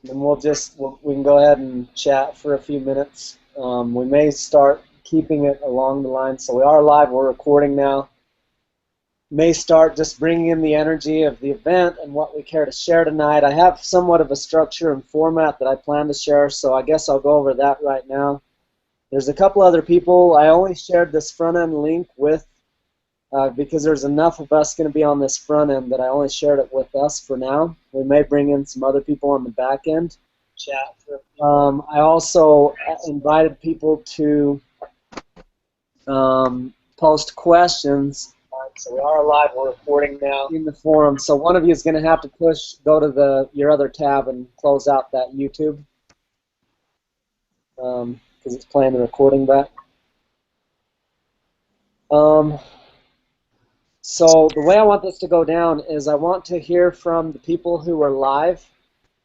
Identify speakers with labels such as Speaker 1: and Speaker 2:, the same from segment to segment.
Speaker 1: and we can go ahead and chat for a few minutes. We may start keeping it along the line. So we are live. We're recording now. May start just bringing in the energy of the event and what we care to share tonight. I have somewhat of a structure and format that I plan to share, so I guess I'll go over that right now. There's a couple other people. I only shared this front-end link with because there's enough of us going to be on this front end that I only shared it with us for now. We may bring in some other people on the back end. Chat. I also invited people to post questions. So we are live. We're recording now in the forum. So one of you is going to have to go to your other tab and close out that YouTube because it's playing the recording back. So the way I want this to go down is I want to hear from the people who are live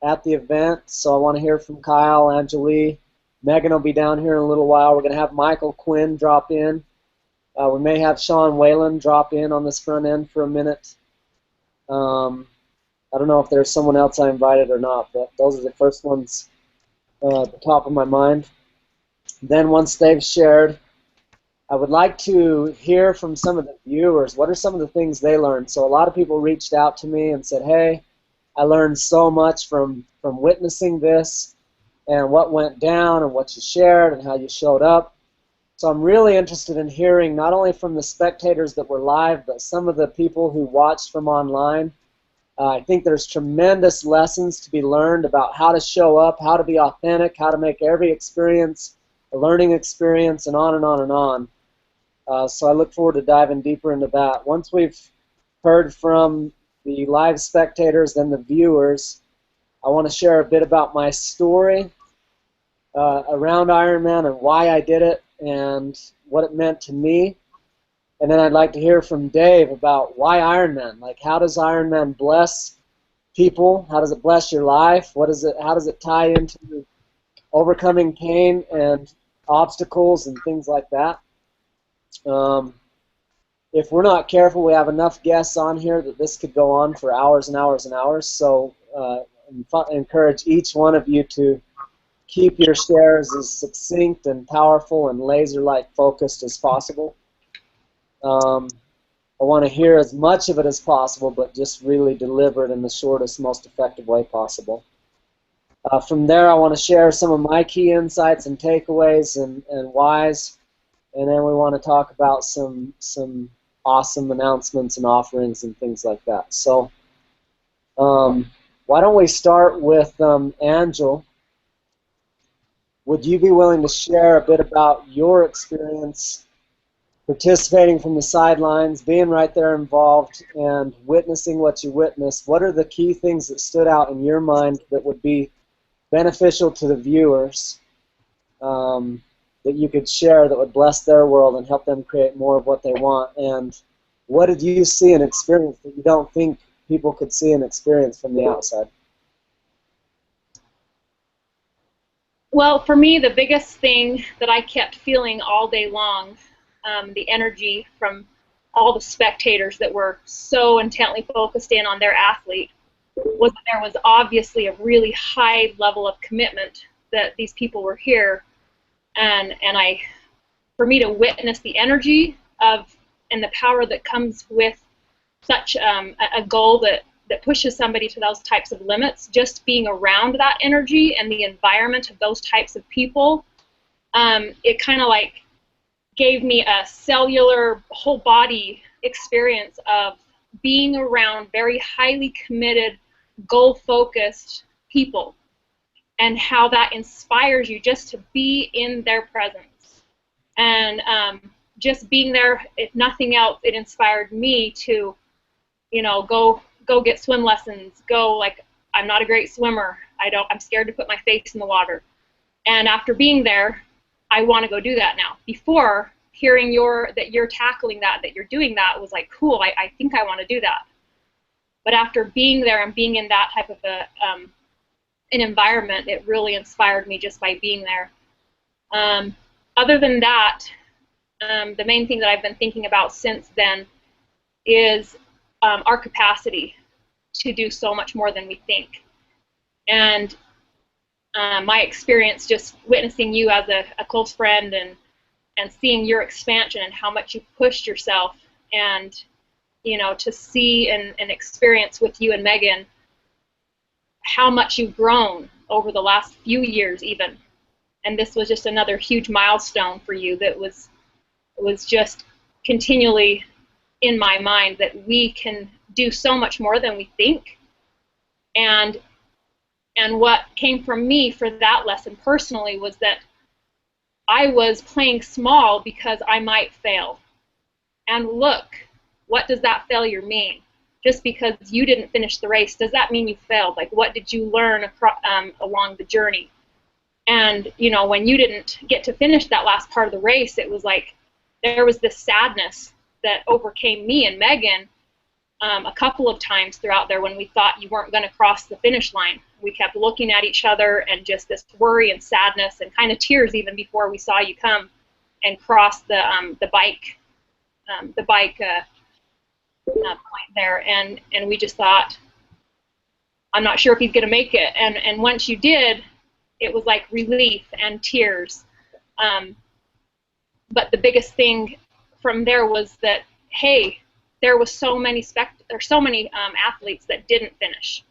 Speaker 1: at the event. So I want to hear from Kyle, Angelee. Megan will be down here in a little while. We're going to have Michael Quinn drop in. We may have Sean Whalen drop in on this front end for a minute. I don't know if there's someone else I invited or not, but those are the first ones at the top of my mind. Then once they've shared, I would like to hear from some of the viewers. What are some of the things they learned? So a lot of people reached out to me and said, hey, I learned so much from witnessing this and what went down and what you shared and how you showed up. So I'm really interested in hearing not only from the spectators that were live, but some of the people who watched from online. I think there's tremendous lessons to be learned about how to show up, how to be authentic, how to make every experience a learning experience, and on and on and on. So I look forward to diving deeper into that. Once we've heard from the live spectators and the viewers, I want to share a bit about my story around Ironman and why I did it and what it meant to me. And then I'd like to hear from Dave about why Ironman. Like, how does Ironman bless people? How does it bless your life? How does it tie into overcoming pain and obstacles and things like that? If we're not careful, we have enough guests on here that this could go on for hours and hours and hours. So I encourage each one of you to keep your shares as succinct and powerful and laser-like focused as possible. I want to hear as much of it as possible, but just really deliver it in the shortest, most effective way possible. From there, I want to share some of my key insights and takeaways and whys. And then we want to talk about some awesome announcements and offerings and things like that. So why don't we start with Angel? Would you be willing to share a bit about your experience participating from the sidelines, being right there involved, and witnessing what you witnessed? What are the key things that stood out in your mind that would be beneficial to the viewers that you could share that would bless their world and help them create more of what they want? And what did you see and experience that you don't think people could see and experience from the outside?
Speaker 2: Well, for me, the biggest thing that I kept feeling all day long, the energy from all the spectators that were so intently focused in on their athlete, was that there was obviously a really high level of commitment that these people were here. And for me to witness the energy of and the power that comes with such a goal that pushes somebody to those types of limits, just being around that energy and the environment of those types of people, it kind of like gave me a cellular, whole body experience of being around very highly committed, goal-focused people, and how that inspires you just to be in their presence. And just being there, if nothing else, it inspired me to, go get swim lessons. I'm not a great swimmer. I'm scared to put my face in the water. And after being there, I want to go do that now. Before hearing that you're tackling that you're doing that, was like, cool, I think I want to do that. But after being there and being in that type of an environment, it really inspired me just by being there. Other than that, the main thing that I've been thinking about since then is our capacity to do so much more than we think. And my experience just witnessing you as a close friend and seeing your expansion and how much you pushed yourself, and to see and experience with you and Megan how much you've grown over the last few years even. And this was just another huge milestone for you that was just continually in my mind, that we can do so much more than we think. And what came from me for that lesson personally was that I was playing small because I might fail. And look, what does that failure mean? Just because you didn't finish the race, does that mean you failed? Like, what did you learn along the journey? And, when you didn't get to finish that last part of the race, it was like there was this sadness that overcame me and Megan a couple of times throughout there when we thought you weren't going to cross the finish line. We kept looking at each other, and just this worry and sadness and kind of tears even before we saw you come and cross the bike point there, and we just thought, I'm not sure if he's going to make it. And once you did, it was like relief and tears. But the biggest thing from there was that, hey, there was so many athletes that didn't finish,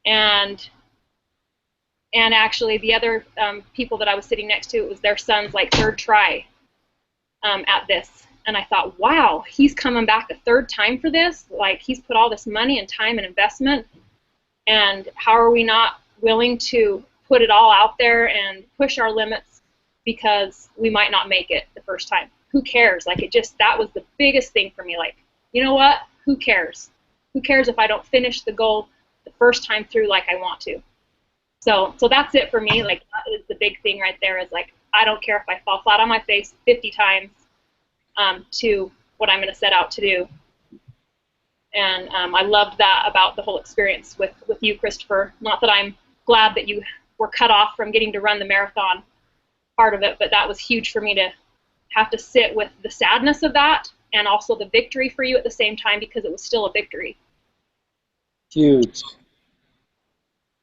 Speaker 2: and actually the other people that I was sitting next to, it was their son's like third try at this. And I thought, wow, he's coming back a third time for this? Like, he's put all this money and time and investment, and how are we not willing to put it all out there and push our limits because we might not make it the first time? Who cares? Like, that was the biggest thing for me. Like, you know what? Who cares? Who cares if I don't finish the goal the first time through like I want to? So that's it for me. Like, that is the big thing right there, is like, I don't care if I fall flat on my face 50 times to what I'm going to set out to do. And I loved that about the whole experience with you, Christopher. Not that I'm glad that you were cut off from getting to run the marathon part of it, but that was huge for me to have to sit with the sadness of that and also the victory for you at the same time, because it was still a victory.
Speaker 1: Huge.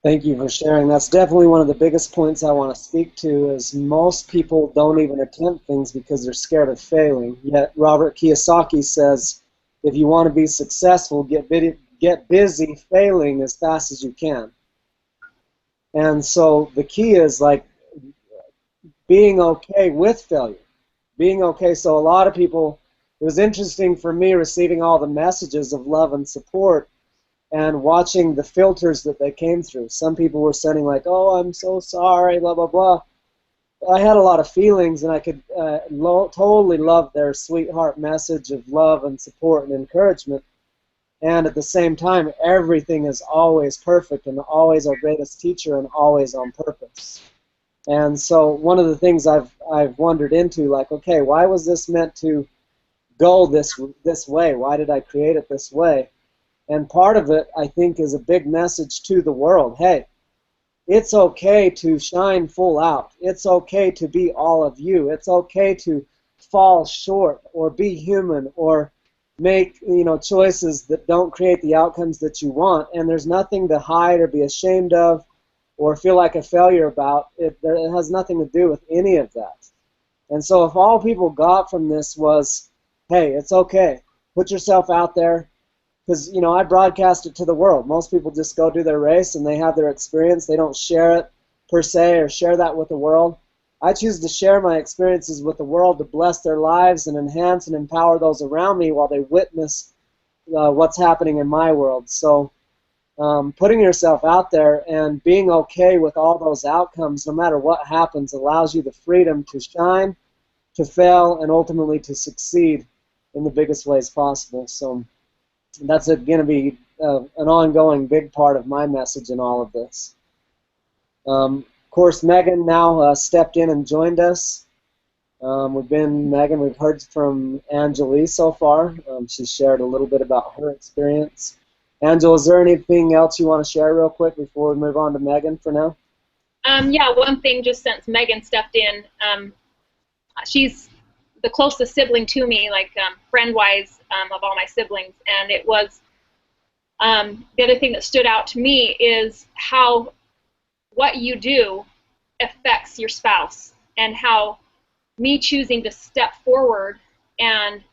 Speaker 1: Thank you for sharing. That's definitely one of the biggest points I want to speak to, is most people don't even attempt things because they're scared of failing. Yet Robert Kiyosaki says, if you want to be successful, get busy failing as fast as you can. And so the key is like being okay with failure. Being okay. So a lot of people, it was interesting for me receiving all the messages of love and support and watching the filters that they came through. Some people were sending like, oh, I'm so sorry, blah, blah, blah. I had a lot of feelings, and I could totally love their sweetheart message of love and support and encouragement. And at the same time, everything is always perfect and always our greatest teacher and always on purpose. And so one of the things I've wondered into, like, okay, why was this meant to go this way? Why did I create it this way? And part of it, I think, is a big message to the world. Hey, it's okay to shine full out. It's okay to be all of you. It's okay to fall short or be human or make choices that don't create the outcomes that you want. And there's nothing to hide or be ashamed of or feel like a failure about. It has nothing to do with any of that. And so if all people got from this was, hey, it's okay, put yourself out there. Because, I broadcast it to the world. Most people just go do their race and they have their experience. They don't share it per se or share that with the world. I choose to share my experiences with the world to bless their lives and enhance and empower those around me while they witness what's happening in my world. So putting yourself out there and being okay with all those outcomes, no matter what happens, allows you the freedom to shine, to fail, and ultimately to succeed in the biggest ways possible. So that's going to be an ongoing big part of my message in all of this. Of course, Megan now stepped in and joined us. We've heard from Angelee so far. She shared a little bit about her experience. Angela, is there anything else you want to share real quick before we move on to Megan for now?
Speaker 2: Yeah, one thing, just since Megan stepped in, she's the closest sibling to me, like friend-wise, of all my siblings. And it was, the other thing that stood out to me is how what you do affects your spouse, and how me choosing to step forward and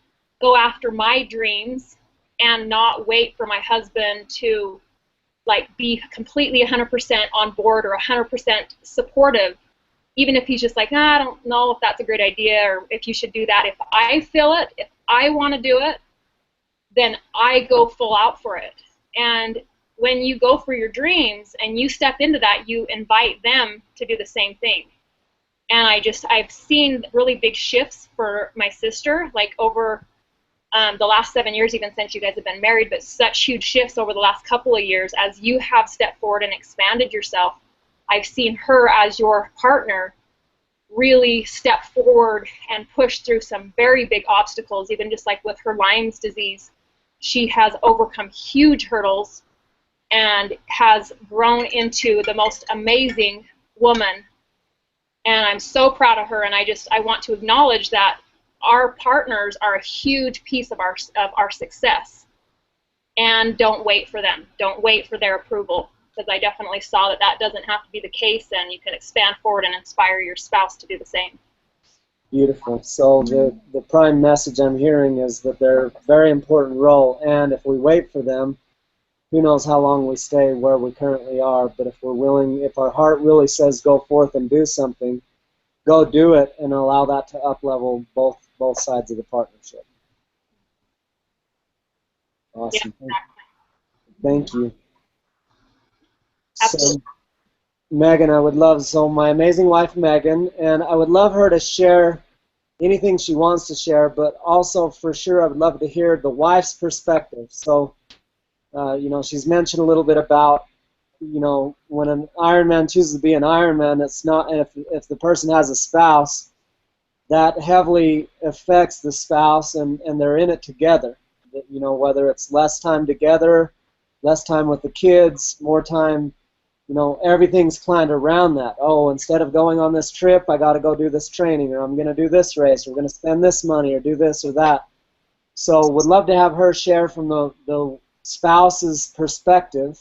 Speaker 2: go after my dreams and not wait for my husband to like be completely 100% on board or 100% supportive, even if he's just like, I don't know if that's a great idea or if you should do that. If I feel it, if I want to do it, then I go full out for it. And when you go for your dreams and you step into that, you invite them to do the same thing. And I've seen really big shifts for my sister, like over the last 7 years, even since you guys have been married, but such huge shifts over the last couple of years as you have stepped forward and expanded yourself. I've seen her as your partner really step forward and push through some very big obstacles, even just like with her Lyme's disease. She has overcome huge hurdles and has grown into the most amazing woman. And I'm so proud of her, and I want to acknowledge that our partners are a huge piece of our success. And don't wait for them. Don't wait for their approval, because I definitely saw that that doesn't have to be the case, and you can expand forward and inspire your spouse to do the same.
Speaker 1: Beautiful. So the prime message I'm hearing is that they're a very important role, and if we wait for them, who knows how long we stay where we currently are. But if we're willing, if our heart really says go forth and do something, go do it and allow that to up-level both sides of the partnership. Awesome.
Speaker 2: Yeah, exactly.
Speaker 1: Thank you.
Speaker 2: Absolutely.
Speaker 1: So, Megan, my amazing wife, Megan, and I would love her to share anything she wants to share, but also for sure I would love to hear the wife's perspective. So, she's mentioned a little bit about, when an Ironman chooses to be an Ironman, it's not, and if the person has a spouse, that heavily affects the spouse, and they're in it together. Whether it's less time together, less time with the kids, more time, everything's planned around that. Oh, instead of going on this trip, I got to go do this training, or I'm going to do this race, or we're going to spend this money, or do this or that. So would love to have her share from the spouse's perspective,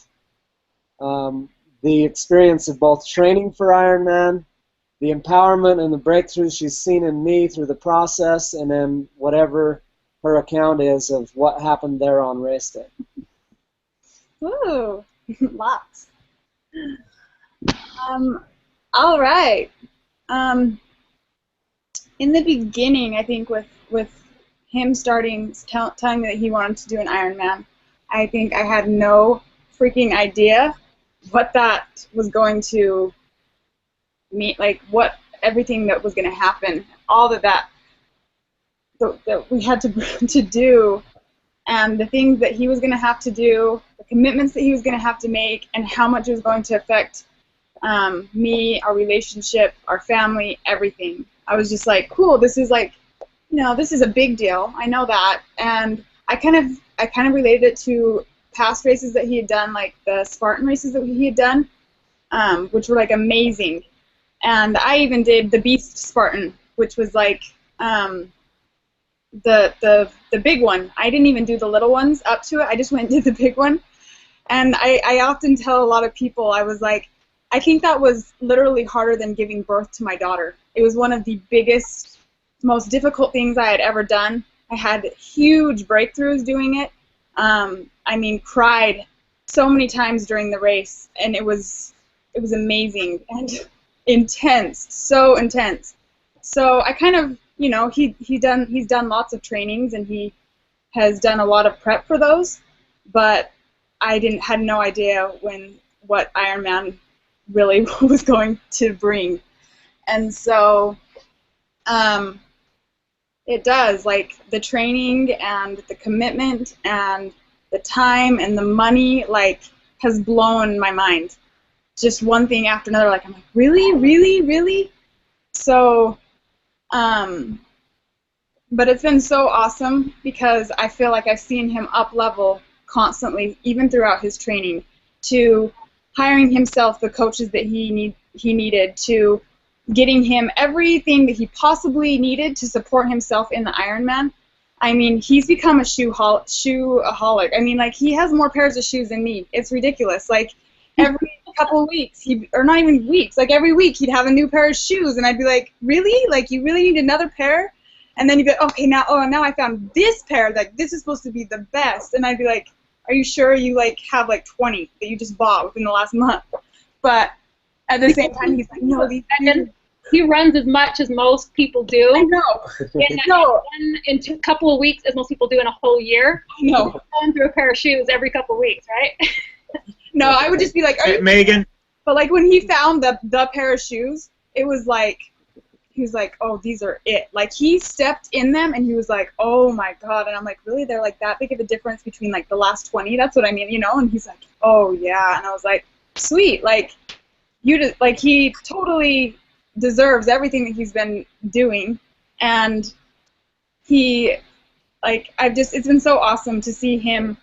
Speaker 1: the experience of both training for Ironman, the empowerment and the breakthroughs she's seen in me through the process, and then whatever her account is of what happened there on race day.
Speaker 3: Ooh, lots. All right. In the beginning, I think with him telling me that he wanted to do an Ironman, I think I had no freaking idea what that was going to mean, like what everything that was going to happen, all that we had to do, and the things that he was going to have to do, the commitments that he was going to have to make, and how much it was going to affect me, our relationship, our family, everything. I was just like, cool, this is like, this is a big deal. I know that. And I kind of related it to past races that he had done, like the Spartan races that he had done, which were like amazing. And I even did the Beast Spartan, which was like the big one. I didn't even do the little ones up to it. I just went and did the big one. And I often tell a lot of people, I was like, I think that was literally harder than giving birth to my daughter. It was one of the biggest, most difficult things I had ever done. I had huge breakthroughs doing it. Cried so many times during the race, and it was amazing and intense, so intense. So I kind of, he's done lots of trainings, and he has done a lot of prep for those, but I had no idea what Ironman really was going to bring. And so it does, like the training and the commitment and the time and the money, like, has blown my mind. Just one thing after another, like, I'm like, really? So, but it's been so awesome because I feel like I've seen him up level constantly, even throughout his training, to hiring himself the coaches that he needed, to getting him everything that he possibly needed to support himself in the Ironman. I mean, he's become a shoeaholic. I mean, like, he has more pairs of shoes than me. It's ridiculous. Like, every couple of weeks, or not even weeks, like every week he'd have a new pair of shoes, and I'd be like, really? Like, you really need another pair? And then he'd be like, okay, now I found this pair, like, this is supposed to be the best. And I'd be like, are you sure you, like, have, like, 20 that you just bought within the last month? But at the same time, he's like, no, these.
Speaker 2: He runs as much as most people do.
Speaker 3: I know.
Speaker 2: In a couple of weeks, as most people do in a whole year.
Speaker 3: I know.
Speaker 2: Going through a pair of shoes every couple of weeks, right?
Speaker 3: No, I would just be like,
Speaker 4: Hey, Megan.
Speaker 3: But like when he found the pair of shoes, it was like, he was like, oh, these are it. Like he stepped in them and he was like, oh my God. And I'm like, really? They're like that big of a difference between like the last 20? That's what I mean, you know? And he's like, oh yeah. And I was like, sweet. Like he totally deserves everything that he's been doing. And he, like, it's been so awesome to see him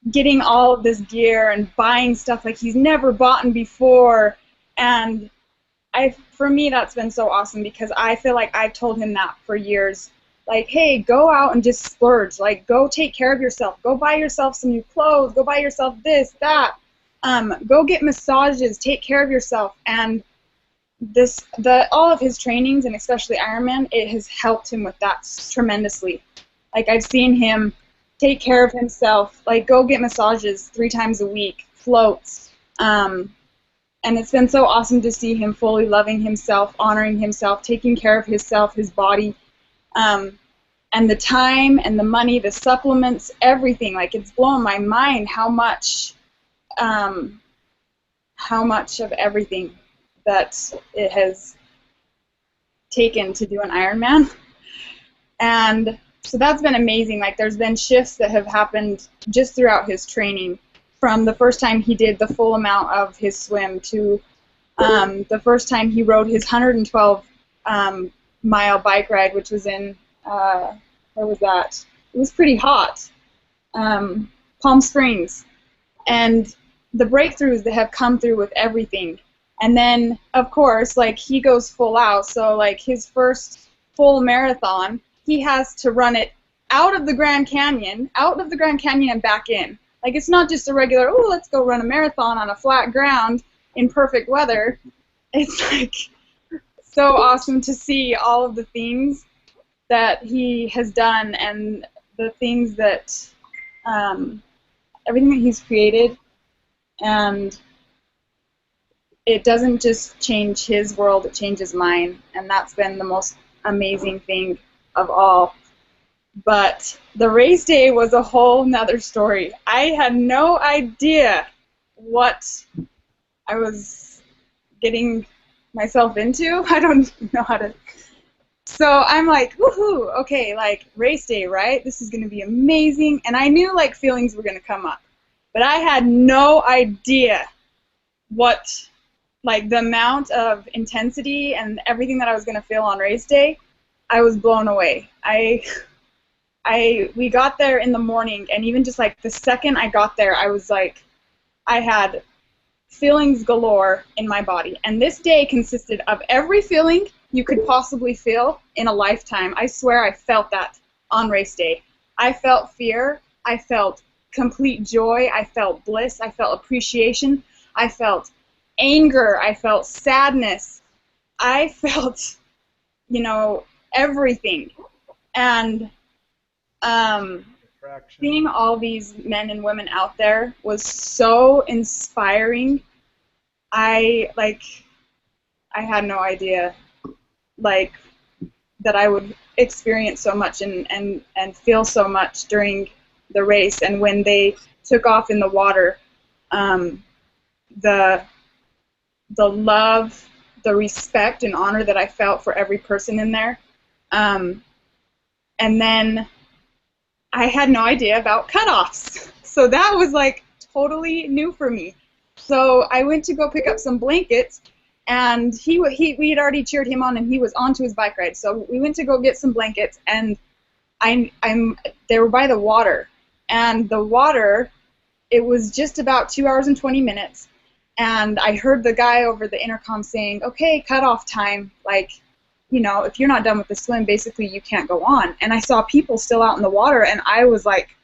Speaker 3: getting all of this gear and buying stuff like he's never bought before. And for me, that's been so awesome because I feel like I've told him that for years. Like, hey, go out and just splurge. Like, go take care of yourself. Go buy yourself some new clothes. Go buy yourself this, that. Go get massages. Take care of yourself. And all of his trainings, and especially Ironman, it has helped him with that tremendously. Like, I've seen him take care of himself, like go get massages 3 times a week, floats, and it's been so awesome to see him fully loving himself, honoring himself, taking care of himself, his body, and the time and the money, the supplements, everything. Like, it's blown my mind how much of everything that it has taken to do an Ironman. And so that's been amazing. Like, there's been shifts that have happened just throughout his training, from the first time he did the full amount of his swim to the first time he rode his 112-mile bike ride, which was in, where was that? It was pretty hot, Palm Springs. And the breakthroughs that have come through with everything. And then, of course, like, he goes full out. So, like, his first full marathon, he has to run it out of the Grand Canyon and back in. Like, it's not just a regular, oh, let's go run a marathon on a flat ground in perfect weather. It's, like, so awesome to see all of the things that he has done and the things that, everything that he's created. And it doesn't just change his world, it changes mine. And that's been the most amazing thing of all. But the race day was a whole nother story. I had no idea what I was getting myself into. I don't know how to. So I'm like, woohoo, okay, like, race day, right? This is going to be amazing. And I knew, like, feelings were going to come up. But I had no idea what, like, the amount of intensity and everything that I was going to feel on race day. I was blown away. We got there in the morning, and even just, like, the second I got there, I was like, I had feelings galore in my body. And this day consisted of every feeling you could possibly feel in a lifetime. I swear I felt that on race day. I felt fear. I felt complete joy. I felt bliss. I felt appreciation. I felt anger. I felt sadness. I felt, you know, everything. And seeing all these men and women out there was so inspiring. I had no idea, like, that I would experience so much and feel so much during the race. And when they took off in the water, the love, the respect and honor that I felt for every person in there. And then I had no idea about cutoffs. So that was, like, totally new for me. So I went to go pick up some blankets, and we had already cheered him on, and he was onto his bike ride. So we went to go get some blankets, and they were by the water. And the water, it was just about 2 hours and 20 minutes. And I heard the guy over the intercom saying, okay, cutoff time, like, you know, if you're not done with the swim, basically you can't go on. And I saw people still out in the water, and I was like,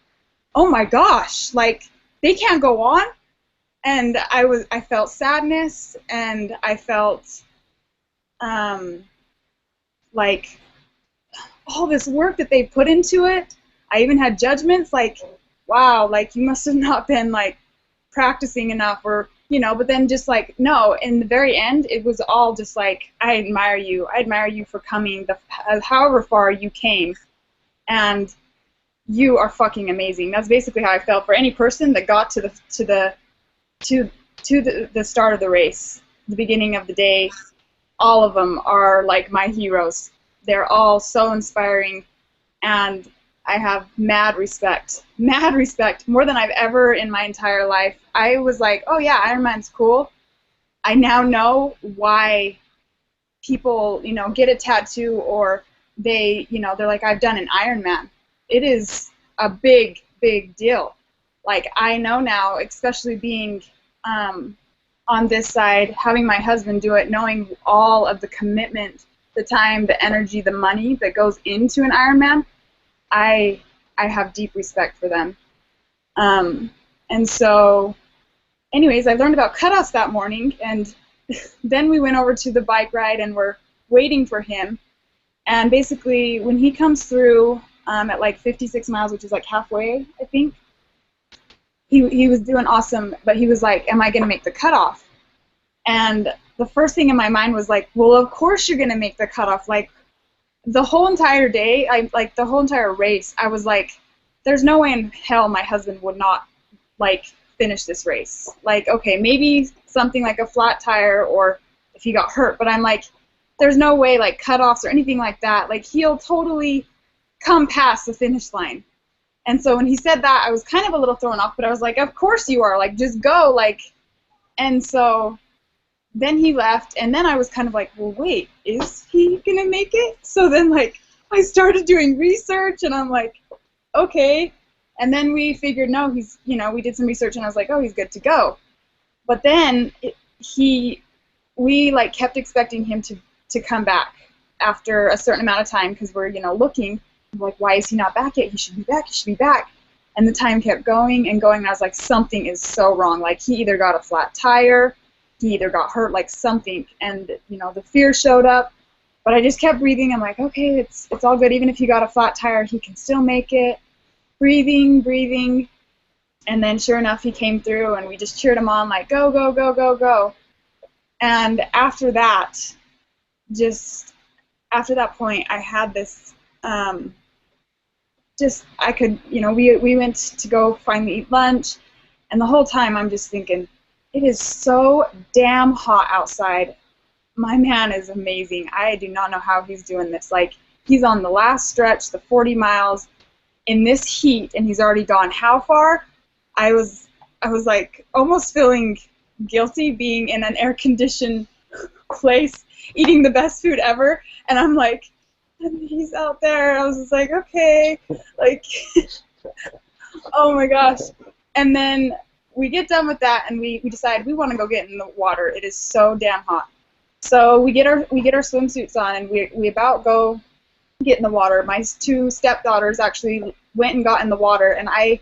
Speaker 3: oh my gosh, like, they can't go on? And I felt sadness, and I felt like all this work that they put into it. I even had judgments like, wow, like you must have not been like practicing enough, or but then just like, no, in the very end it was all just like, I admire you for coming however far you came, and you are fucking amazing. That's basically how I felt for any person that got to the start of the race, the beginning of the day. All of them are like my heroes. They're all so inspiring, and I have mad respect, more than I've ever in my entire life. I was like, oh yeah, Ironman's cool. I now know why people, get a tattoo, or they're like, I've done an Ironman. It is a big, big deal. Like, I know now, especially being on this side, having my husband do it, knowing all of the commitment, the time, the energy, the money that goes into an Ironman, I have deep respect for them. And so, anyways, I learned about cutoffs that morning, and then we went over to the bike ride, and we're waiting for him. And basically, when he comes through at like 56 miles, which is like halfway, I think, he was doing awesome, but he was like, am I going to make the cutoff? And the first thing in my mind was like, well, of course you're going to make the cutoff. Like, the whole entire day, the whole entire race, I was like, there's no way in hell my husband would not, like, finish this race. Like, okay, maybe something like a flat tire, or if he got hurt, but I'm like, there's no way, like, cutoffs or anything like that. Like, he'll totally come past the finish line. And so when he said that, I was kind of a little thrown off, but I was like, of course you are. Like, just go. Like, and so then he left, and then I was kind of like, well, wait, is he going to make it? So then, like, I started doing research, and I'm like, okay. And then we figured, no, he's, we did some research, and I was like, oh, he's good to go. But then we, like, kept expecting him to come back after a certain amount of time, because we're, looking. I'm like, why is he not back yet? He should be back. He should be back. And the time kept going and going, and I was like, something is so wrong. Like, he either got a flat tire, he either got hurt, like something. And, the fear showed up. But I just kept breathing. I'm like, okay, it's all good. Even if he got a flat tire, he can still make it. Breathing. And then sure enough, he came through, and we just cheered him on, like, go, go, go, go, go. And after that, after that point, I had this, I could, we went to go finally eat lunch, and the whole time I'm just thinking, it is so damn hot outside. My man is amazing. I do not know how he's doing this. Like, he's on the last stretch, the 40 miles, in this heat, and he's already gone how far? I was like almost feeling guilty being in an air-conditioned place, eating the best food ever, and I'm like, and he's out there. I was just like, okay, like, oh my gosh. And then we get done with that, and we decide we want to go get in the water. It is so damn hot. So we get our swimsuits on, and we about go get in the water. My two stepdaughters actually went and got in the water, and I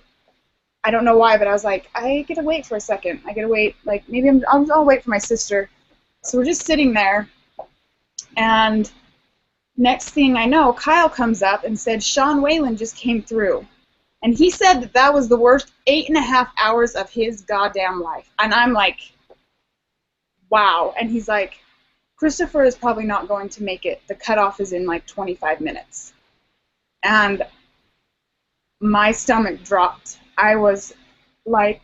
Speaker 3: don't know why, but I was like, I gotta wait for a second. I gotta wait. Like, maybe I'll wait for my sister. So we're just sitting there, and next thing I know, Kyle comes up and said, Sean Whalen just came through. And he said that was the worst 8.5 hours of his goddamn life. And I'm like, wow. And he's like, Christopher is probably not going to make it. The cutoff is in like 25 minutes. And my stomach dropped. I was like,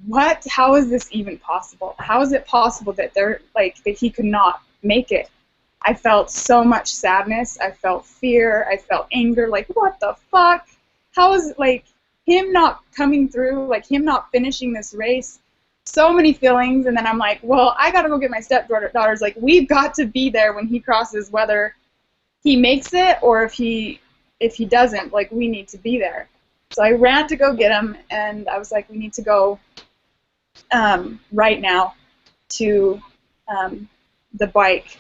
Speaker 3: what? How is this even possible? How is it possible that that he could not make it? I felt so much sadness. I felt fear. I felt anger. Like, what the fuck? How is, like, him not coming through, like, him not finishing this race? So many feelings. And then I'm like, well, I got to go get my stepdaughters. Like, we've got to be there when he crosses, whether he makes it or if he doesn't. Like, we need to be there. So I ran to go get him, and I was like, we need to go right now to the bike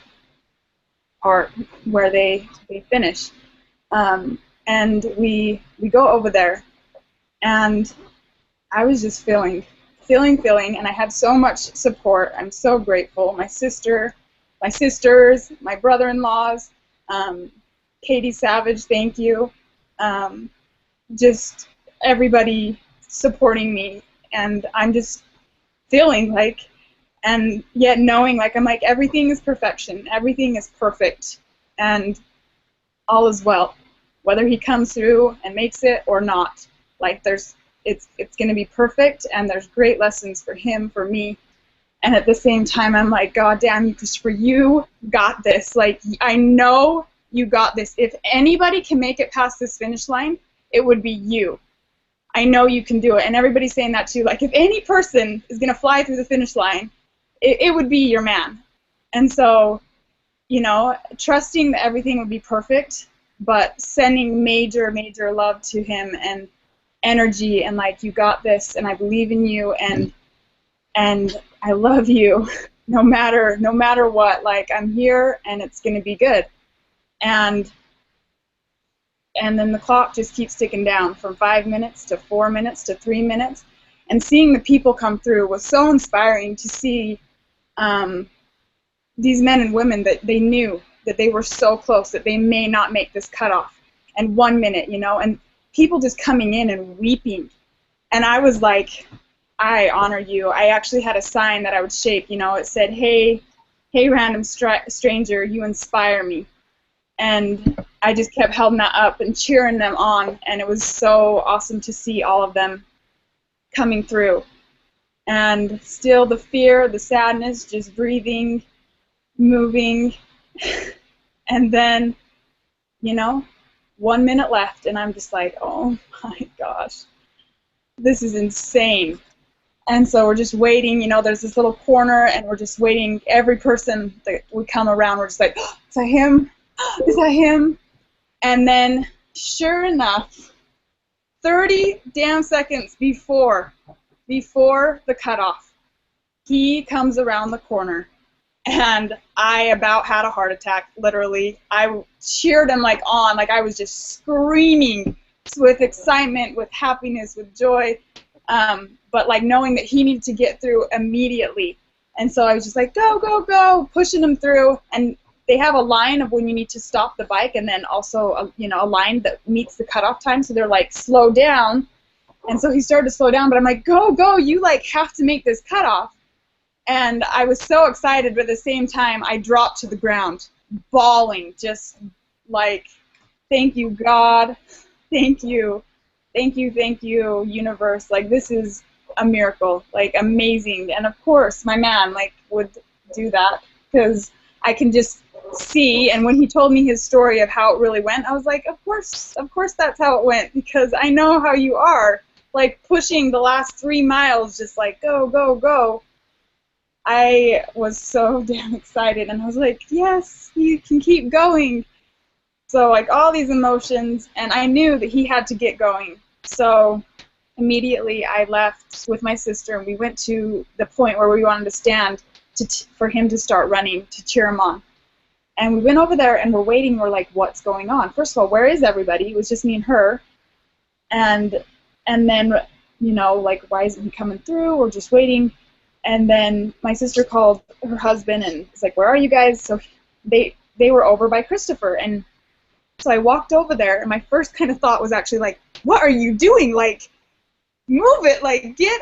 Speaker 3: part where they finish. And we go over there, and I was just feeling filling, and I had so much support. I'm so grateful. My sisters, my brother-in-laws, Katie Savage, thank you. Just everybody supporting me, and I'm just feeling like, and yet knowing, like, I'm like, everything is perfection, everything is perfect, and all is well, whether he comes through and makes it or not. Like, it's going to be perfect, and there's great lessons for him, for me, and at the same time, I'm like, God damn you, Christopher, you got this. Like, I know you got this. If anybody can make it past this finish line, it would be you. I know you can do it. And everybody's saying that too. Like, if any person is going to fly through the finish line, it would be your man. And so, you know, trusting that everything would be perfect, but sending major, major love to him and energy, and like, you got this, and I believe in you, and I love you no matter what. Like, I'm here, and it's going to be good. And then the clock just keeps ticking down from 5 minutes to 4 minutes to 3 minutes. And seeing the people come through was so inspiring to see these men and women that they knew that they were so close, that they may not make this cutoff. And 1 minute, you know, and people just coming in and weeping. And I was like, I honor you. I actually had a sign that I would shape, you know, it said, hey random stranger, you inspire me. And I just kept holding that up and cheering them on, and it was so awesome to see all of them coming through. And still the fear, the sadness, just breathing, moving, and then, you know, 1 minute left, and I'm just like, oh my gosh, this is insane. And so we're just waiting, you know, there's this little corner, and we're just waiting. Every person that would come around, we're just like, oh, is that him? Is that him? And then, sure enough, 30 damn seconds before the cutoff, he comes around the corner, and I about had a heart attack, literally. I cheered him like on, like I was just screaming with excitement, with happiness, with joy, but like knowing that he needed to get through immediately. And so I was just like, go, go, go, pushing him through. And they have a line of when you need to stop the bike, and then also a line that meets the cutoff time. So they're like, slow down. And so he started to slow down, but I'm like, go, go, you like have to make this cutoff. And I was so excited, but at the same time, I dropped to the ground, bawling, just like, thank you, God, thank you, universe. Like, this is a miracle, like, amazing. And of course, my man, like, would do that, because I can just see, and when he told me his story of how it really went, I was like, of course that's how it went, because I know how you are, like, pushing the last 3 miles, just like, go, go, go. I was so damn excited, and I was like, yes, you can keep going. So, like, all these emotions, and I knew that he had to get going. So immediately I left with my sister, and we went to the point where we wanted to stand for him to start running, to cheer him on. And we went over there, and we're waiting. We're like, what's going on? First of all, where is everybody? It was just me and her. And then, you know, like, why isn't he coming through? We're just waiting. And then my sister called her husband and was like, where are you guys? So they were over by Christopher. And so I walked over there, and my first kind of thought was actually like, what are you doing? Like, move it. Like, get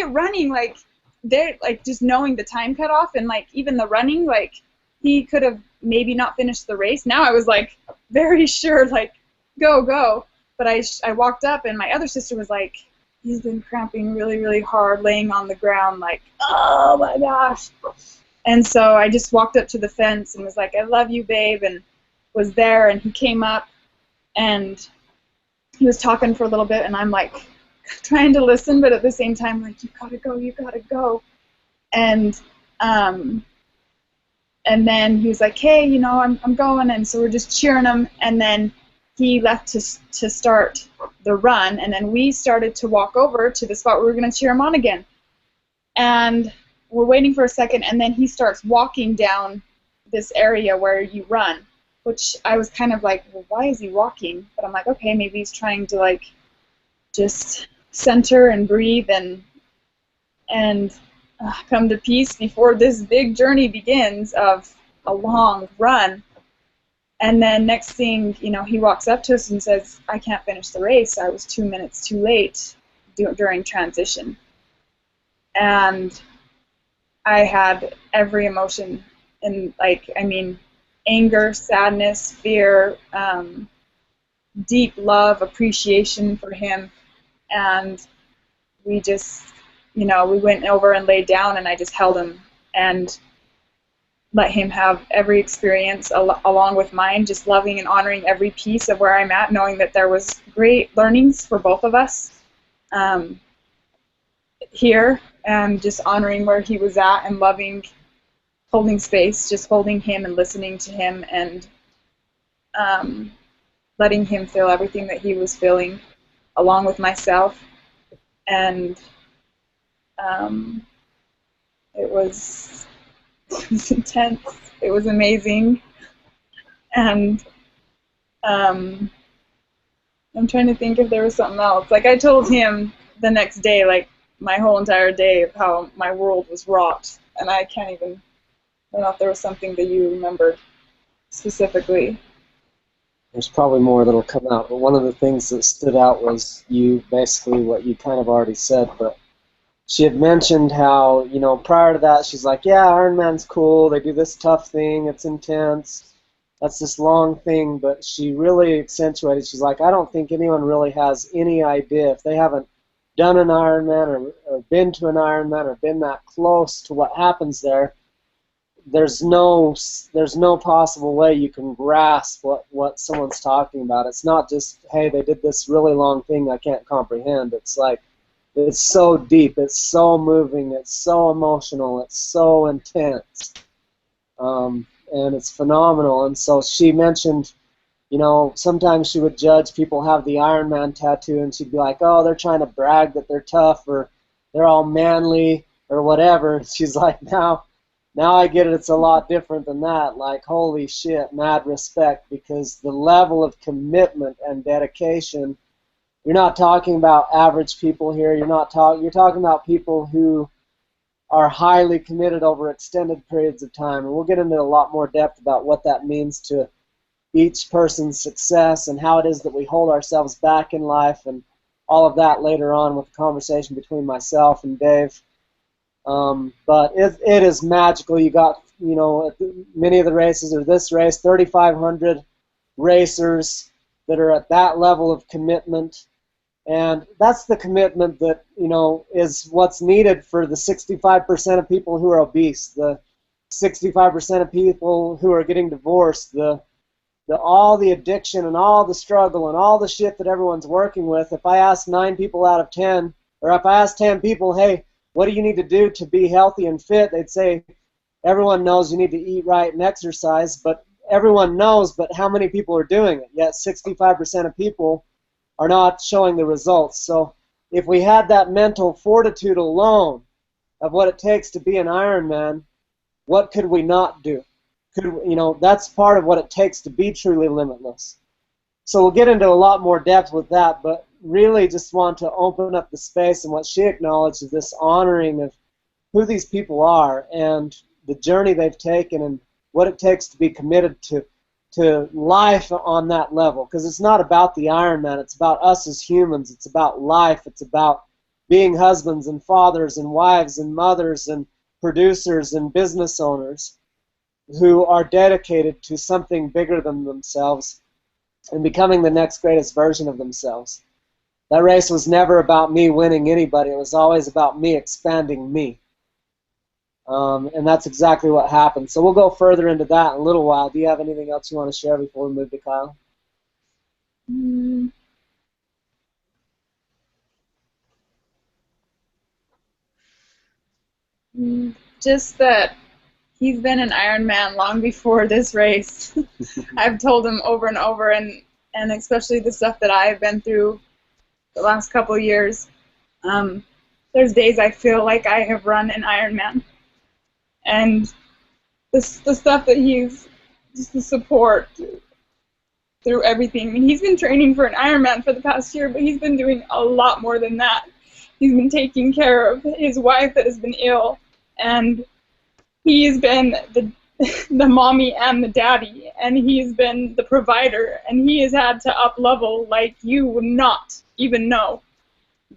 Speaker 3: running. Like, they're, like, just knowing the time cutoff and, like, even the running, like, he could have maybe not finished the race. Now I was, like, very sure, like, go, go. But I walked up, and my other sister was like, he's been cramping really, really hard, laying on the ground, like, oh my gosh. And so I just walked up to the fence and was like, I love you, babe, and was there. And he came up, and he was talking for a little bit, and I'm like trying to listen, but at the same time, like, you gotta go, you gotta go. And then he was like, hey, you know, I'm going. And so we're just cheering him. And then he left to start the run, and then we started to walk over to the spot where we were going to cheer him on again. And we're waiting for a second, and then he starts walking down this area where you run, which I was kind of like, well, why is he walking? But I'm like, okay, maybe he's trying to, like, just center and breathe and and come to peace before this big journey begins of a long run. And then next thing, you know, he walks up to us and says, I can't finish the race. I was 2 minutes too late during transition. And I had every emotion, and anger, sadness, fear, deep love, appreciation for him. And we just, you know, we went over and laid down, and I just held him and let him have every experience along with mine, just loving and honoring every piece of where I'm at, knowing that there was great learnings for both of us here, and just honoring where he was at and loving, holding space, just holding him and listening to him, and letting him feel everything that he was feeling along with myself. And it was intense. It was amazing. And I'm trying to think if there was something else. Like, I told him the next day, like, my whole entire day of how my world was rocked. And I don't know if there was something that you remembered specifically.
Speaker 1: There's probably more that'll come out, but one of the things that stood out was basically what you kind of already said, but she had mentioned how, you know, prior to that, she's like, yeah, Ironman's cool, they do this tough thing, it's intense, that's this long thing, but she really accentuated, she's like, I don't think anyone really has any idea, if they haven't done an Ironman or been to an Ironman or been that close to what happens there, there's no possible way you can grasp what someone's talking about. It's not just, hey, they did this really long thing I can't comprehend. It's like, it's so deep, it's so moving, it's so emotional, it's so intense, and it's phenomenal. And so she mentioned, you know, sometimes she would judge people have the Ironman tattoo, and she'd be like, oh, they're trying to brag that they're tough, or they're all manly, or whatever. She's like, now I get it, it's a lot different than that. Like, holy shit, mad respect, because the level of commitment and dedication, you're not talking about average people here, you're talking about people who are highly committed over extended periods of time, and we'll get into a lot more depth about what that means to each person's success and how it is that we hold ourselves back in life, and all of that later on with the conversation between myself and Dave. But it is magical. You got, you know, many of the races, or this race, 3,500 racers that are at that level of commitment, and that's the commitment that, you know, is what's needed for the 65% of people who are obese, the 65% of people who are getting divorced, all the addiction and all the struggle and all the shit that everyone's working with. If I ask 9 people out of 10, or if I ask 10 people, hey, what do you need to do to be healthy and fit? They'd say, everyone knows you need to eat right and exercise, but everyone knows, but how many people are doing it? Yet 65% of people are not showing the results. So if we had that mental fortitude alone of what it takes to be an Ironman, what could we not do? You know, that's part of what it takes to be truly limitless. So we'll get into a lot more depth with that, but really just want to open up the space, and what she acknowledged is this honoring of who these people are and the journey they've taken and what it takes to be committed to life on that level. Because it's not about the Ironman, it's about us as humans, it's about life, it's about being husbands and fathers and wives and mothers and producers and business owners who are dedicated to something bigger than themselves and becoming the next greatest version of themselves. That race was never about me winning anybody. It was always about me expanding me. And that's exactly what happened. So we'll go further into that in a little while. Do you have anything else you want to share before we move to Kyle?
Speaker 3: Just that he's been an Ironman long before this race. I've told him over and over, and especially the stuff that I've been through the last couple of years. There's days I feel like I have run an Ironman. And the stuff that just the support through everything. I mean, he's been training for an Ironman for the past year, but he's been doing a lot more than that. He's been taking care of his wife that has been ill, and he's been the mommy and the daddy, and he's been the provider, and he has had to up level like you would not even know.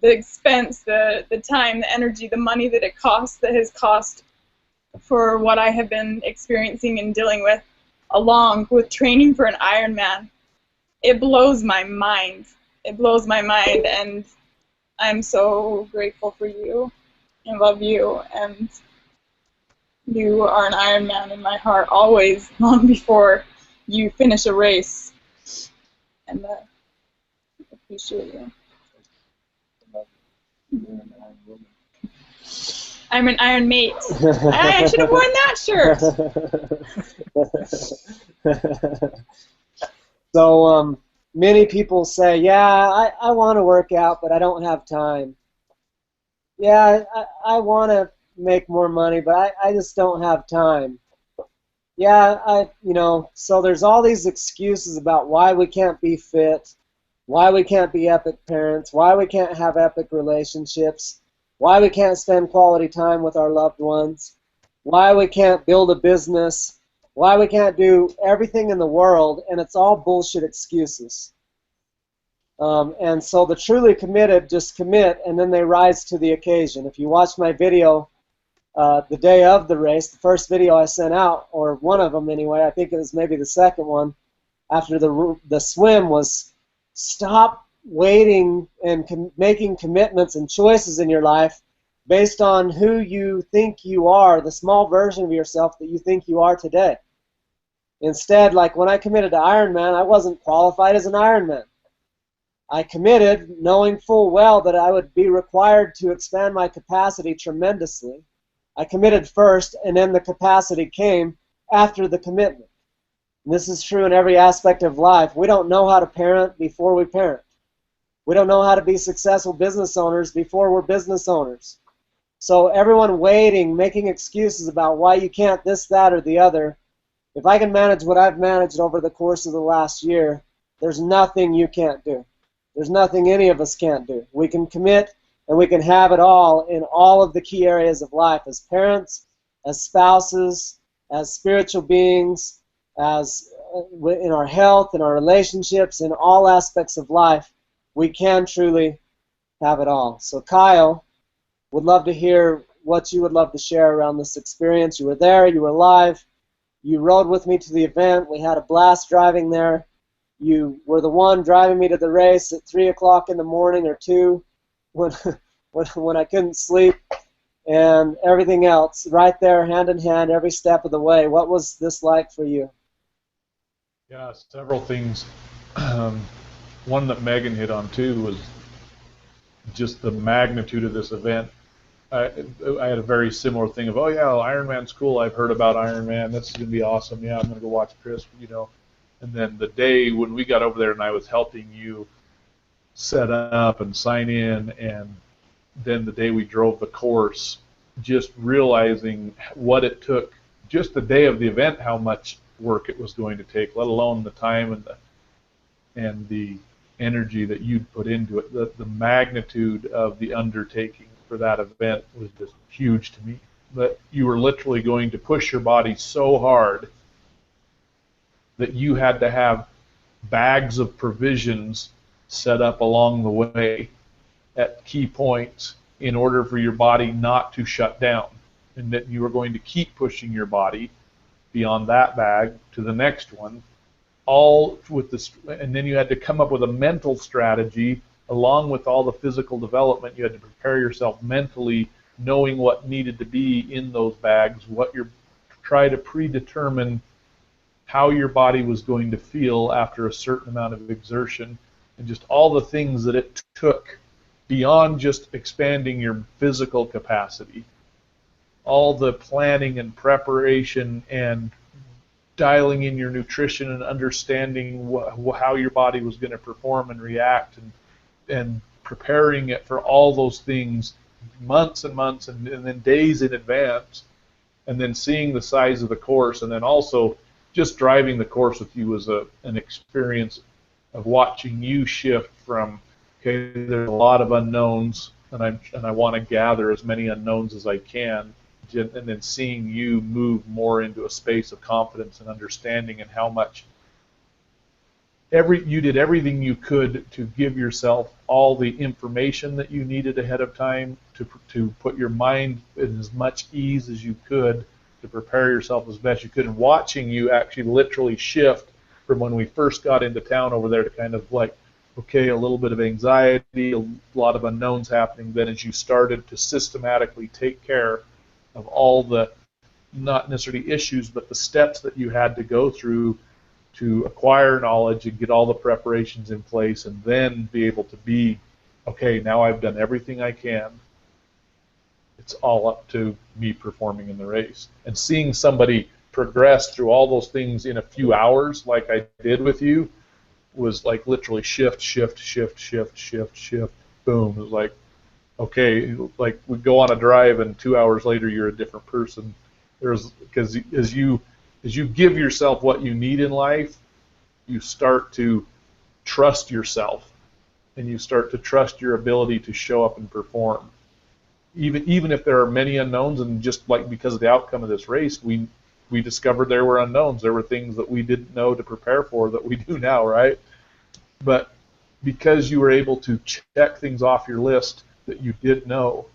Speaker 3: The expense, the time, the energy, the money that it costs, that has cost for what I have been experiencing and dealing with, along with training for an Ironman. It blows my mind. It blows my mind, and I'm so grateful for you and love you, and you are an Ironman in my heart always, long before you finish a race. And I appreciate you. I'm an Iron Mate. I should have worn that shirt.
Speaker 1: So many people say, yeah, I want to work out, but I don't have time. Yeah, I want to make more money, but I just don't have time. Yeah, so there's all these excuses about why we can't be fit, why we can't be epic parents, why we can't have epic relationships, why we can't spend quality time with our loved ones, why we can't build a business, why we can't do everything in the world, and it's all bullshit excuses. And so the truly committed just commit, and then they rise to the occasion. If you watch my video the day of the race, the first video I sent out, or one of them anyway, I think it was maybe the second one, after the swim, was stop waiting and making commitments and choices in your life based on who you think you are, the small version of yourself that you think you are today. Instead, like when I committed to Ironman, I wasn't qualified as an Ironman. I committed knowing full well that I would be required to expand my capacity tremendously. I committed first, and then the capacity came after the commitment. And this is true in every aspect of life. We don't know how to parent before we parent. We don't know how to be successful business owners before we're business owners. So everyone waiting, making excuses about why you can't this, that, or the other, if I can manage what I've managed over the course of the last year, there's nothing you can't do. There's nothing any of us can't do. We can commit, and we can have it all in all of the key areas of life, as parents, as spouses, as spiritual beings, as in our health, in our relationships, in all aspects of life. We can truly have it all. So Kyle, would love to hear what you would love to share around this experience. You were there, you were live, you rode with me to the event, we had a blast driving there. You were the one driving me to the race at 3 o'clock in the morning or 2 when I couldn't sleep, and everything else, right there, hand in hand, every step of the way. What was this like for you?
Speaker 4: Yeah, several things. One that Megan hit on too was just the magnitude of this event. I had a very similar thing of, oh yeah, Ironman's cool. I've heard about Ironman. This is gonna be awesome. Yeah, I'm gonna go watch Chris. And then the day when we got over there and I was helping you set up and sign in, and then the day we drove the course, just realizing what it took, just the day of the event, how much work it was going to take, let alone the time and the energy that you'd put into it. The magnitude of the undertaking for that event was just huge to me. That you were literally going to push your body so hard that you had to have bags of provisions set up along the way at key points in order for your body not to shut down, and that you were going to keep pushing your body beyond that bag to the next one, all with this, and then you had to come up with a mental strategy along with all the physical development. You had to prepare yourself mentally, knowing what needed to be in those bags, try to predetermine how your body was going to feel after a certain amount of exertion, and just all the things that it took beyond just expanding your physical capacity. All the planning and preparation and dialing in your nutrition and understanding how your body was going to perform and react, and preparing it for all those things months and months and then days in advance, and then seeing the size of the course, and then also just driving the course with you was an experience of watching you shift from, okay, there's a lot of unknowns, and I want to gather as many unknowns as I can, and then seeing you move more into a space of confidence and understanding, and how much you did everything you could to give yourself all the information that you needed ahead of time to put your mind in as much ease as you could to prepare yourself as best you could. And watching you actually literally shift from when we first got into town over there to kind of like, okay, a little bit of anxiety, a lot of unknowns happening. Then as you started to systematically take care of all the, not necessarily issues, but the steps that you had to go through to acquire knowledge and get all the preparations in place, and then be able to be, okay, now I've done everything I can. It's all up to me performing in the race. And seeing somebody progress through all those things in a few hours, like I did with you, was like literally shift, shift, shift, shift, shift, shift, boom. It was like, okay, like we go on a drive and 2 hours later you're a different person. Because as you give yourself what you need in life, you start to trust yourself, and you start to trust your ability to show up and perform. Even if there are many unknowns, and just like because of the outcome of this race, we discovered there were unknowns. There were things that we didn't know to prepare for that we do now, right? But because you were able to check things off your list that you did know,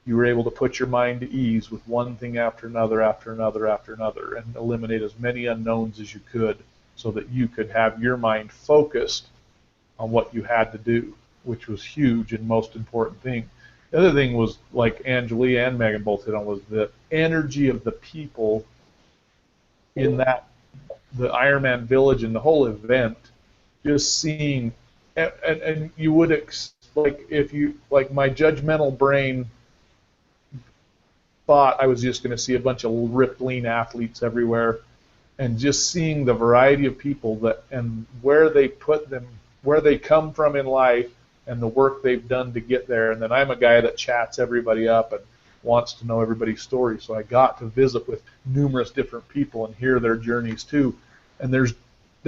Speaker 4: you were able to put your mind at ease with one thing after another, after another, after another, and eliminate as many unknowns as you could, so that you could have your mind focused on what you had to do, which was huge and most important thing. The other thing was, like Angelee and Megan both hit on, was the energy of the people in the Ironman village and the whole event. Just seeing, and you would like, if you, like, my judgmental brain thought I was just going to see a bunch of ripped, lean athletes everywhere, and just seeing the variety of people that, and where they put them, where they come from in life, and the work they've done to get there. And then I'm a guy that chats everybody up and wants to know everybody's story, so I got to visit with numerous different people and hear their journeys too. And there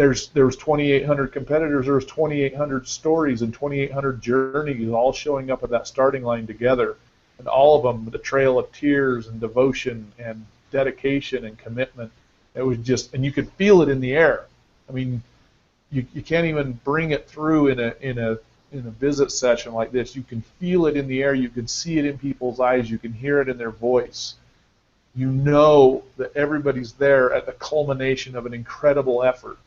Speaker 4: was 2,800 competitors, there was 2,800 stories and 2,800 journeys all showing up at that starting line together. And all of them, the trail of tears and devotion and dedication and commitment. It was just, and you could feel it in the air. I mean, you can't even bring it through in a visit session like this. You can feel it in the air. You can see it in people's eyes. You can hear it in their voice. You know that everybody's there at the culmination of an incredible effort,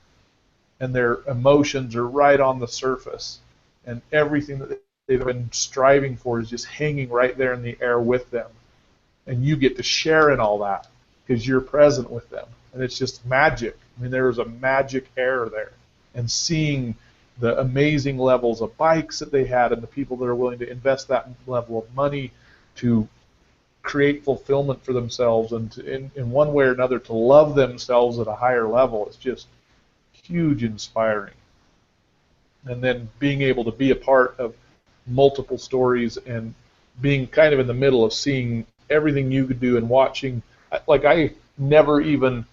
Speaker 4: and their emotions are right on the surface, and everything that they've been striving for is just hanging right there in the air with them. And you get to share in all that because you're present with them. And it's just magic. I mean, there was a magic air there. And seeing the amazing levels of bikes that they had, and the people that are willing to invest that level of money to create fulfillment for themselves, and to, in one way or another, to love themselves at a higher level, it's just huge inspiring. And then being able to be a part of multiple stories, and being kind of in the middle of seeing everything you could do, and watching, like, I never even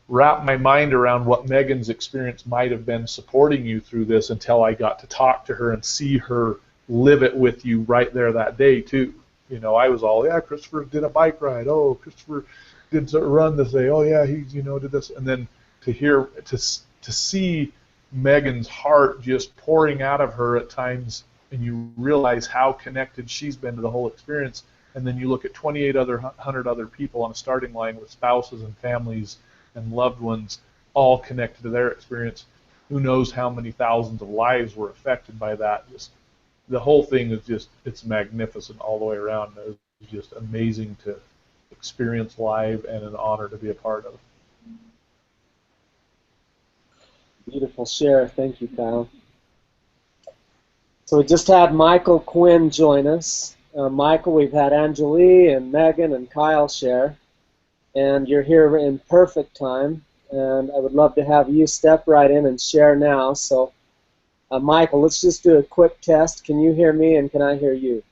Speaker 4: wrap my mind around what Megan's experience might have been supporting you through this until I got to talk to her and see her live it with you right there that day too. You know, I was all, yeah, Christopher did a bike ride. Oh, Christopher did a run this day. Oh yeah, he did this. And then to see Megan's heart just pouring out of her at times, and you realize how connected she's been to the whole experience. And then you look at 2,800 other people on a starting line with spouses and families and loved ones all connected to their experience. Who knows how many thousands of lives were affected by that. Just the whole thing is just, it's magnificent all the way around. It's just amazing to experience live, and an honor to be a part of.
Speaker 1: Beautiful share. Thank you, Kyle. So we just had Michael Quinn join us. Michael, we've had Angelee and Megan and Kyle share, and you're here in perfect time, and I would love to have you step right in and share now. So, Michael, let's just do a quick test. Can you hear me, and can I hear you?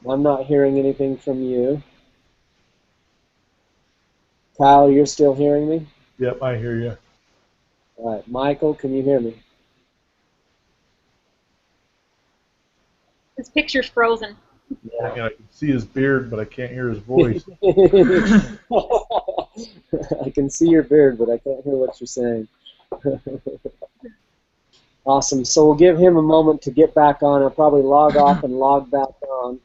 Speaker 1: I'm not hearing anything from you. Kyle, you're still hearing me?
Speaker 4: Yep, I hear you.
Speaker 1: All right, Michael, can you hear me?
Speaker 2: His picture's frozen.
Speaker 4: I can see his beard, but I can't hear his voice.
Speaker 1: I can see your beard, but I can't hear what you're saying. Awesome. So we'll give him a moment to get back on. I'll probably log off and log back on.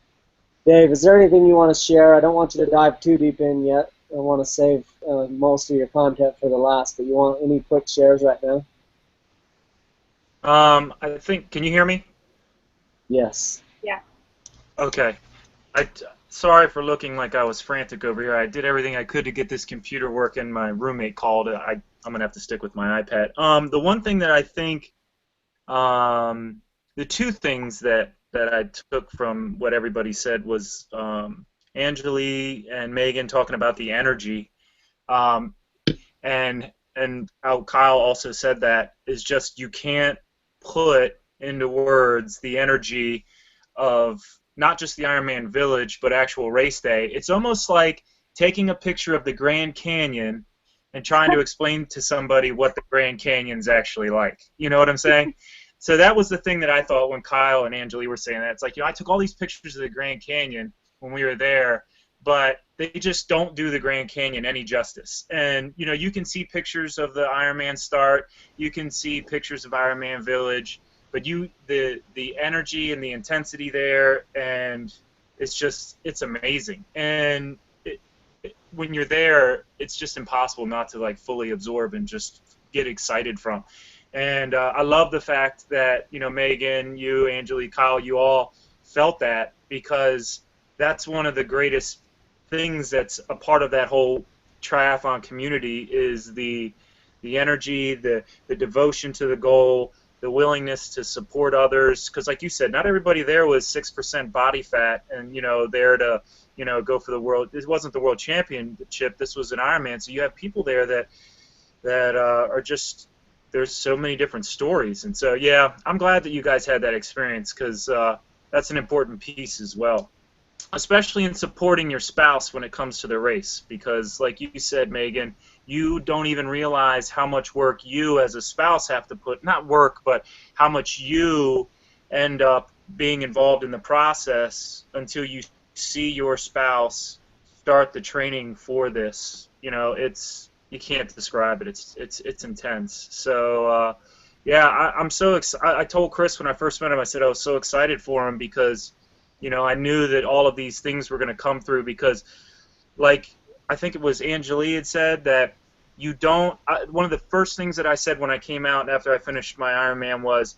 Speaker 1: Dave, is there anything you want to share? I don't want you to dive too deep in yet. I want to save most of your content for the last, but you want any quick shares right now?
Speaker 5: I think, can you hear me?
Speaker 1: Yes.
Speaker 2: Yeah.
Speaker 5: Okay. Sorry for looking like I was frantic over here. I did everything I could to get this computer working. My roommate called. I'm going to have to stick with my iPad. The one thing that I think, the two things that I took from what everybody said was Angelee and Megan talking about the energy, and how Kyle also said that is just you can't put into words the energy of not just the Ironman Village, but actual race day. It's almost like taking a picture of the Grand Canyon and trying to explain to somebody what the Grand Canyon's actually like. You know what I'm saying? So that was the thing that I thought when Kyle and Angelee were saying that. It's like, I took all these pictures of the Grand Canyon when we were there, but they just don't do the Grand Canyon any justice. And, you can see pictures of the Ironman start. You can see pictures of Ironman Village. But the energy and the intensity there, and it's amazing. And when you're there, it's just impossible not to fully absorb and just get excited from. And I love the fact that Megan, you, Angelee, Kyle, you all felt that, because that's one of the greatest things that's a part of that whole triathlon community is the energy, the devotion to the goal, the willingness to support others, because like you said, not everybody there was 6% body fat and there to go for the world. This wasn't the world championship. This was an Ironman. So you have people there that are just, there's so many different stories. And so yeah, I'm glad that you guys had that experience, because that's an important piece as well, especially in supporting your spouse when it comes to the race, because like you said, Megan, you don't even realize how much work you as a spouse have to put, not work, but how much you end up being involved in the process until you see your spouse start the training for this. You can't describe it. It's intense. So yeah, I'm so excited. I told Chris when I first met him, I said I was so excited for him, because I knew that all of these things were going to come through, because I think it was Angelee had said that one of the first things that I said when I came out after I finished my Ironman was,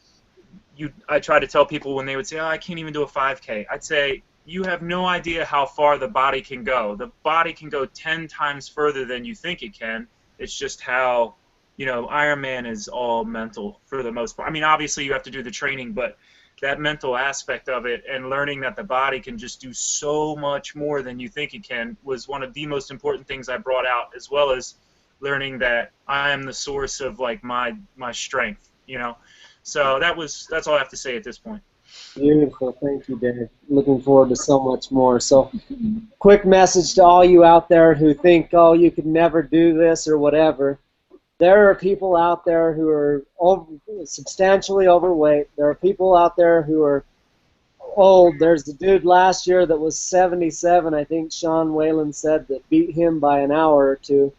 Speaker 5: I tried to tell people when they would say, I can't even do a 5K. I'd say, you have no idea how far the body can go. The body can go 10 times further than you think it can. It's just how, Ironman is all mental for the most part. I mean, obviously you have to do the training, but that mental aspect of it and learning that the body can just do so much more than you think it can was one of the most important things I brought out, as well as learning that I am the source of my strength, So that's all I have to say at this point.
Speaker 1: Beautiful. Thank you, Dave. Looking forward to so much more. So quick message to all you out there who think, oh, you could never do this or whatever. There are people out there who are substantially overweight. There are people out there who are old. There's a dude last year that was 77, I think Sean Whalen said, that beat him by an hour or two.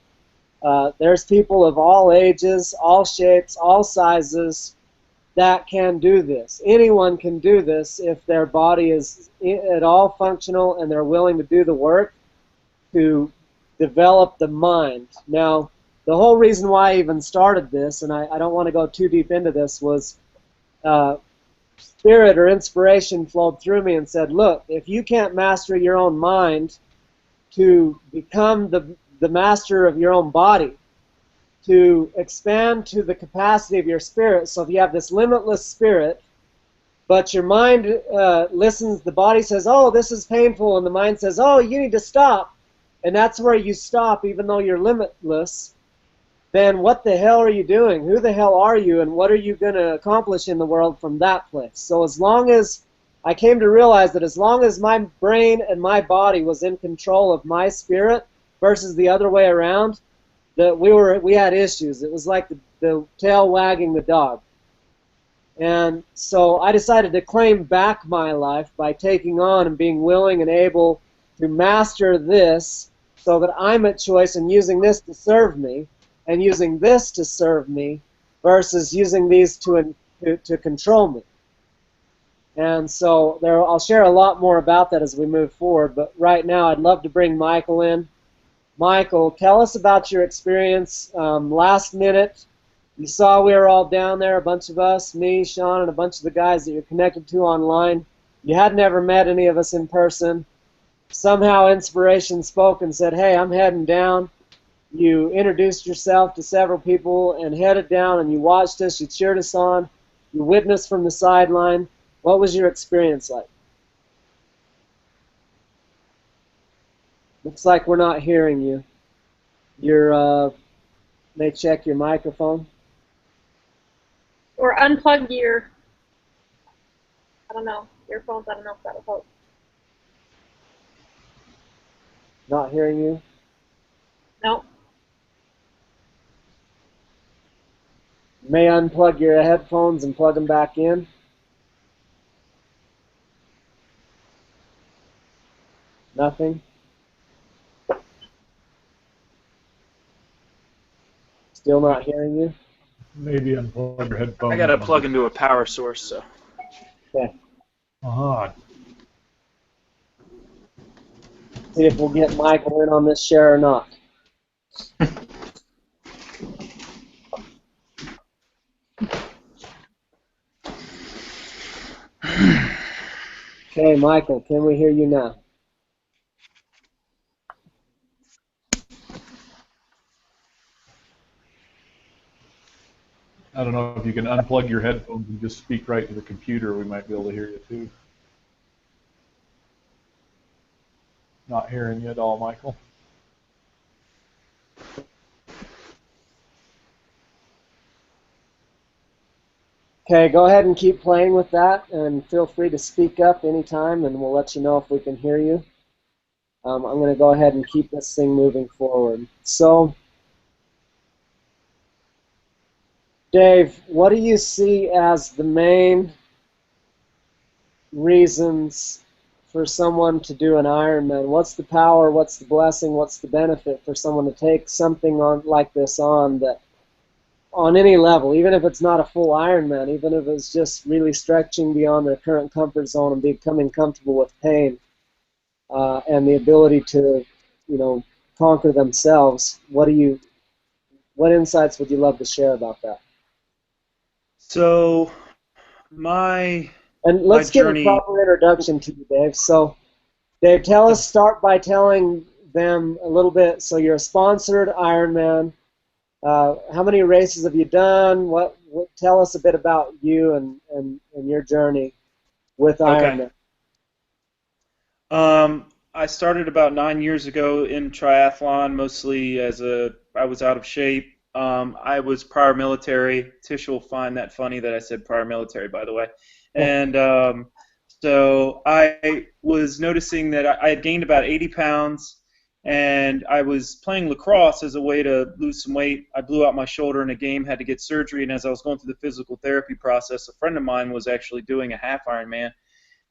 Speaker 1: There's people of all ages, all shapes, all sizes that can do this. Anyone can do this if their body is at all functional and they're willing to do the work to develop the mind. Now, the whole reason why I even started this, and I don't want to go too deep into this, was spirit or inspiration flowed through me and said, look, if you can't master your own mind to become the master of your own body, to expand to the capacity of your spirit. So if you have this limitless spirit, but your mind listens, the body says, oh, this is painful, and the mind says, oh, you need to stop, and that's where you stop even though you're limitless, then what the hell are you doing? Who the hell are you, and what are you going to accomplish in the world from that place? So as long as I came to realize that as long as my brain and my body was in control of my spirit versus the other way around, that we had issues. It was like the tail wagging the dog. And so I decided to claim back my life by taking on and being willing and able to master this so that I'm at choice and using this to serve me and using this to serve me versus using these to control me. And so I'll share a lot more about that as we move forward, but right now I'd love to bring Michael in. Michael, tell us about your experience last minute. You saw we were all down there, a bunch of us, me, Sean, and a bunch of the guys that you're connected to online. You had never met any of us in person. Somehow inspiration spoke and said, hey, I'm heading down. You introduced yourself to several people and headed down, and you watched us, you cheered us on, you witnessed from the sideline. What was your experience like? Looks like we're not hearing you. May check your microphone.
Speaker 2: Or unplug your, I don't know, earphones. I don't know if that'll help.
Speaker 1: Not hearing you?
Speaker 2: No.
Speaker 1: You may unplug your headphones and plug them back in. Nothing? Still not hearing you?
Speaker 4: Maybe unplug your headphones.
Speaker 5: I got to plug into a power source, so.
Speaker 1: Okay.
Speaker 4: Uh-huh.
Speaker 1: See if we'll get Michael in on this share or not. Okay, Michael, can we hear you now?
Speaker 4: I don't know if you can unplug your headphones and just speak right to the computer. We might be able to hear you too. Not hearing you at all, Michael.
Speaker 1: Okay, go ahead and keep playing with that, and feel free to speak up anytime, and we'll let you know if we can hear you. I'm going to go ahead and keep this thing moving forward. So, Dave, what do you see as the main reasons for someone to do an Ironman? What's the power, what's the blessing, what's the benefit for someone to take something like this on that, on any level, even if it's not a full Ironman, even if it's just really stretching beyond their current comfort zone and becoming comfortable with pain and the ability to, conquer themselves? What insights would you love to share about that?
Speaker 5: So,
Speaker 1: and let's give
Speaker 5: journey...
Speaker 1: a proper introduction to you, Dave. So, Dave, start by telling them a little bit. So, you're a sponsored Ironman. How many races have you done? Tell us a bit about you and your journey with Ironman.
Speaker 5: I started about 9 years ago in triathlon, mostly I was out of shape. I was prior military. Tish will find that funny that I said prior military, by the way. And so I was noticing that I had gained about 80 pounds, and I was playing lacrosse as a way to lose some weight. I blew out my shoulder in a game, had to get surgery, and as I was going through the physical therapy process, a friend of mine was actually doing a half Ironman,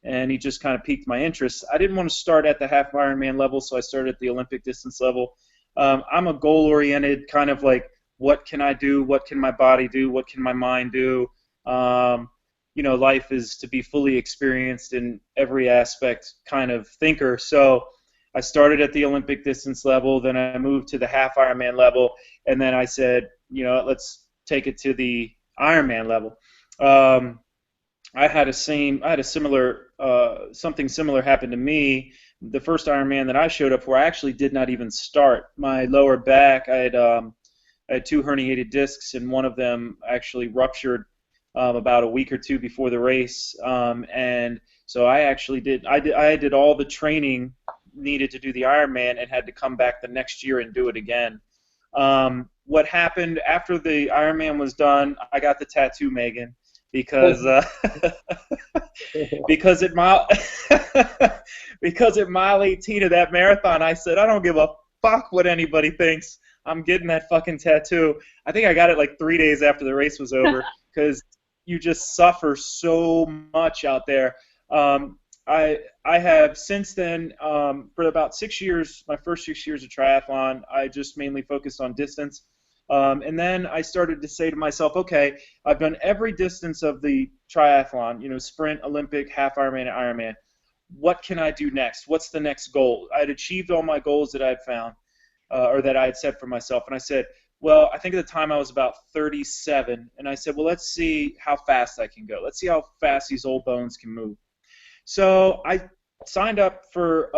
Speaker 5: and he just kind of piqued my interest. I didn't want to start at the half Ironman level, so I started at the Olympic distance level. I'm a goal-oriented, kind of like, what can I do? What can my body do? What can my mind do? Life is to be fully experienced in every aspect kind of thinker. So I started at the Olympic distance level, then I moved to the half Ironman level, and then I said, let's take it to the Ironman level. I had a similar something similar happened to me. The first Ironman that I showed up for, I actually did not even start. My lower back, I had 2 herniated discs, and one of them actually ruptured about a week or 2 before the race. And so I did all the training needed to do the Ironman and had to come back the next year and do it again. What happened after the Ironman was done, I got the tattoo, Megan, because because at mile 18 of that marathon, I said, I don't give a fuck what anybody thinks. I'm getting that fucking tattoo. I think I got it like 3 days after the race was over, because you just suffer so much out there. I have since then, for about 6 years, my first 6 years of triathlon, I just mainly focused on distance. And then I started to say to myself, okay, I've done every distance of the triathlon, sprint, Olympic, half Ironman, and Ironman. What can I do next? What's the next goal? I had achieved all my goals that I had found, or that I had set for myself. And I said, well, I think at the time I was about 37. And I said, well, let's see how fast I can go. Let's see how fast these old bones can move. So I signed up for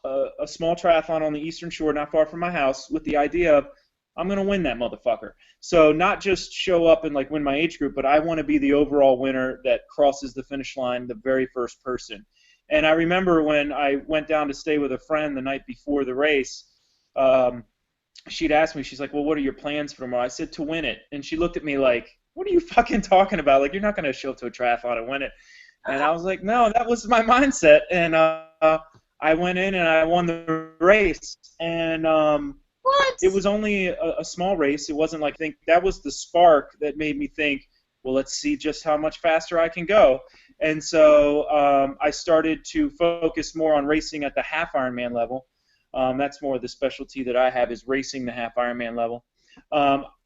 Speaker 5: a small triathlon on the Eastern Shore, not far from my house, with the idea of I'm going to win that motherfucker. So not just show up and win my age group, but I want to be the overall winner that crosses the finish line, the very first person. And I remember when I went down to stay with a friend the night before the race, she'd asked me, she's like, well, what are your plans for tomorrow? I said, to win it. And she looked at me like, what are you fucking talking about? You're not going to show up to a triathlon and win it. And I was like, no, that was my mindset. And I went in and I won the race. And it was only a small race. It wasn't I think that was the spark that made me think, well, let's see just how much faster I can go. And so I started to focus more on racing at the half Ironman level. That's more of the specialty that I have, is racing the half Ironman level.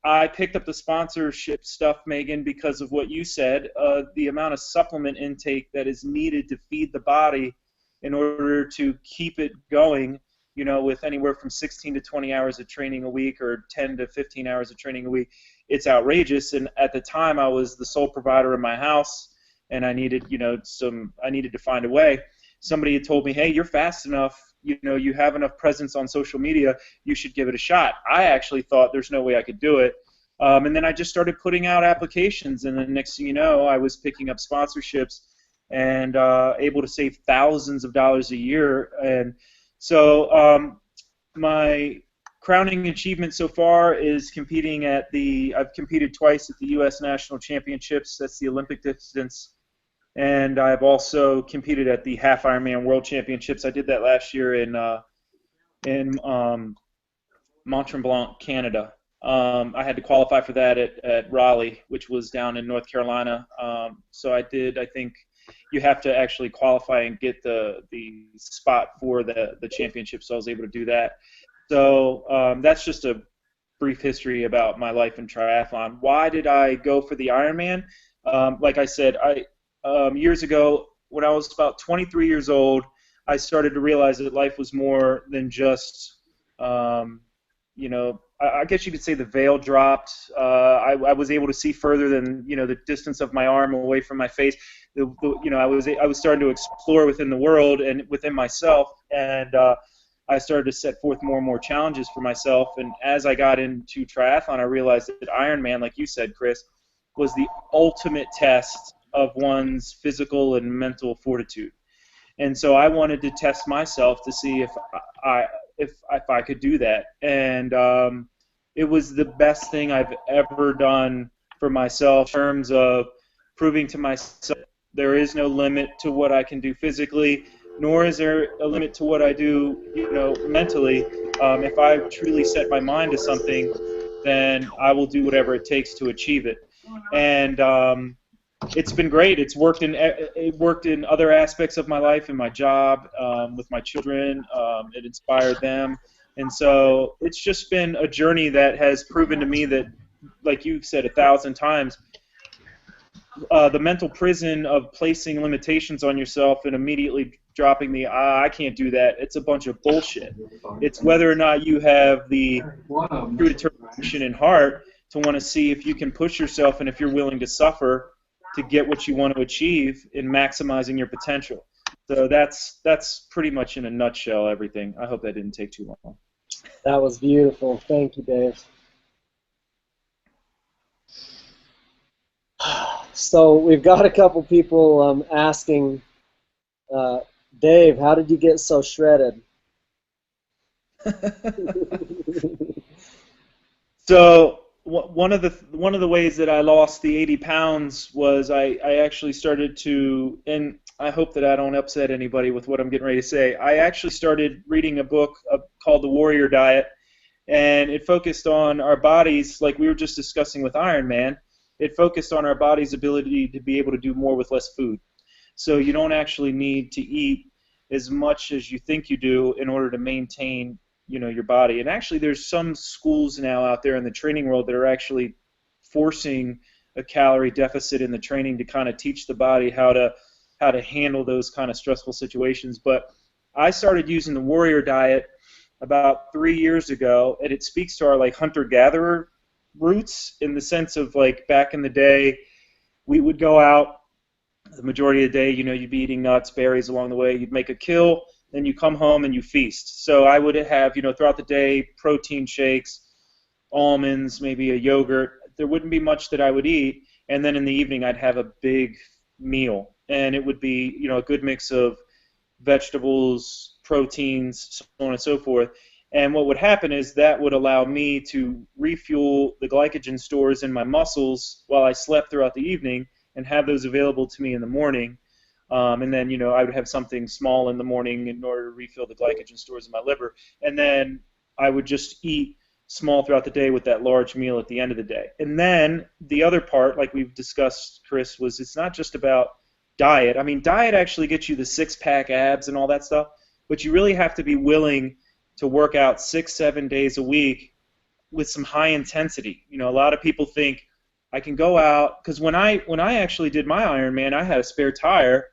Speaker 5: I picked up the sponsorship stuff, Megan, because of what you said, the amount of supplement intake that is needed to feed the body in order to keep it going, with anywhere from 16 to 20 hours of training a week or 10 to 15 hours of training a week. It's outrageous. And at the time, I was the sole provider in my house, and I needed, I needed to find a way. Somebody had told me, hey, you're fast enough, you have enough presence on social media, you should give it a shot. I actually thought there's no way I could do it. And then I just started putting out applications, and then next thing you know, I was picking up sponsorships and able to save thousands of dollars a year. And so my crowning achievement so far is competing I've competed twice at the U.S. National Championships. That's the Olympic distance. And I've also competed at the Half Ironman World Championships. I did that last year in Mont-Tremblant, Canada. I had to qualify for that at Raleigh, which was down in North Carolina. So I think you have to actually qualify and get the spot for the championship, so I was able to do that. So that's just a brief history about my life in triathlon. Why did I go for the Ironman? Like I said, years ago, when I was about 23 years old, I started to realize that life was more than just, I guess you could say the veil dropped. I was able to see further than, the distance of my arm away from my face. I was starting to explore within the world and within myself, and I started to set forth more and more challenges for myself. And as I got into triathlon, I realized that Ironman, like you said, Chris, was the ultimate test of one's physical and mental fortitude. And so I wanted to test myself to see if I could do that. And it was the best thing I've ever done for myself in terms of proving to myself there is no limit to what I can do physically, nor is there a limit to what I do, mentally. If I truly set my mind to something, then I will do whatever it takes to achieve it. And it's been great. It worked in other aspects of my life, in my job, with my children. It inspired them. And so it's just been a journey that has proven to me that, like you've said 1,000 times, the mental prison of placing limitations on yourself and immediately dropping I can't do that, it's a bunch of bullshit. It's whether or not you have the true determination and heart to want to see if you can push yourself and if you're willing to suffer to get what you want to achieve in maximizing your potential. So that's pretty much in a nutshell everything. I hope that didn't take too long.
Speaker 1: That was beautiful. Thank you, Dave. So we've got a couple people asking, Dave, how did you get so shredded?
Speaker 5: So one of the ways that I lost the 80 pounds was I actually started to, and I hope that I don't upset anybody with what I'm getting ready to say, I actually started reading a book called The Warrior Diet, and it focused on our bodies, like we were just discussing with Ironman.
Speaker 6: it focused on our body's ability to be able to do more with less food. So you don't actually need to eat as much as you think you do in order to maintain, your body. And actually, there's some schools now out there in the training world that are actually forcing a calorie deficit in the training to kind of teach the body how to handle those kind of stressful situations. But I started using the warrior diet about 3 years ago, and it speaks to our like hunter-gatherer roots, in the sense of like back in the day, we would go out the majority of the day, you'd be eating nuts, berries along the way, you'd make a kill, then you come home and you feast. So I would have, throughout the day, protein shakes, almonds, maybe a yogurt. There wouldn't be much that I would eat, and then in the evening I'd have a big meal, and it would be, a good mix of vegetables, proteins, so on and so forth. And what would happen is that would allow me to refuel the glycogen stores in my muscles while I slept throughout the evening, and have those available to me in the morning. And then, I would have something small in the morning in order to refill the glycogen stores in my liver. And then I would just eat small throughout the day with that large meal at the end of the day. And then the other part, like we've discussed, Chris, was it's not just about diet. I mean, diet actually gets you the six-pack abs and all that stuff, but you really have to be willing to work out 6-7 days a week with some high intensity. A lot of people think, I can go out, because when I actually did my Ironman, I had a spare tire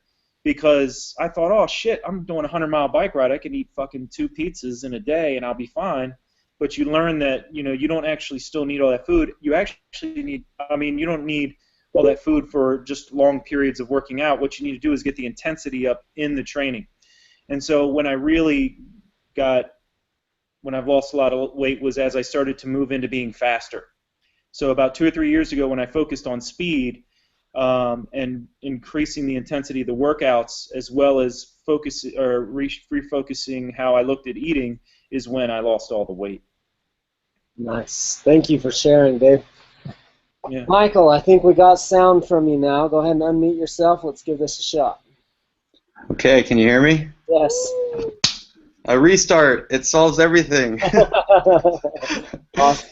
Speaker 6: because I thought, oh shit, I'm doing a 100-mile bike ride. I can eat fucking 2 pizzas in a day and I'll be fine. But you learn that, you don't actually still need all that food. You actually need, you don't need all that food for just long periods of working out. What you need to do is get the intensity up in the training. And so when I've lost a lot of weight was as I started to move into being faster. So about 2 or 3 years ago, when I focused on speed and increasing the intensity of the workouts, as well as refocusing how I looked at eating, is when I lost all the weight.
Speaker 1: Nice. Thank you for sharing, Dave.
Speaker 6: Yeah.
Speaker 1: Michael, I think we got sound from you now. Go ahead and unmute yourself. Let's give this a shot.
Speaker 7: Okay, can you hear me?
Speaker 1: Yes.
Speaker 7: A restart. It solves everything.
Speaker 1: Awesome.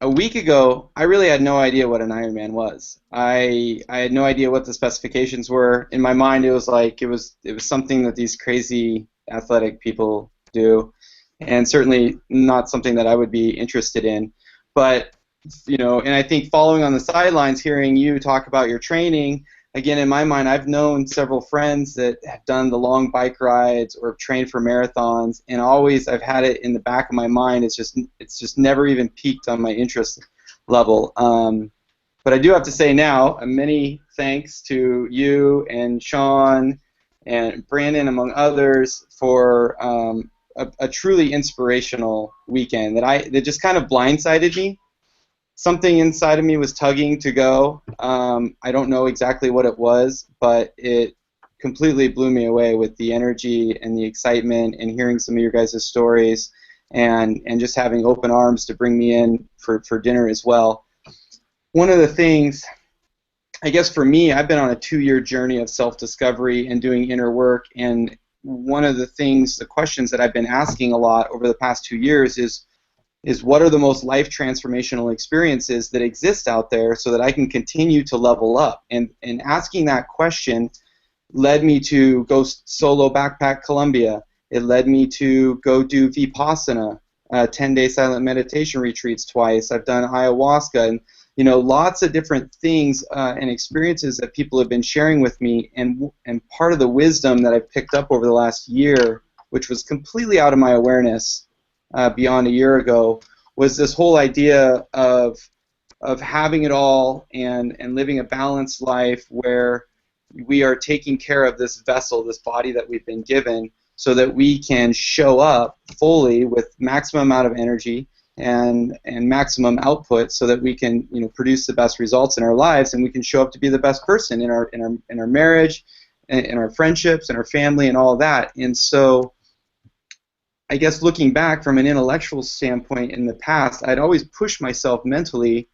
Speaker 7: A week ago, I really had no idea what an Ironman was. I had no idea what the specifications were. In my mind, it was something that these crazy athletic people do, and certainly not something that I would be interested in. But and I think following on the sidelines, hearing you talk about your training, again, in my mind, I've known several friends that have done the long bike rides or trained for marathons, and always I've had it in the back of my mind. It's just never even peaked on my interest level. But I do have to say now, many thanks to you and Sean and Brandon, among others, for a truly inspirational weekend that just kind of blindsided me. Something inside of me was tugging to go. I don't know exactly what it was, but it completely blew me away with the energy and the excitement, and hearing some of your guys' stories, and just having open arms to bring me in for dinner as well. One of the things, I guess for me, I've been on a 2-year journey of self-discovery and doing inner work, and one of the questions that I've been asking a lot over the past 2 years is what are the most life transformational experiences that exist out there so that I can continue to level up? And asking that question led me to go solo backpack Colombia. It led me to go do Vipassana, 10-day silent meditation retreats twice. I've done ayahuasca, and lots of different things and experiences that people have been sharing with me. And part of the wisdom that I've picked up over the last year, which was completely out of my awareness beyond a year ago, was this whole idea of having it all and living a balanced life where we are taking care of this vessel, this body that we've been given, so that we can show up fully with maximum amount of energy and maximum output, so that we can produce the best results in our lives, and we can show up to be the best person in our marriage, in our friendships, in our family, and all of that. And so I guess looking back from an intellectual standpoint in the past, I'd always pushed myself mentally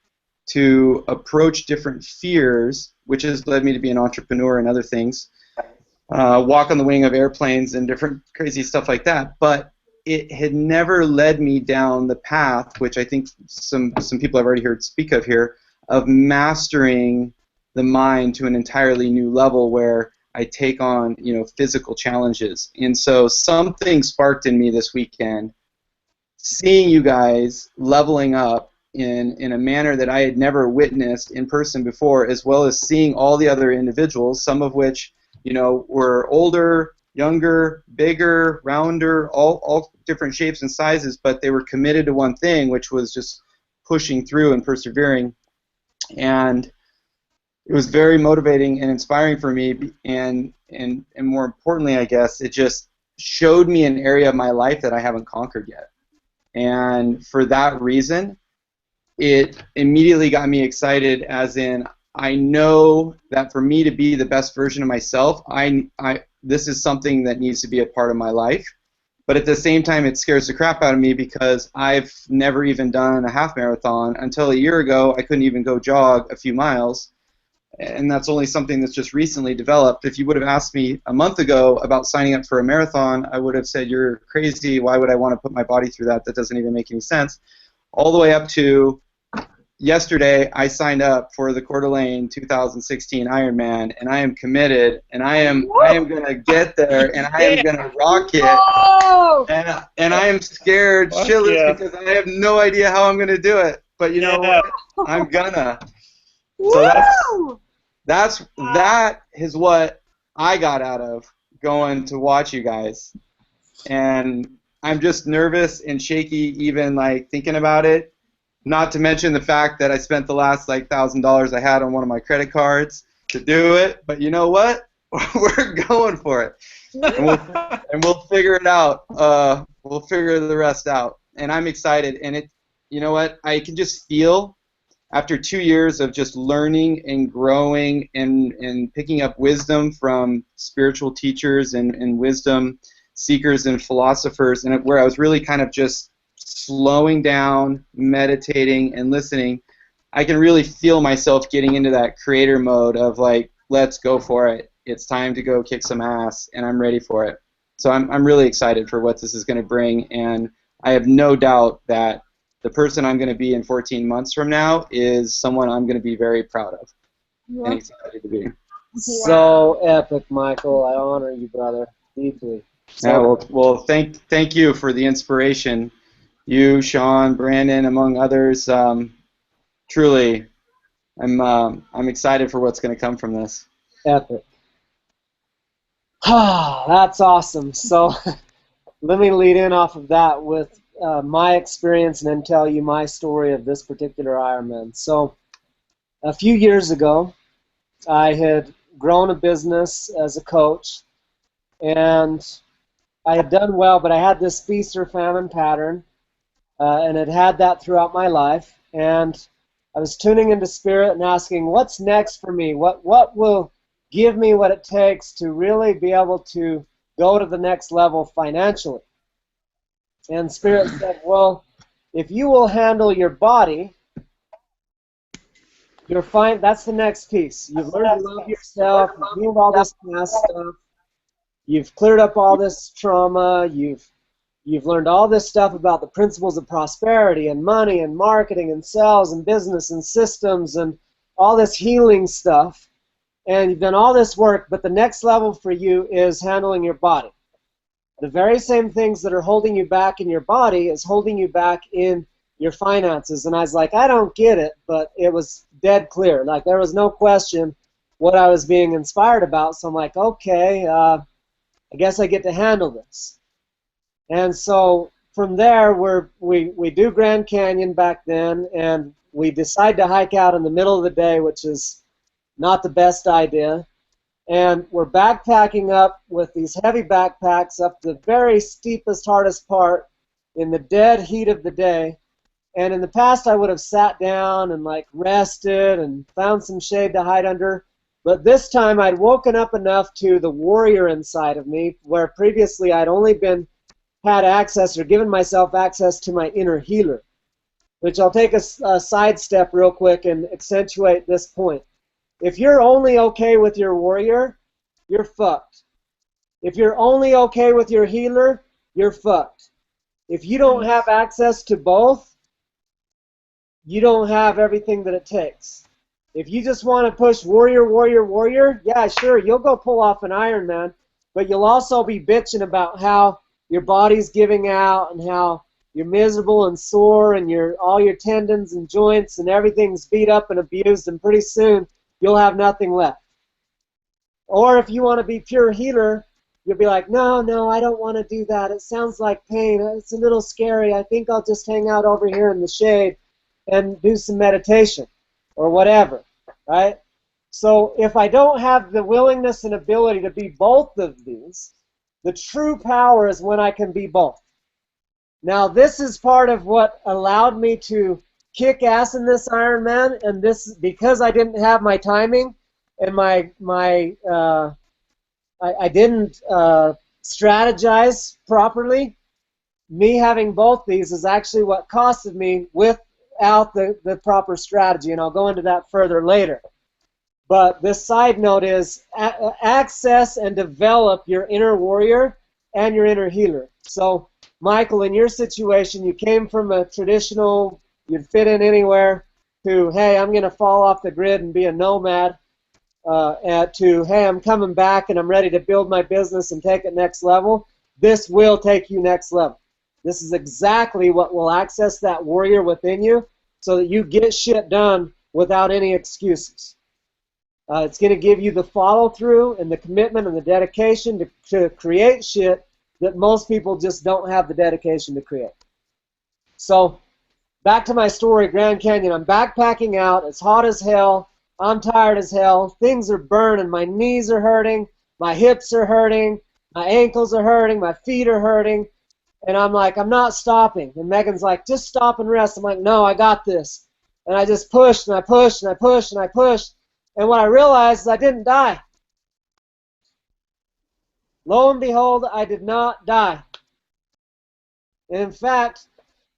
Speaker 7: to approach different fears, which has led me to be an entrepreneur and other things, walk on the wing of airplanes and different crazy stuff like that. But it had never led me down the path, which I think some people I've already heard speak of here, of mastering the mind to an entirely new level where I take on, physical challenges. And so something sparked in me this weekend, seeing you guys leveling up in a manner that I had never witnessed in person before, as well as seeing all the other individuals, some of which, were older, younger, bigger, rounder, all different shapes and sizes, but they were committed to one thing, which was just pushing through and persevering. And it was very motivating and inspiring for me, and more importantly, I guess, it just showed me an area of my life that I haven't conquered yet. And for that reason, it immediately got me excited, as in, I know that for me to be the best version of myself, this is something that needs to be a part of my life. But at the same time, it scares the crap out of me because I've never even done a half marathon. Until a year ago, I couldn't even go jog a few miles. And that's only something that's just recently developed. If you would have asked me a month ago about signing up for a marathon, I would have said, you're crazy. Why would I want to put my body through that? That doesn't even make any sense. All the way up to yesterday, I signed up for the Coeur d'Alene 2016 Ironman, and I am committed, and I am going to get there, and I am going to rock it.
Speaker 3: Oh!
Speaker 7: And I am scared shitless because I have no idea how I'm going to do it. But you know what? I'm gonna. So that is what I got out of going to watch you guys, and I'm just nervous and shaky even like thinking about it. Not to mention the fact that I spent the last like $1,000 I had on one of my credit cards to do it. But you know what? We're going for it, and we'll figure it out. We'll figure the rest out, and I'm excited. And you know what? I can just feel, after 2 years of just learning and growing and picking up wisdom from spiritual teachers and wisdom seekers and philosophers, and where I was really kind of just slowing down, meditating, and listening, I can really feel myself getting into that creator mode of like, let's go for it. It's time to go kick some ass, and I'm ready for it. So I'm really excited for what this is going to bring, and I have no doubt that the person I'm going to be in 14 months from now is someone I'm going to be very proud of and excited to be.
Speaker 1: So epic, Michael. I honor you, brother, deeply.
Speaker 7: So, well, thank you for the inspiration. You, Sean, Brandon, among others. Truly, I'm excited for what's going to come from this.
Speaker 1: Epic. That's awesome. So let me lead in off of that with my experience and then tell you my story of this particular Ironman. So a few years ago, I had grown a business as a coach, and I had done well, but I had this feast or famine pattern, and had that throughout my life. And I was tuning into spirit and asking, what's next for me? What will give me what it takes to really be able to go to the next level financially? And spirit said, well, if you will handle your body, you're fine. That's the next piece. You've learned to love yourself. You've healed all this past stuff. You've cleared up all this trauma. You've learned all this stuff about the principles of prosperity and money and marketing and sales and business and systems and all this healing stuff. And you've done all this work, but the next level for you is handling your body. The very same things that are holding you back in your body is holding you back in your finances. And I was like, I don't get it, but it was dead clear. Like, there was no question what I was being inspired about. So I'm like, okay, I guess I get to handle this. And so from there, we do Grand Canyon back then, and we decide to hike out in the middle of the day, which is not the best idea. And we're backpacking up with these heavy backpacks up the very steepest, hardest part in the dead heat of the day. And in the past, I would have sat down and like rested and found some shade to hide under. But this time, I'd woken up enough to the warrior inside of me, where previously I'd only had access or given myself access to my inner healer, which I'll take a side step real quick and accentuate this point. If you're only okay with your warrior, you're fucked. If you're only okay with your healer, you're fucked. If you don't have access to both, you don't have everything that it takes. If you just want to push warrior, warrior, warrior, yeah, sure, you'll go pull off an Ironman, but you'll also be bitching about how your body's giving out and how you're miserable and sore and all your tendons and joints and everything's beat up and abused, and pretty soon you'll have nothing left. Or if you want to be pure healer, you'll be like, no, I don't want to do that. It sounds like pain. It's a little scary. I think I'll just hang out over here in the shade and do some meditation or whatever, right? So if I don't have the willingness and ability to be both of these, the true power is when I can be both. Now, this is part of what allowed me to kick ass in this Ironman, and this because I didn't have my timing and I didn't strategize properly. Me having both these is actually what costed me without the proper strategy, and I'll go into that further later. But this side note is access and develop your inner warrior and your inner healer. So, Michael, in your situation, you came from a traditional, you'd fit in anywhere, to, hey, I'm going to fall off the grid and be a nomad, to, hey, I'm coming back and I'm ready to build my business and take it next level. This will take you next level. This is exactly what will access that warrior within you so that you get shit done without any excuses. It's going to give you the follow-through and the commitment and the dedication to create shit that most people just don't have the dedication to create. So, back to my story, Grand Canyon. I'm backpacking out. It's hot as hell. I'm tired as hell. Things are burning. My knees are hurting. My hips are hurting. My ankles are hurting. My feet are hurting. And I'm like, I'm not stopping. And Megan's like, just stop and rest. I'm like, no, I got this. And I just pushed and I pushed and I pushed and I pushed. And what I realized is I didn't die. Lo and behold, I did not die. And in fact,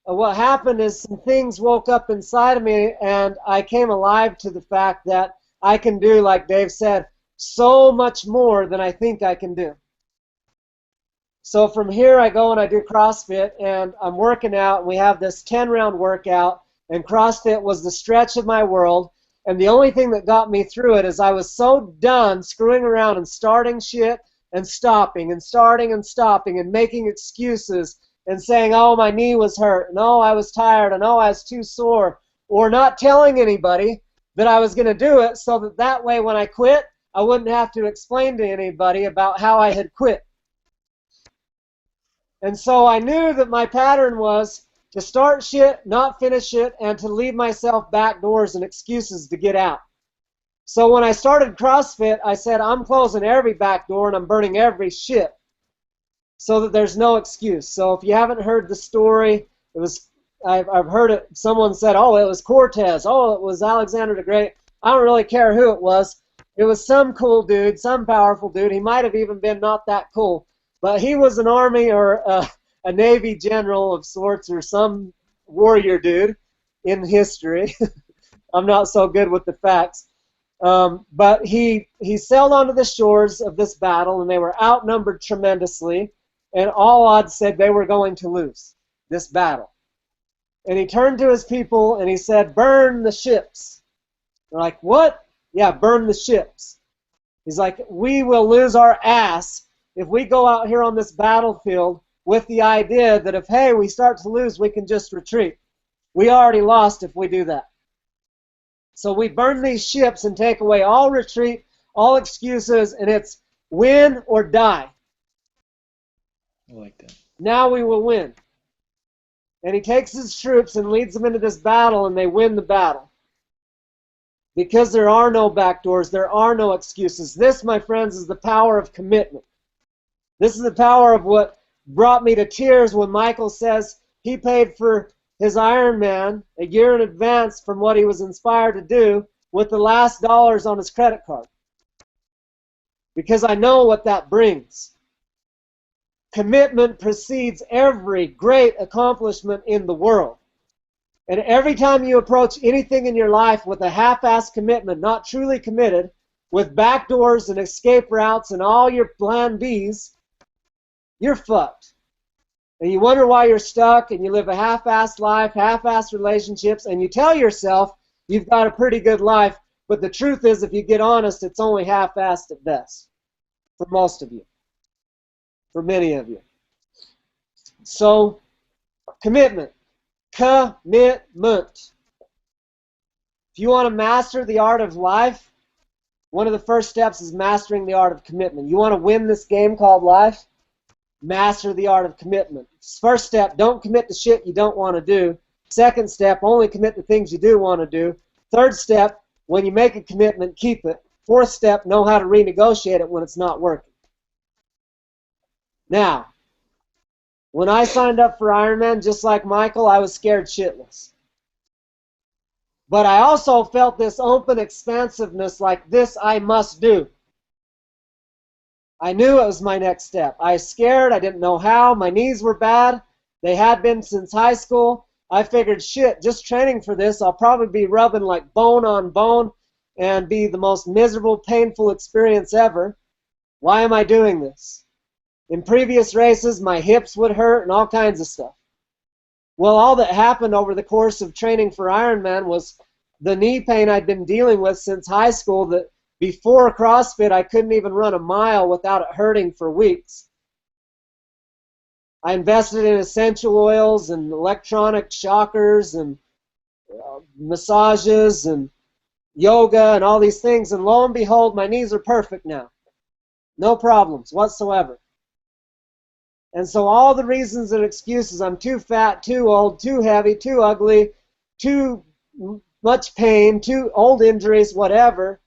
Speaker 1: what happened is some things woke up inside of me, and I came alive to the fact that I can do, like Dave said, so much more than I think I can do. So from here I go and I do CrossFit, and I'm working out, and we have this 10-round workout, and CrossFit was the stretch of my world. And the only thing that got me through it is I was so done screwing around and starting shit and stopping and starting and stopping and making excuses and saying, oh, my knee was hurt, and oh, I was tired, and oh, I was too sore, or not telling anybody that I was going to do it so that way when I quit, I wouldn't have to explain to anybody about how I had quit. And so I knew that my pattern was to start shit, not finish it, and to leave myself back doors and excuses to get out. So when I started CrossFit, I said, I'm closing every back door and I'm burning every shit so that there's no excuse. So if you haven't heard the story, I've heard it, someone said, oh, it was Cortez, oh, it was Alexander the Great. I don't really care who it was. It was some cool dude, some powerful dude. He might have even been not that cool, but he was an army or a Navy general of sorts or some warrior dude in history. I'm not so good with the facts. But he sailed onto the shores of this battle, and they were outnumbered tremendously, and all odds said they were going to lose this battle. And he turned to his people and he said, burn the ships. They're like, what? Yeah, burn the ships. He's like, we will lose our ass if we go out here on this battlefield with the idea that if, hey, we start to lose, we can just retreat. We already lost if we do that. So we burn these ships and take away all retreat, all excuses, and it's win or die.
Speaker 6: I like that.
Speaker 1: Now we will win. And he takes his troops and leads them into this battle, and they win the battle. Because there are no back doors, there are no excuses. This, my friends, is the power of commitment. This is the power of what brought me to tears when Michael says he paid for his Ironman a year in advance from what he was inspired to do with the last dollars on his credit card. Because I know what that brings. Commitment precedes every great accomplishment in the world. And every time you approach anything in your life with a half-assed commitment, not truly committed, with back doors and escape routes and all your plan Bs, you're fucked. and you wonder why you're stuck, and you live a half-assed life, half-assed relationships, and you tell yourself you've got a pretty good life, but the truth is, if you get honest, it's only half-assed at best for most of you, for many of you. So, commitment. Commitment. If you want to master the art of life, one of the first steps is mastering the art of commitment. You want to win this game called life? Master the art of commitment. First step, don't commit to shit you don't want to do. Second step, only commit to things you do want to do. Third step, when you make a commitment, keep it. Fourth step, know how to renegotiate it when it's not working. Now, when I signed up for Ironman, just like Michael, I was scared shitless. But I also felt this open expansiveness, like this I must do. I knew it was my next step. I was scared. I didn't know how. My knees were bad. They had been since high school. I figured, shit, just training for this, I'll probably be rubbing like bone on bone and be the most miserable, painful experience ever. Why am I doing this? In previous races, my hips would hurt and all kinds of stuff. Well, all that happened over the course of training for Ironman was the knee pain I'd been dealing with since high school, that before CrossFit I couldn't even run a mile without it hurting for weeks. I invested in essential oils and electronic shockers and massages and yoga and all these things, and lo and behold, my knees are perfect now. No problems whatsoever. And so all the reasons and excuses, I'm too fat, too old, too heavy, too ugly, too much pain, too old injuries, whatever,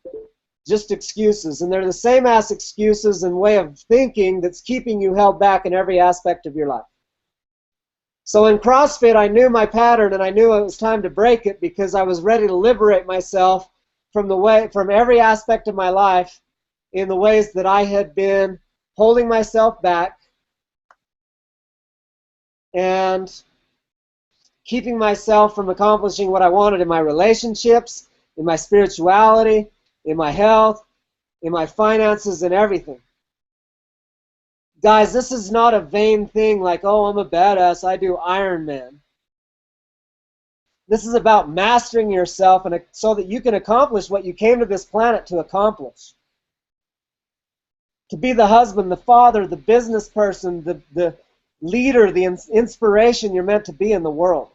Speaker 1: just excuses. And they're the same ass excuses and way of thinking that's keeping you held back in every aspect of your life. So in CrossFit, I knew my pattern, and I knew it was time to break it because I was ready to liberate myself from every aspect of my life in the ways that I had been holding myself back and keeping myself from accomplishing what I wanted in my relationships, in my spirituality, in my health, in my finances, and everything. Guys, this is not a vain thing like, oh, I'm a badass, I do Ironman. This is about mastering yourself and so that you can accomplish what you came to this planet to accomplish. To be the husband, the father, the business person, the leader, the inspiration you're meant to be in the world.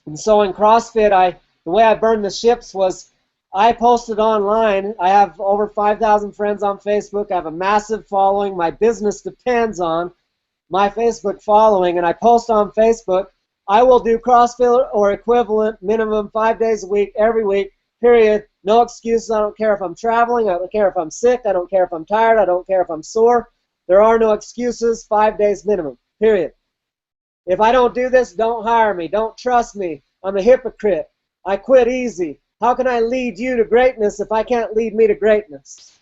Speaker 1: And so in CrossFit, the way I burned the ships was I posted online. I have over 5,000 friends on Facebook. I have a massive following. My business depends on my Facebook following, and I post on Facebook, I will do CrossFit or equivalent minimum 5 days a week, every week, period. No excuses. I don't care if I'm traveling. I don't care if I'm sick. I don't care if I'm tired. I don't care if I'm sore. There are no excuses. 5 days minimum, period. If I don't do this, don't hire me. Don't trust me. I'm a hypocrite. I quit easy. How can I lead you to greatness if I can't lead me to greatness?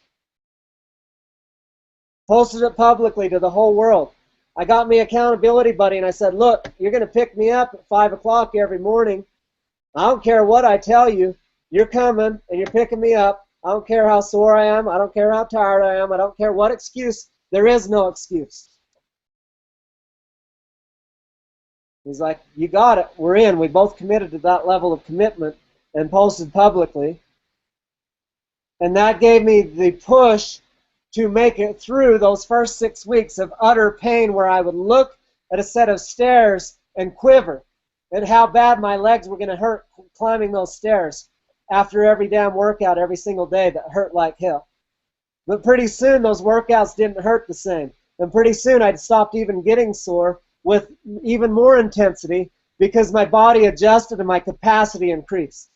Speaker 1: Posted it publicly to the whole world. I got me accountability buddy, and I said, look, you're going to pick me up at 5 o'clock every morning. I don't care what I tell you. You're coming, and you're picking me up. I don't care how sore I am. I don't care how tired I am. I don't care what excuse. There is no excuse. He's like, you got it. We're in. We both committed to that level of commitment and posted publicly. And that gave me the push to make it through those first 6 weeks of utter pain where I would look at a set of stairs and quiver at how bad my legs were going to hurt climbing those stairs after every damn workout every single day that hurt like hell. But pretty soon those workouts didn't hurt the same. And pretty soon I'd stopped even getting sore with even more intensity because my body adjusted and my capacity increased.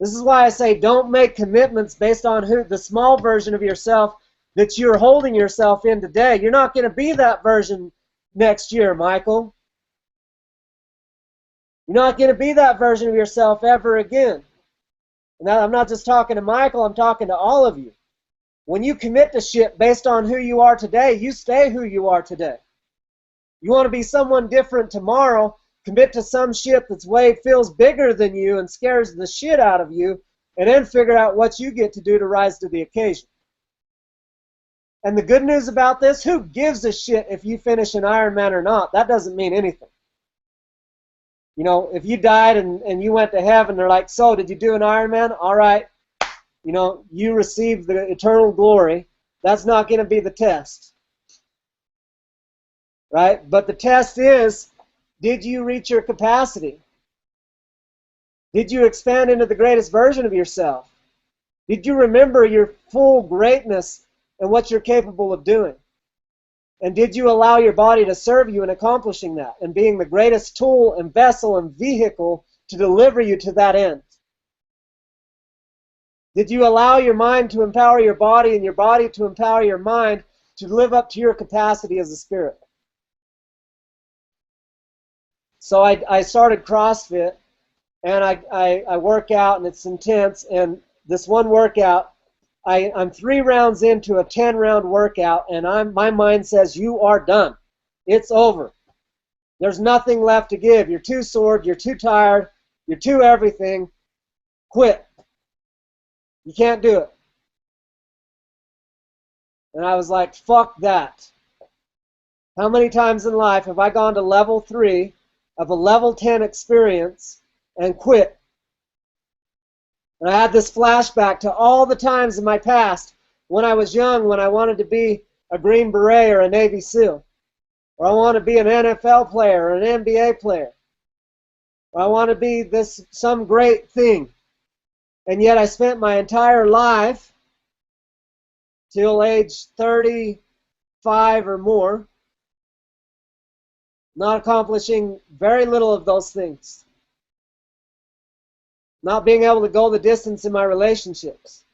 Speaker 1: This is why I say don't make commitments based on the small version of yourself that you're holding yourself in today. You're not going to be that version next year, Michael. You're not going to be that version of yourself ever again. And I'm not just talking to Michael, I'm talking to all of you. When you commit to shit based on who you are today, you stay who you are today. You want to be someone different tomorrow, commit to some shit that's feels bigger than you and scares the shit out of you, and then figure out what you get to do to rise to the occasion. And the good news about this, who gives a shit if you finish an Ironman or not? That doesn't mean anything. You know, if you died and you went to heaven, they're like, so, did you do an Ironman? All right. You know, you received the eternal glory. That's not going to be the test. Right? But the test is, did you reach your capacity? Did you expand into the greatest version of yourself? Did you remember your full greatness and what you're capable of doing? And did you allow your body to serve you in accomplishing that and being the greatest tool and vessel and vehicle to deliver you to that end? Did you allow your mind to empower your body and your body to empower your mind to live up to your capacity as a spirit? So I started CrossFit, and I work out, and it's intense. And this one workout, I'm 3 rounds into a 10-round workout, and my mind says, you are done. It's over. There's nothing left to give. You're too sore. You're too tired. You're too everything. Quit. You can't do it. And I was like, fuck that. How many times in life have I gone to level 3 of a level 10 experience and quit? And I had this flashback to all the times in my past when I was young, when I wanted to be a Green Beret or a Navy SEAL, or I want to be an NFL player or an NBA player, or I want to be some great thing. And yet I spent my entire life till age 35 or more not accomplishing very little of those things. Not being able to go the distance in my relationships.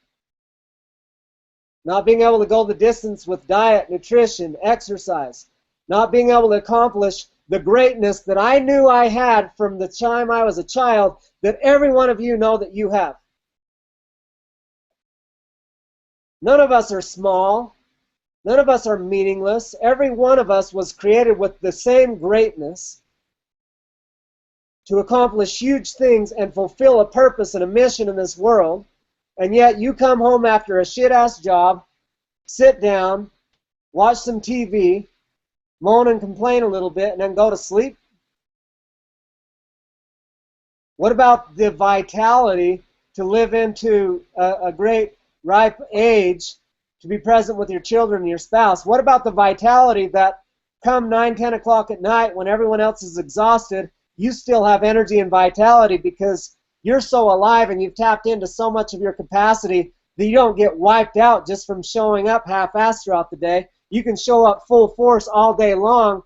Speaker 1: Not being able to go the distance with diet, nutrition, exercise. Not being able to accomplish the greatness that I knew I had from the time I was a child, that every one of you know that you have. None of us are small. None of us are meaningless. Every one of us was created with the same greatness to accomplish huge things and fulfill a purpose and a mission in this world. And yet you come home after a shit-ass job, sit down, watch some TV, moan and complain a little bit, and then go to sleep? What about the vitality to live into a great ripe age, to be present with your children and your spouse? What about the vitality that come 9, 10 o'clock at night when everyone else is exhausted, you still have energy and vitality because you're so alive and you've tapped into so much of your capacity that you don't get wiped out just from showing up half-assed throughout the day. You can show up full force all day long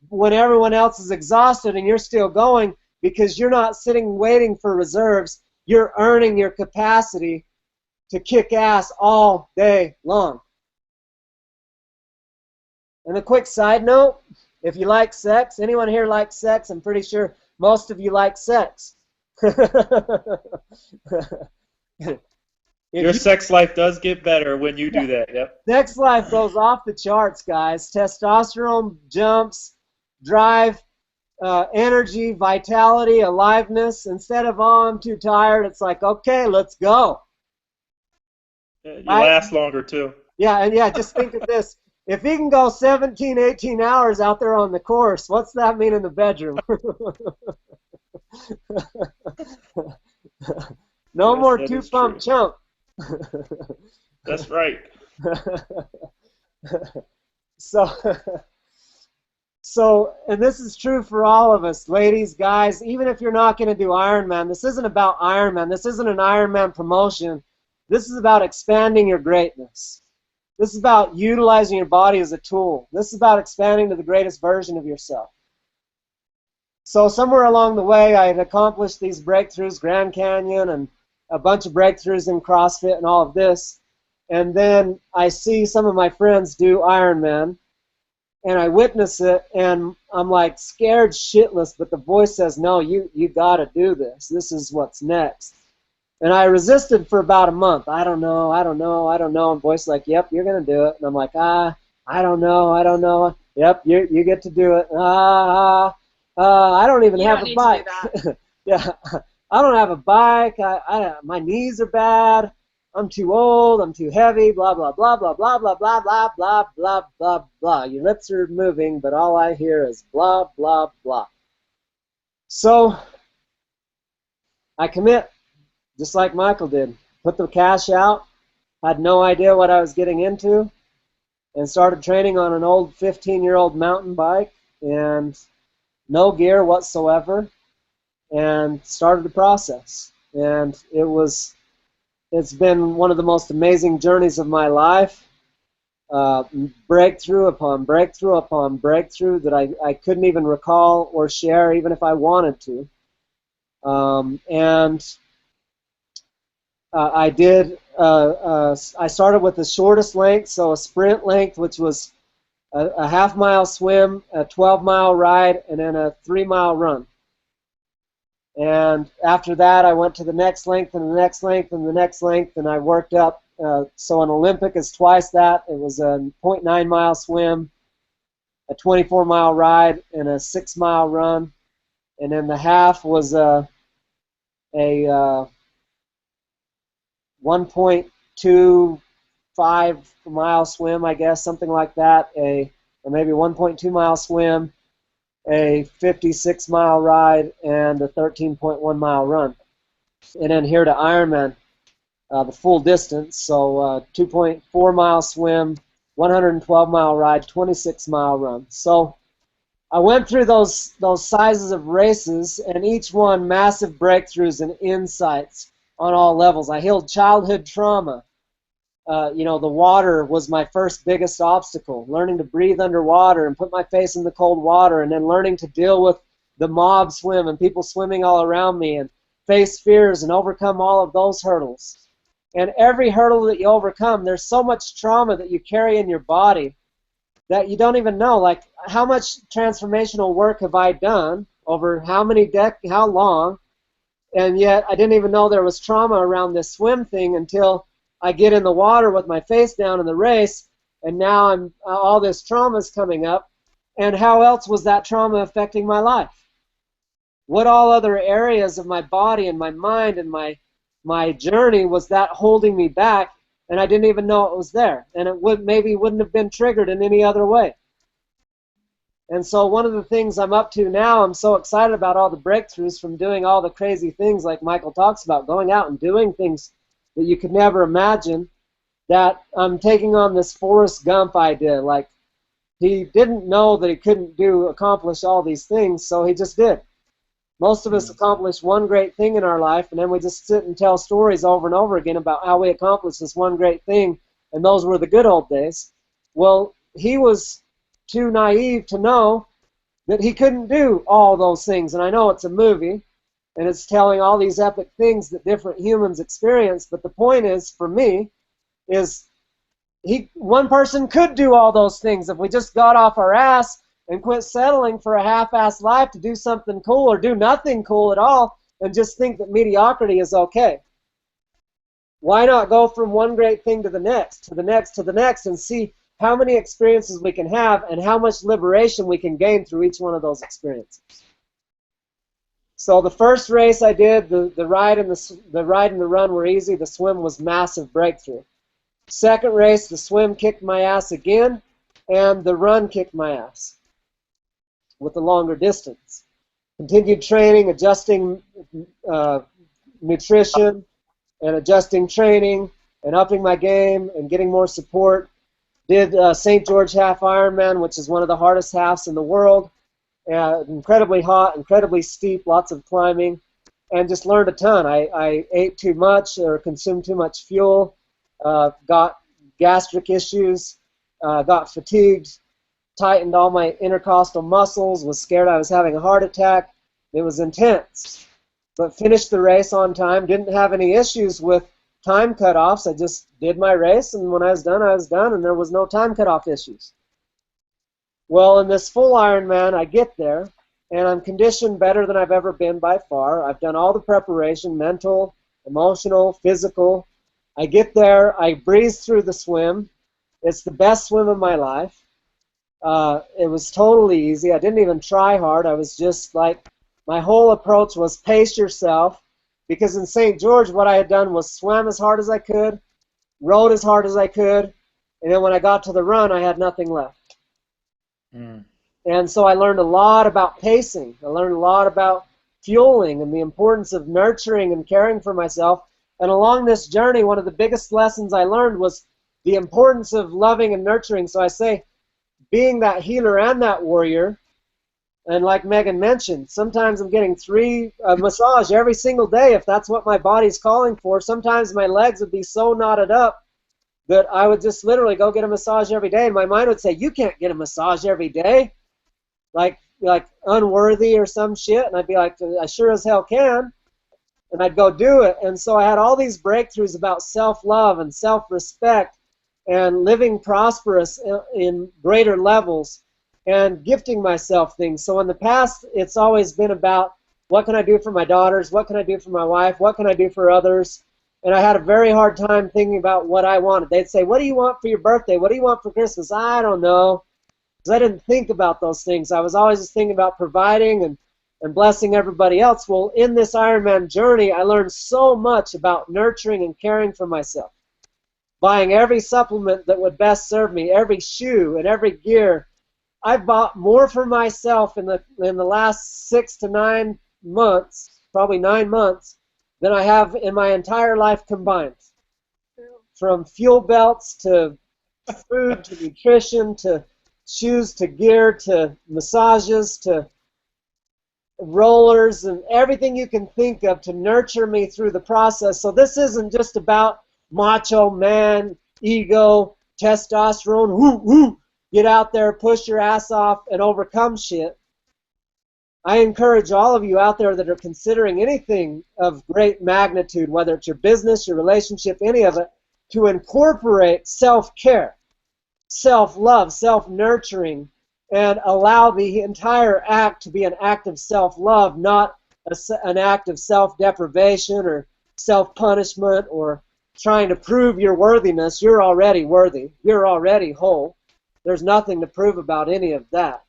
Speaker 1: when everyone else is exhausted and you're still going because you're not sitting waiting for reserves. You're earning your capacity to kick ass all day long. And a quick side note, if you like sex, anyone here likes sex? I'm pretty sure most of you like sex.
Speaker 6: Your sex life does get better when you do that, yep.
Speaker 1: Sex life goes off the charts, guys. Testosterone jumps, drive, energy, vitality, aliveness. Instead of, oh, I'm too tired, it's like, okay, let's go.
Speaker 6: You last longer, too.
Speaker 1: Yeah, and yeah, just think of this. If he can go 17, 18 hours out there on the course, what's that mean in the bedroom? No more two-pump chump.
Speaker 6: That's right.
Speaker 1: So, and this is true for all of us, ladies, guys, even if you're not going to do Ironman, this isn't about Ironman. This isn't an Ironman promotion. This is about expanding your greatness. This is about utilizing your body as a tool. This is about expanding to the greatest version of yourself. So somewhere along the way, I had accomplished these breakthroughs, Grand Canyon, and a bunch of breakthroughs in CrossFit and all of this. And then I see some of my friends do Ironman, and I witness it, and I'm like scared shitless, but the voice says, no, you got to do this. This is what's next. And I resisted for about a month. I don't know. And voice like, yep, you're going to do it. And I'm like, I don't know. Yep, you get to do it. I don't even have a bike. Yeah, I don't have a bike. My knees are bad. I'm too old, I'm too heavy, blah, blah, blah, blah, blah, blah, blah, blah, blah, blah, blah, blah. Your lips are moving, but all I hear is blah, blah, blah. So I commit, just like Michael did. Put the cash out, had no idea what I was getting into, and started training on an old 15-year-old mountain bike and no gear whatsoever, and started the process. And it's been one of the most amazing journeys of my life. Breakthrough upon breakthrough upon breakthrough that I couldn't even recall or share even if I wanted to. I started with the shortest length, so a sprint length, which was a half-mile swim, a 12-mile ride, and then a 3-mile run. And after that, I went to the next length and the next length and the next length, and I worked up. So an Olympic is twice that. It was a 0.9-mile swim, a 24-mile ride, and a 6-mile run. And then the half was a 1.25-mile swim, I guess, something like that, or maybe 1.2-mile swim, a 56-mile ride, and a 13.1-mile run. And then here to Ironman, the full distance, so 2.4-mile swim, 112-mile ride, 26-mile run. So I went through those sizes of races, and each one massive breakthroughs and insights on all levels. I healed childhood trauma. The water was my first biggest obstacle. Learning to breathe underwater and put my face in the cold water, and then learning to deal with the mob swim and people swimming all around me, and face fears and overcome all of those hurdles. And every hurdle that you overcome, there's so much trauma that you carry in your body that you don't even know. Like, how much transformational work have I done over how long? And yet I didn't even know there was trauma around this swim thing until I get in the water with my face down in the race, and now all this trauma is coming up. And how else was that trauma affecting my life? What all other areas of my body and my mind and my journey was that holding me back, and I didn't even know it was there, and it wouldn't have been triggered in any other way. And so one of the things I'm up to now, I'm so excited about all the breakthroughs from doing all the crazy things like Michael talks about, going out and doing things that you could never imagine, that I'm taking on this Forrest Gump idea. Like, he didn't know that he couldn't accomplish all these things, so he just did. Most of us accomplish one great thing in our life, and then we just sit and tell stories over and over again about how we accomplished this one great thing, and those were the good old days. Well, he was too naive to know that he couldn't do all those things. And I know it's a movie, and it's telling all these epic things that different humans experience, but the point is, for me, is one person could do all those things if we just got off our ass and quit settling for a half-assed life to do something cool or do nothing cool at all and just think that mediocrity is okay. Why not go from one great thing to the next, to the next, to the next, and see how many experiences we can have and how much liberation we can gain through each one of those experiences. So the first race I did, the ride and the run were easy. The swim was massive breakthrough. Second race, the swim kicked my ass again, and the run kicked my ass with the longer distance. Continued training, adjusting nutrition, and adjusting training, and upping my game, and getting more support. Did St. George Half Ironman, which is one of the hardest halves in the world. Incredibly hot, incredibly steep, lots of climbing, and just learned a ton. I ate too much or consumed too much fuel, got gastric issues, got fatigued, tightened all my intercostal muscles, was scared I was having a heart attack. It was intense, but finished the race on time, didn't have any issues with time cutoffs. I just did my race, and when I was done, and there was no time cutoff issues. Well, in this full Ironman, I get there, and I'm conditioned better than I've ever been by far. I've done all the preparation, mental, emotional, physical. I get there, I breeze through the swim. It's the best swim of my life. It was totally easy. I didn't even try hard. I was just like, my whole approach was pace yourself, because in St. George what I had done was swam as hard as I could, rowed as hard as I could, and then when I got to the run, I had nothing left.
Speaker 6: Mm.
Speaker 1: And so I learned a lot about pacing. I learned a lot about fueling and the importance of nurturing and caring for myself. And along this journey, one of the biggest lessons I learned was the importance of loving and nurturing. So I say, being that healer and that warrior, and like Megan mentioned, sometimes I'm getting 3 massage every single day if that's what my body's calling for. Sometimes my legs would be so knotted up that I would just literally go get a massage every day, and my mind would say, you can't get a massage every day, like unworthy or some shit, and I'd be like, I sure as hell can, and I'd go do it. And so I had all these breakthroughs about self-love and self-respect and living prosperous in greater levels and gifting myself things. So in the past, it's always been about what can I do for my daughters, what can I do for my wife, what can I do for others, and I had a very hard time thinking about what I wanted. They'd say, what do you want for your birthday? What do you want for Christmas? I don't know, because I didn't think about those things. I was always just thinking about providing and blessing everybody else. Well, in this Ironman journey, I learned so much about nurturing and caring for myself, buying every supplement that would best serve me, every shoe and every gear. I bought more for myself in the last 6 to 9 months, probably 9 months, than I have in my entire life combined. From fuel belts to food to nutrition to shoes to gear to massages to rollers and everything you can think of to nurture me through the process. So this isn't just about macho man, ego, testosterone, woo, woo, get out there, push your ass off, and overcome shit. I encourage all of you out there that are considering anything of great magnitude, whether it's your business, your relationship, any of it, to incorporate self-care, self-love, self-nurturing, and allow the entire act to be an act of self-love, not an act of self-deprivation or self-punishment or trying to prove your worthiness. You're already worthy. You're already whole. There's nothing to prove about any of that.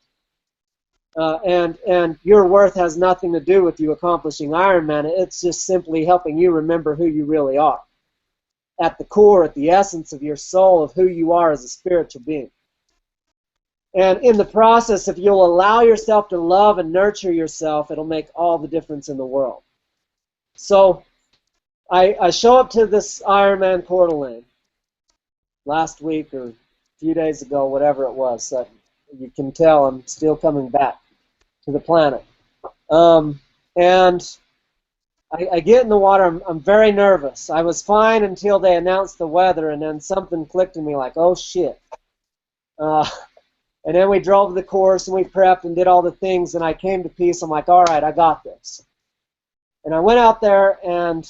Speaker 1: And your worth has nothing to do with you accomplishing Ironman. It's just simply helping you remember who you really are. At the core, at the essence of your soul, of who you are as a spiritual being. And in the process, if you'll allow yourself to love and nurture yourself, it'll make all the difference in the world. So I show up to this Ironman Coeur d'Alene last week or a few days ago, whatever it was. So you can tell I'm still coming back to the planet. And I get in the water. I'm very nervous. I was fine until they announced the weather, and then something clicked in me like, oh, shit. And then we drove the course, and we prepped and did all the things, and I came to peace. I'm like, all right, I got this. And I went out there, and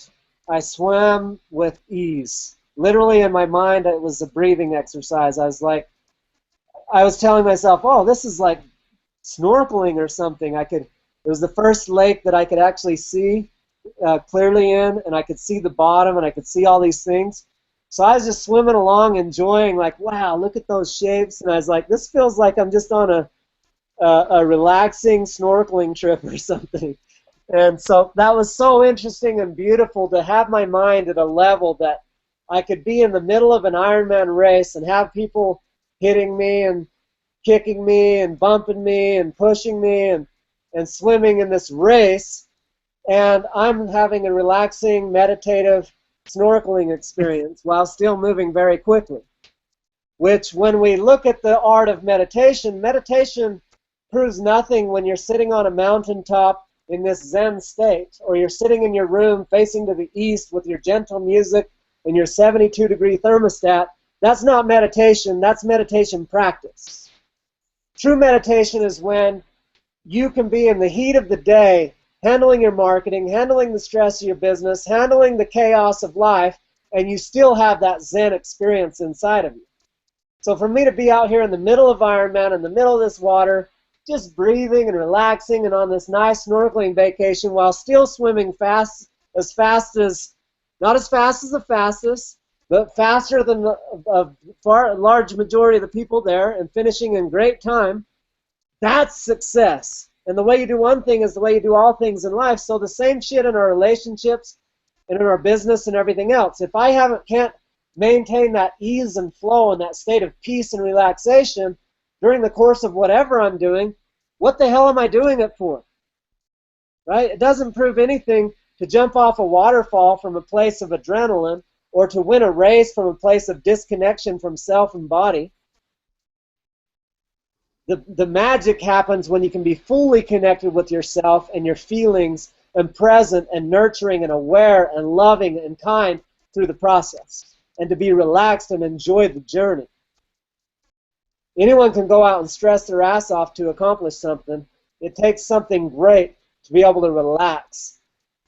Speaker 1: I swam with ease. Literally in my mind, it was a breathing exercise. I was telling myself, oh, this is like snorkeling or something. It was the first lake that I could actually see clearly in, and I could see the bottom, and I could see all these things. So I was just swimming along, enjoying, like, wow, look at those shapes. And I was like, this feels like I'm just on a relaxing snorkeling trip or something. And so that was so interesting and beautiful to have my mind at a level that I could be in the middle of an Ironman race and have people hitting me and kicking me and bumping me and pushing me and swimming in this race. And I'm having a relaxing, meditative snorkeling experience while still moving very quickly. Which, when we look at the art of meditation, meditation proves nothing when you're sitting on a mountaintop in this Zen state, or you're sitting in your room facing to the east with your gentle music and your 72-degree thermostat. That's not meditation, that's meditation practice. True meditation is when you can be in the heat of the day, handling your marketing, handling the stress of your business, handling the chaos of life, and you still have that Zen experience inside of you. So for me to be out here in the middle of Ironman, in the middle of this water, just breathing and relaxing and on this nice snorkeling vacation while still swimming fast as, not as fast as the fastest, but faster than a large majority of the people there and finishing in great time, that's success. And the way you do one thing is the way you do all things in life. So the same shit in our relationships and in our business and everything else. If I can't maintain that ease and flow and that state of peace and relaxation during the course of whatever I'm doing, what the hell am I doing it for? Right? It doesn't prove anything to jump off a waterfall from a place of adrenaline or to win a race from a place of disconnection from self and body. The magic happens when you can be fully connected with yourself and your feelings and present and nurturing and aware and loving and kind through the process, and to be relaxed and enjoy the journey. Anyone can go out and stress their ass off to accomplish something. It takes something great to be able to relax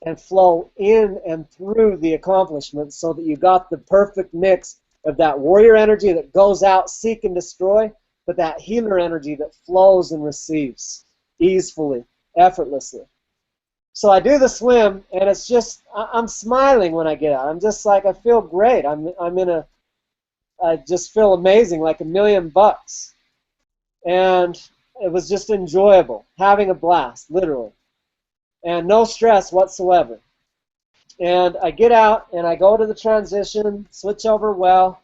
Speaker 1: and flow in and through the accomplishment so that you got the perfect mix of that warrior energy that goes out, seek and destroy, but that healer energy that flows and receives easefully, effortlessly. So I do the swim, and it's just, I'm smiling when I get out. I'm just like, I feel great. I just feel amazing, like $1,000,000. And it was just enjoyable, having a blast, literally. And no stress whatsoever. And I get out, and I go to the transition, switch over well,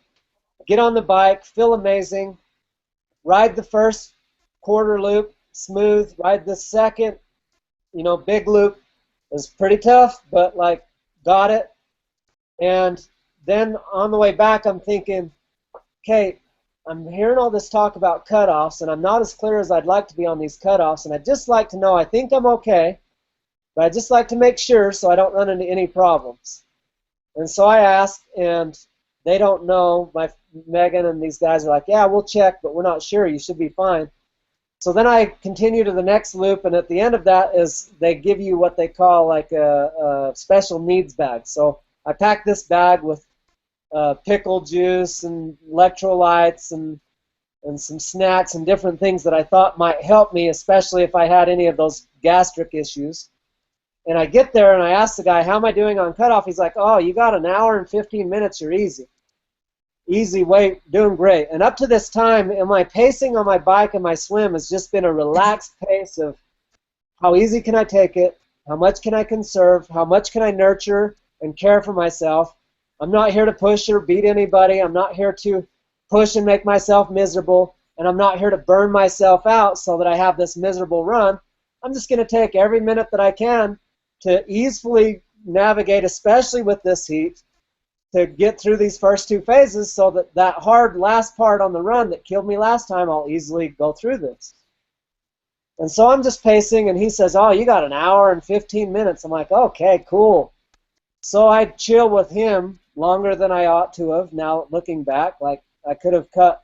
Speaker 1: get on the bike, feel amazing, ride the first quarter loop, smooth, ride the second, big loop. It was pretty tough, but like, got it. And then on the way back, I'm thinking, okay, I'm hearing all this talk about cutoffs, and I'm not as clear as I'd like to be on these cutoffs, and I'd just like to know, I think I'm okay, but I'd just like to make sure so I don't run into any problems. And so I asked, and they don't know. Megan and these guys are like, yeah, we'll check, but we're not sure. You should be fine. So then I continue to the next loop, and at the end of that is they give you what they call like a special needs bag. So I packed this bag with pickle juice and electrolytes and some snacks and different things that I thought might help me, especially if I had any of those gastric issues. And I get there, and I ask the guy, how am I doing on cutoff? He's like, oh, you got 1 hour and 15 minutes. You're easy. Easy weight, doing great. And up to this time, my pacing on my bike and my swim has just been a relaxed pace of how easy can I take it, how much can I conserve, how much can I nurture and care for myself. I'm not here to push or beat anybody. I'm not here to push and make myself miserable, and I'm not here to burn myself out so that I have this miserable run. I'm just going to take every minute that I can to easily navigate, especially with this heat, to get through these first two phases so that that hard last part on the run that killed me last time, I'll easily go through this. And so I'm just pacing, and he says, oh, you got 1 hour and 15 minutes. I'm like, okay, cool. So I chill with him longer than I ought to have, now looking back. Like, I could have cut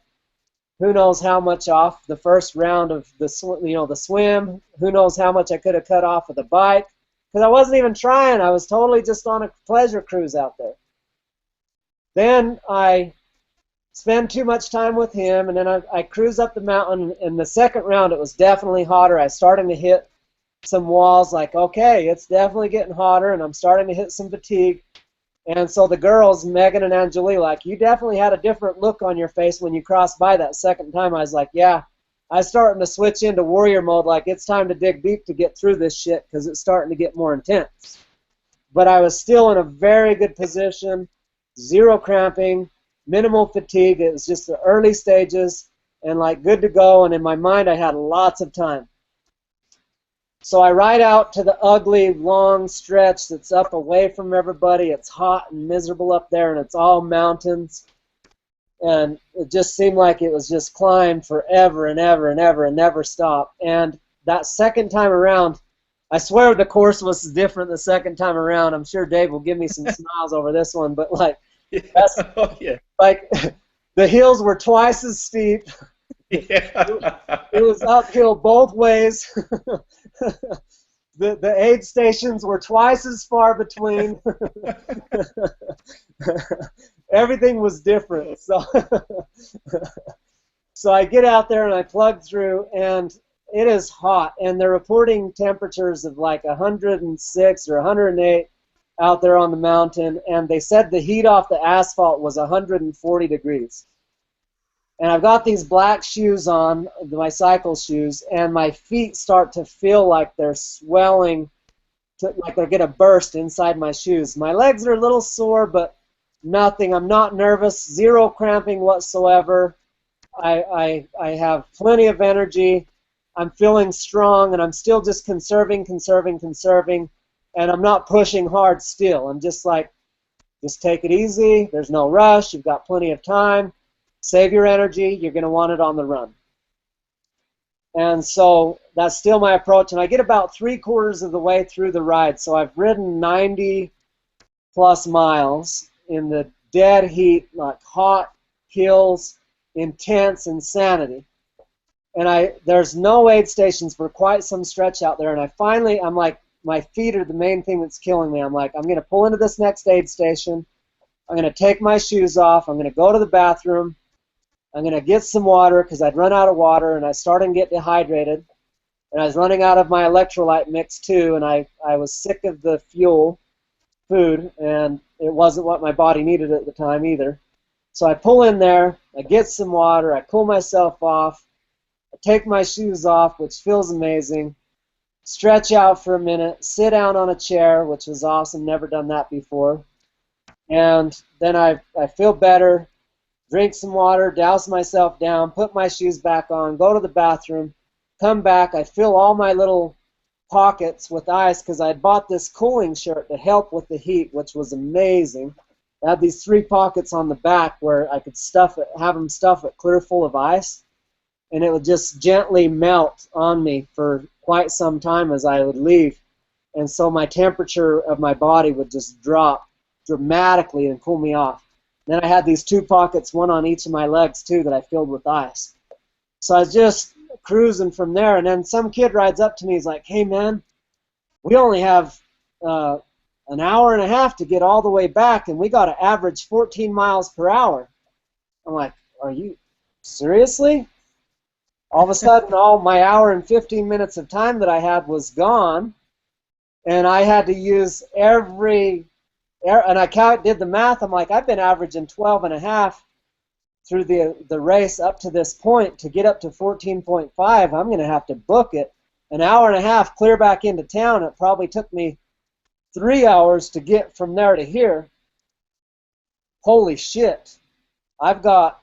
Speaker 1: who knows how much off the first round of the swim. Who knows how much I could have cut off of the bike. Because I wasn't even trying. I was totally just on a pleasure cruise out there. Then I spend too much time with him, and then I cruise up the mountain. In the second round, it was definitely hotter. I was starting to hit some walls, like, okay, it's definitely getting hotter, and I'm starting to hit some fatigue. And so the girls, Megan and Angelee, like, you definitely had a different look on your face when you crossed by that second time. I was like, yeah, I was starting to switch into warrior mode, like, it's time to dig deep to get through this shit because it's starting to get more intense. But I was still in a very good position. Zero cramping, minimal fatigue. It was just the early stages and like good to go, and in my mind I had lots of time. So I ride out to the ugly long stretch that's up away from everybody. It's hot and miserable up there, and it's all mountains, and it just seemed like it was just climb forever and ever and ever and never stop. And that second time around, I swear the course was different the second time around. I'm sure Dave will give me some smiles over this one, but like, that's, like, the hills were twice as steep. Yeah. It was uphill both ways. The aid stations were twice as far between. Everything was different. So I get out there and I plug through, and it is hot, and they're reporting temperatures of like 106 or 108 out there on the mountain, and they said the heat off the asphalt was 140 degrees. And I've got these black shoes on, my cycle shoes, and my feet start to feel like they're swelling, like they're going to burst inside my shoes. My legs are a little sore, but nothing. I'm not nervous, zero cramping whatsoever. I have plenty of energy. I'm feeling strong, and I'm still just conserving, and I'm not pushing hard still. I'm just like, just take it easy. There's no rush. You've got plenty of time. Save your energy. You're going to want it on the run. And so that's still my approach. And I get about 3/4 of the way through the ride. So I've ridden 90+ miles in the dead heat, like hot hills, intense insanity. And there's no aid stations for quite some stretch out there. And I'm like, my feet are the main thing that's killing me. I'm like, I'm going to pull into this next aid station. I'm going to take my shoes off. I'm going to go to the bathroom. I'm going to get some water because I'd run out of water, and I started to get dehydrated. And I was running out of my electrolyte mix too, and I was sick of the food, and it wasn't what my body needed at the time either. So I pull in there, I get some water, I cool myself off, I take my shoes off, which feels amazing, stretch out for a minute, sit down on a chair, which was awesome, never done that before. And then I feel better, drink some water, douse myself down, put my shoes back on, go to the bathroom, come back. I fill all my little pockets with ice because I had bought this cooling shirt to help with the heat, which was amazing. I had these 3 pockets on the back where I could have them stuff it clear full of ice, and it would just gently melt on me for quite some time as I would leave. And so my temperature of my body would just drop dramatically and cool me off. Then I had these 2 pockets, one on each of my legs too, that I filled with ice. So I was just cruising from there, and then some kid rides up to me. He's like, "Hey man, we only have an hour and a half to get all the way back, and we got to average 14 miles per hour." I'm like, "Are you seriously?" All of a sudden, all my hour and 15 minutes of time that I had was gone, and I had to use and I did the math. I'm like, I've been averaging 12 and a half through the race up to this point. To get up to 14.5, I'm going to have to book it. An hour and a half clear back into town. It probably took me 3 hours to get from there to here. Holy shit. I've got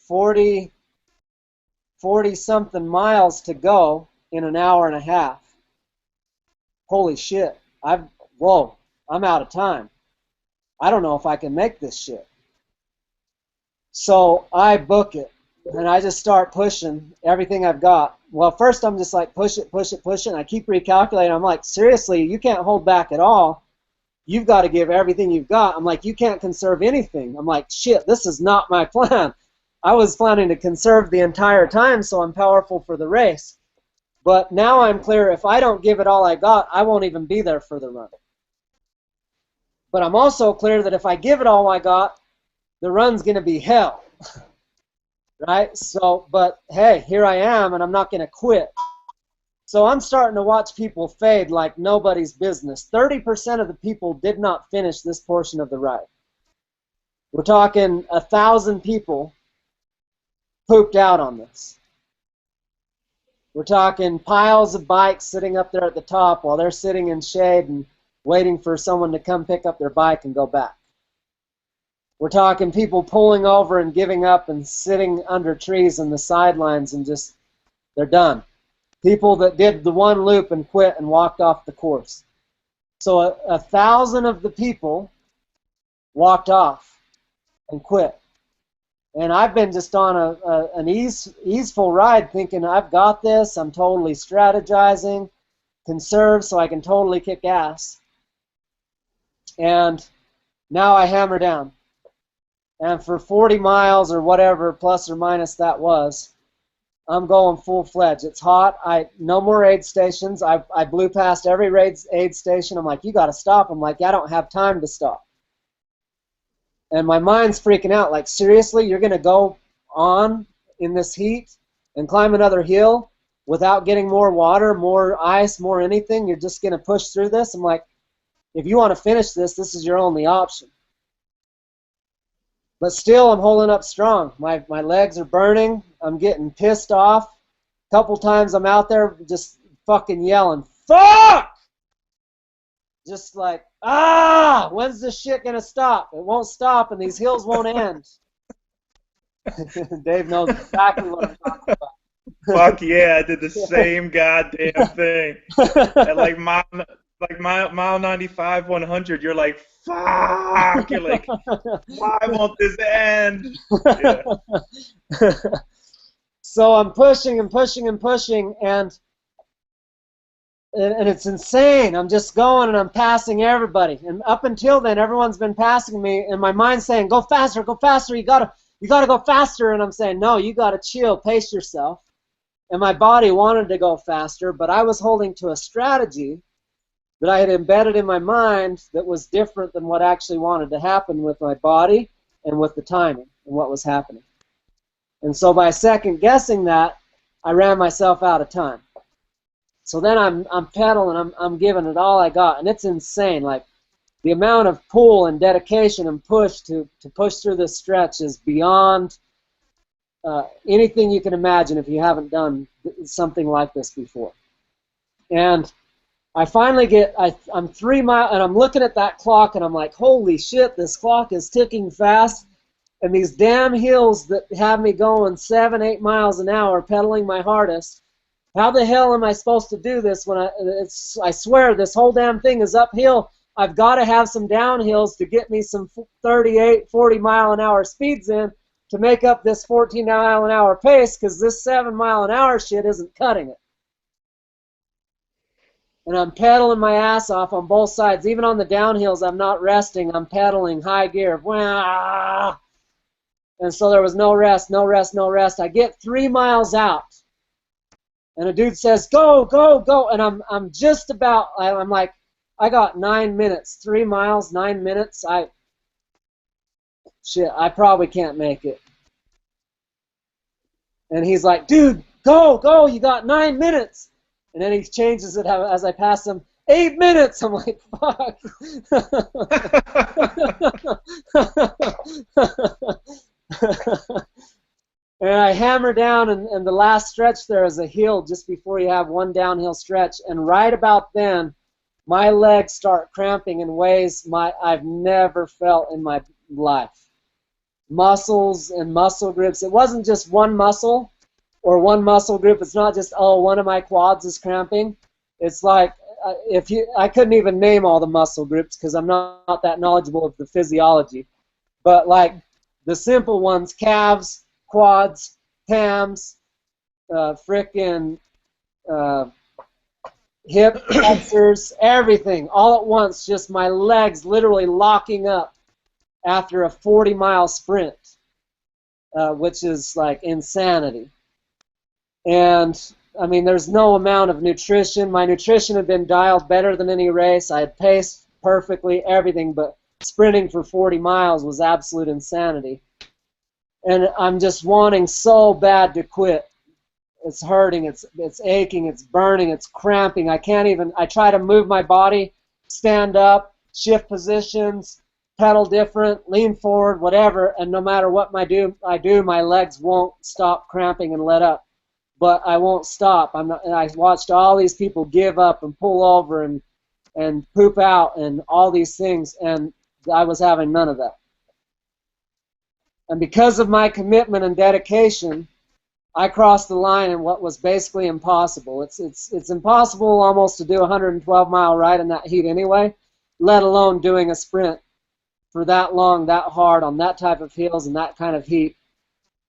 Speaker 1: 40-something miles to go in an hour and a half. Holy shit. Whoa, I'm out of time. I don't know if I can make this shit. So I book it, and I just start pushing everything I've got. Well, first I'm just like, push it, and I keep recalculating. I'm like, seriously, you can't hold back at all. You've got to give everything you've got. I'm like, you can't conserve anything. I'm like, shit, this is not my plan. I was planning to conserve the entire time so I'm powerful for the race. But now I'm clear, if I don't give it all I got, I won't even be there for the run. But I'm also clear that if I give it all I got, the run's going to be hell. Right? So, but hey, here I am, and I'm not going to quit. So I'm starting to watch people fade like nobody's business. 30% of the people did not finish this portion of the ride. We're talking 1,000 people pooped out on this. We're talking piles of bikes sitting up there at the top while they're sitting in shade and waiting for someone to come pick up their bike and go back. We're talking people pulling over and giving up and sitting under trees on the sidelines and just, they're done. People that did the one loop and quit and walked off the course. So 1,000 of the people walked off and quit. And I've been just on an easeful ride thinking, I've got this, I'm totally strategizing, conserve so I can totally kick ass. And now I hammer down. And for 40 miles or whatever, plus or minus that was, I'm going full-fledged. It's hot. No more aid stations. I blew past every aid station. I'm like, you got to stop. I'm like, I don't have time to stop. And my mind's freaking out. Like, seriously, you're going to go on in this heat and climb another hill without getting more water, more ice, more anything? You're just going to push through this? I'm like, if you want to finish this, this is your only option. But still, I'm holding up strong. My legs are burning. I'm getting pissed off. A couple times I'm out there just fucking yelling, fuck! Just like, when's this shit gonna stop? It won't stop, and these hills won't end. Dave knows exactly what I'm talking about.
Speaker 6: Fuck yeah, I did the same goddamn thing. At like mile 95, 100, you're like, fuck! You're like, why won't this end? Yeah.
Speaker 1: So I'm pushing and pushing and pushing, and it's insane. I'm just going and I'm passing everybody. And up until then, everyone's been passing me, and my mind's saying, go faster, you gotta go faster. And I'm saying, no, you gotta chill, pace yourself. And my body wanted to go faster, but I was holding to a strategy that I had embedded in my mind that was different than what actually wanted to happen with my body and with the timing and what was happening. And so by second guessing that, I ran myself out of time. So then I'm pedaling, I'm giving it all I got, and it's insane. Like, the amount of pull and dedication and push to push through this stretch is beyond anything you can imagine if you haven't done something like this before. And I finally I'm 3 miles, and I'm looking at that clock, and I'm like, holy shit, this clock is ticking fast. And these damn hills that have me going 7, 8 miles an hour, pedaling my hardest. How the hell am I supposed to do this when I swear this whole damn thing is uphill. I've got to have some downhills to get me some 38, 40 mile an hour speeds in to make up this 14 mile an hour pace, because this 7 mile an hour shit isn't cutting it. And I'm pedaling my ass off on both sides. Even on the downhills, I'm not resting. I'm pedaling high gear. And so there was no rest, no rest, no rest. I get 3 miles out. And a dude says, go, go, go. And I'm just about, I'm like, I got 9 minutes. 3 miles, 9 minutes. I probably can't make it. And he's like, dude, go, go, you got 9 minutes. And then he changes it as I pass him, 8 minutes. I'm like, fuck. And I hammer down, and the last stretch there is a hill just before you have one downhill stretch. And right about then, my legs start cramping in ways I've never felt in my life. Muscles and muscle groups. It wasn't just one muscle or one muscle group. It's not just, oh, one of my quads is cramping. It's like, I couldn't even name all the muscle groups because I'm not that knowledgeable of the physiology. But like the simple ones, calves, quads, hams, frickin' hip flexors, everything, all at once, just my legs literally locking up after a 40-mile sprint, which is like insanity. And, I mean, there's no amount of nutrition. My nutrition had been dialed better than any race. I had paced perfectly, everything, but sprinting for 40 miles was absolute insanity. And I'm just wanting so bad to quit. It's hurting, it's aching, it's burning, it's cramping. I try to move my body, stand up, shift positions, pedal different, lean forward, whatever, and no matter what I do, my legs won't stop cramping and let up. But I won't stop. I watched all these people give up and pull over and poop out and all these things, and I was having none of that. And because of my commitment and dedication, I crossed the line in what was basically impossible. It's impossible almost to do a 112-mile ride in that heat anyway, let alone doing a sprint for that long, that hard, on that type of hills and that kind of heat.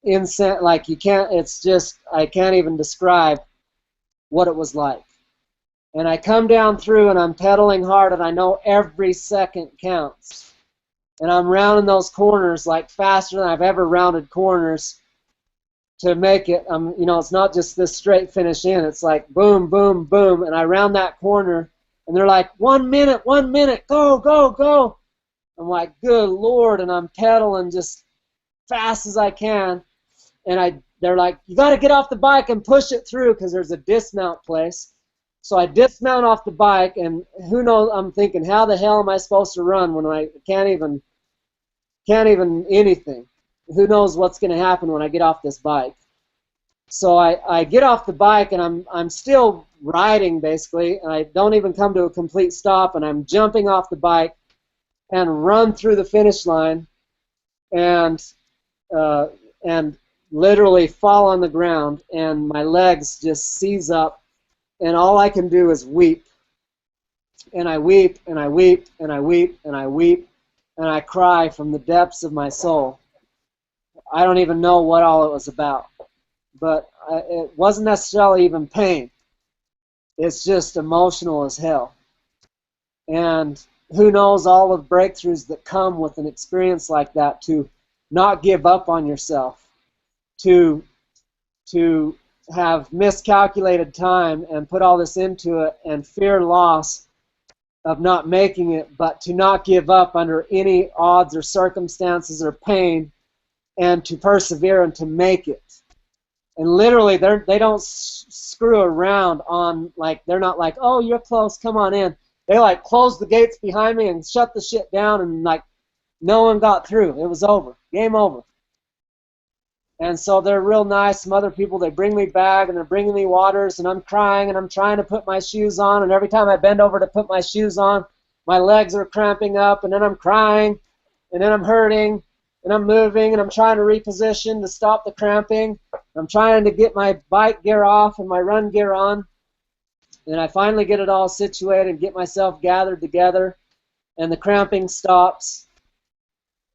Speaker 1: Like, you can't, it's just, I can't even describe what it was like. And I come down through and I'm pedaling hard, and I know every second counts. And I'm rounding those corners like faster than I've ever rounded corners to make it. It's not just this straight finish in. It's like boom, boom, boom. And I round that corner, and they're like, 1 minute, go, go, go. I'm like, good Lord, and I'm pedaling just fast as I can. And they're like, you got to get off the bike and push it through because there's a dismount place. So I dismount off the bike, and who knows, I'm thinking, how the hell am I supposed to run when I can't even can't even anything. Who knows what's going to happen when I get off this bike? So I get off the bike, and I'm still riding, basically, and I don't even come to a complete stop, and I'm jumping off the bike and run through the finish line and literally fall on the ground, and my legs just seize up, and all I can do is weep. And I weep, and I weep, and I weep, and I weep, and I cry from the depths of my soul. I don't even know what all it was about. But it wasn't necessarily even pain. It's just emotional as hell. And who knows all of the breakthroughs that come with an experience like that, to not give up on yourself, to have miscalculated time and put all this into it and fear loss of not making it, but to not give up under any odds or circumstances or pain, and to persevere and to make it. And literally, they don't screw around on, like, they're not like, oh, you're close, come on in. They, like, closed the gates behind me and shut the shit down, and, like, no one got through. It was over. Game over. And so they're real nice. Some other people, they bring me back, and they're bringing me waters, and I'm crying, and I'm trying to put my shoes on, and every time I bend over to put my shoes on, my legs are cramping up, and then I'm crying, and then I'm hurting, and I'm moving, and I'm trying to reposition to stop the cramping. I'm trying to get my bike gear off and my run gear on, and I finally get it all situated and get myself gathered together, and the cramping stops,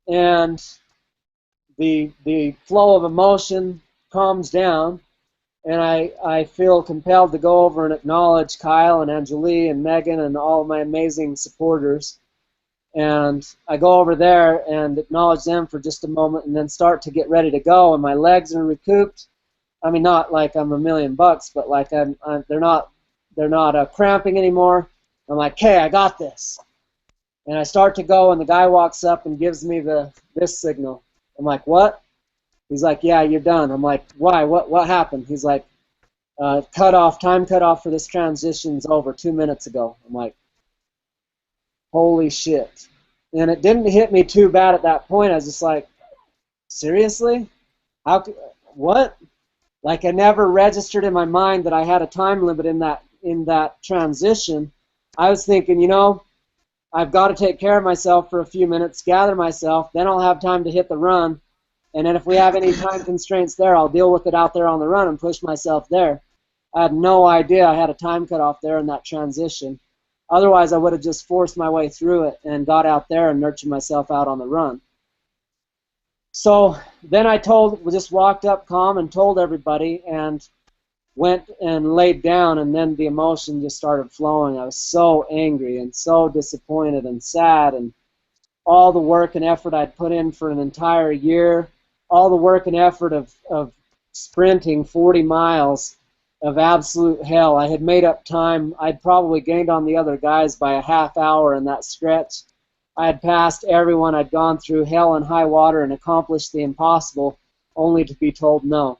Speaker 1: and the flow of emotion calms down, and I feel compelled to go over and acknowledge Kyle and Angelee and Megan and all of my amazing supporters. And I go over there and acknowledge them for just a moment, and then start to get ready to go. And my legs are recouped. I mean, not like I'm $1,000,000, but like they're not cramping anymore. I'm like, hey, I got this. And I start to go, and the guy walks up and gives me this signal. I'm like, what? He's like, yeah, you're done. I'm like, why? What happened? He's like, time cutoff for this transition's over 2 minutes ago. I'm like, holy shit. And it didn't hit me too bad at that point. I was just like, seriously? What? Like, I never registered in my mind that I had a time limit in that transition. I was thinking, I've got to take care of myself for a few minutes, gather myself, then I'll have time to hit the run. And then if we have any time constraints there, I'll deal with it out there on the run and push myself there. I had no idea I had a time cutoff there in that transition. Otherwise, I would have just forced my way through it and got out there and nurtured myself out on the run. So then just walked up calm and told everybody, and went and laid down, and then the emotion just started flowing. I was so angry and so disappointed and sad, and all the work and effort I'd put in for an entire year, all the work and effort of sprinting 40 miles of absolute hell. I had made up time. I'd probably gained on the other guys by a half hour in that stretch. I had passed everyone. I'd gone through hell and high water and accomplished the impossible, only to be told no.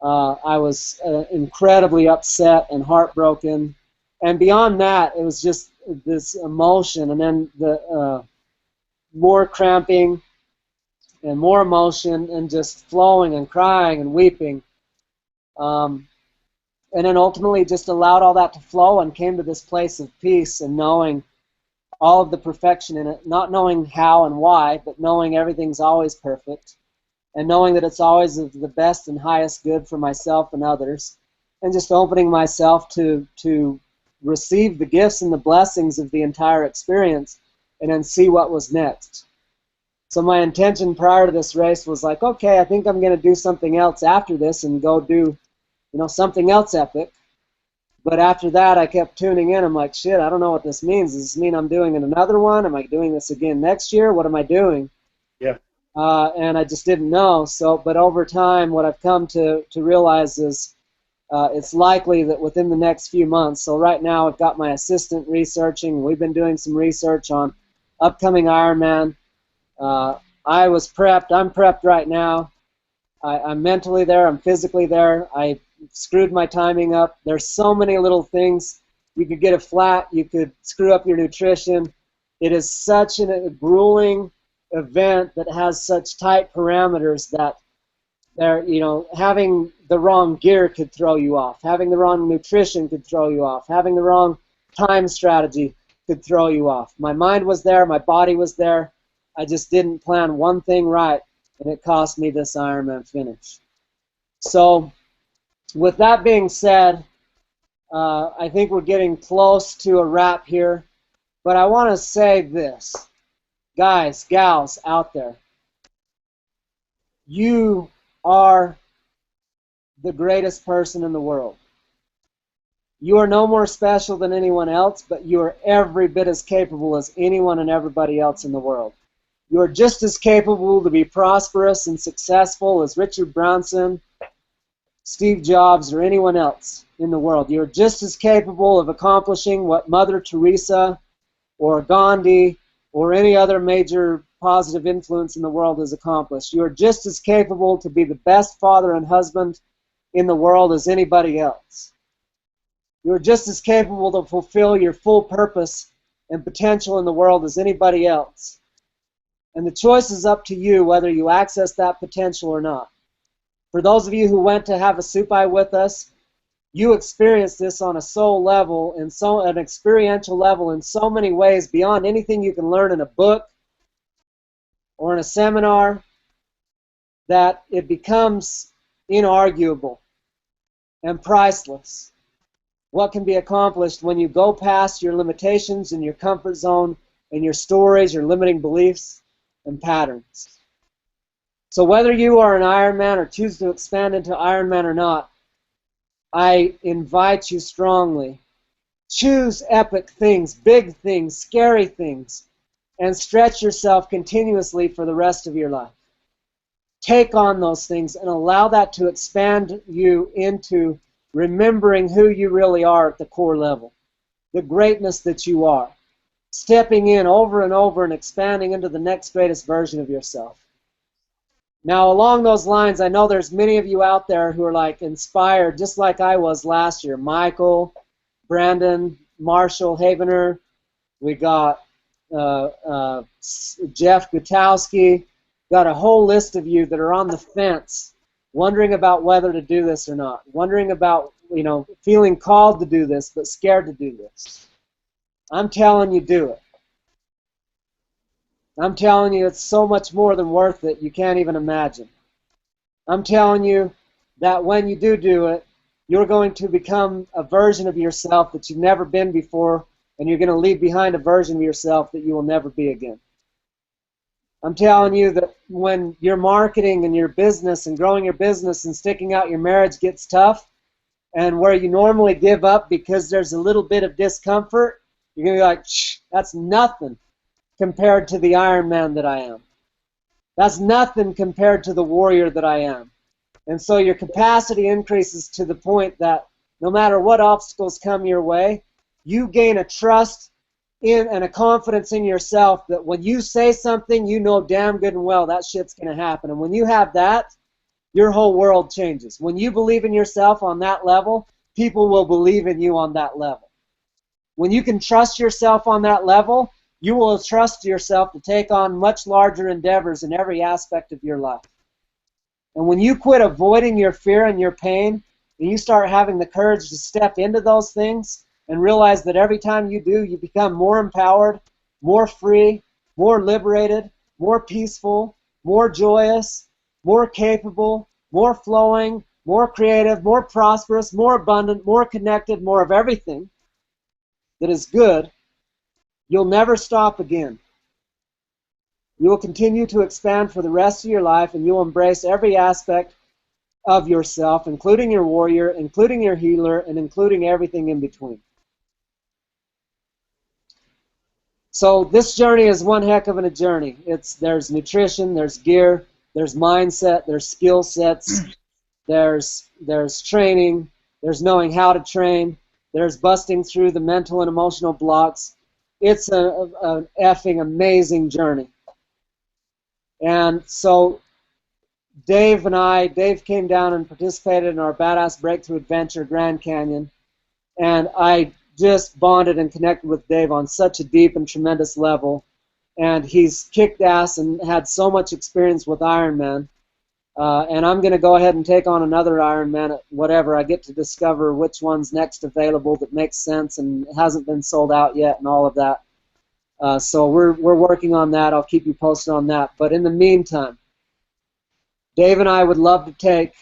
Speaker 1: I was incredibly upset and heartbroken. And beyond that, it was just this emotion, and then the more cramping and more emotion, and just flowing and crying and weeping. And then ultimately just allowed all that to flow and came to this place of peace and knowing all of the perfection in it, not knowing how and why, but knowing everything's always perfect, and knowing that it's always of the best and highest good for myself and others, and just opening myself to receive the gifts and the blessings of the entire experience, and then see what was next. So my intention prior to this race was like, okay, I think I'm going to do something else after this and go do something else epic. But after that, I kept tuning in. I'm like, shit, I don't know what this means. Does this mean I'm doing another one? Am I doing this again next year? What am I doing?
Speaker 6: Yeah.
Speaker 1: And I just didn't know. But over time, what I've come to realize is it's likely that within the next few months. So right now, I've got my assistant researching. We've been doing some research on upcoming Ironman. I was prepped. I'm prepped right now. I'm mentally there. I'm physically there. I screwed my timing up. There's so many little things. You could get a flat. You could screw up your nutrition. It is such a grueling event that has such tight parameters that having the wrong gear could throw you off, having the wrong nutrition could throw you off, having the wrong time strategy could throw you off. My mind was there, my body was there. I just didn't plan one thing right, and it cost me this Ironman finish. So, with that being said, I think we're getting close to a wrap here, but I want to say this. Guys, gals out there, you are the greatest person in the world. You are no more special than anyone else, but you are every bit as capable as anyone and everybody else in the world. You are just as capable to be prosperous and successful as Richard Branson, Steve Jobs, or anyone else in the world. You are just as capable of accomplishing what Mother Teresa or Gandhi or any other major positive influence in the world has accomplished. You are just as capable to be the best father and husband in the world as anybody else. You are just as capable to fulfill your full purpose and potential in the world as anybody else. And the choice is up to you whether you access that potential or not. For those of you who went to have a soup-eye with us, you experienced this on a soul level and an experiential level in so many ways beyond anything you can learn in a book or in a seminar, that it becomes inarguable and priceless what can be accomplished when you go past your limitations and your comfort zone and your stories, your limiting beliefs and patterns. So whether you are an Ironman or choose to expand into Ironman or not, I invite you strongly, choose epic things, big things, scary things, and stretch yourself continuously for the rest of your life. Take on those things and allow that to expand you into remembering who you really are at the core level, the greatness that you are, stepping in over and over and expanding into the next greatest version of yourself. Now, along those lines, I know there's many of you out there who are like inspired, just like I was last year. Michael, Brandon, Marshall, Havener, we got Jeff Gutowski, got a whole list of you that are on the fence, wondering about whether to do this or not, wondering about, feeling called to do this, but scared to do this. I'm telling you, do it. I'm telling you, it's so much more than worth it, you can't even imagine. I'm telling you that when you do it, you're going to become a version of yourself that you've never been before, and you're going to leave behind a version of yourself that you will never be again. I'm telling you that when your marketing and your business and growing your business and sticking out your marriage gets tough, and where you normally give up because there's a little bit of discomfort, you're going to be like, shh, that's nothing compared to the Ironman that I am. That's nothing compared to the warrior that I am. And so your capacity increases to the point that no matter what obstacles come your way, you gain a trust in and a confidence in yourself that when you say something, you know damn good and well that shit's going to happen. And when you have that, your whole world changes. When you believe in yourself on that level, people will believe in you on that level. When you can trust yourself on that level, you will trust yourself to take on much larger endeavors in every aspect of your life. And when you quit avoiding your fear and your pain, and you start having the courage to step into those things and realize that every time you do, you become more empowered, more free, more liberated, more peaceful, more joyous, more capable, more flowing, more creative, more prosperous, more abundant, more connected, more of everything that is good, you'll never stop again. You will continue to expand for the rest of your life, and you'll embrace every aspect of yourself, including your warrior, including your healer, and including everything in between. So this journey is one heck of a journey. There's nutrition, there's gear, there's mindset, there's skill sets, there's training, there's knowing how to train, there's busting through the mental and emotional blocks. It's an effing amazing journey. And so Dave came down and participated in our Badass Breakthrough Adventure Grand Canyon, and I just bonded and connected with Dave on such a deep and tremendous level and he's kicked ass and had so much experience with Ironman. And I'm going to go ahead and take on another Ironman at whatever. I get to discover which one's next available that makes sense and hasn't been sold out yet and all of that. So we're working on that. I'll keep you posted on that. But in the meantime, Dave and I would love to take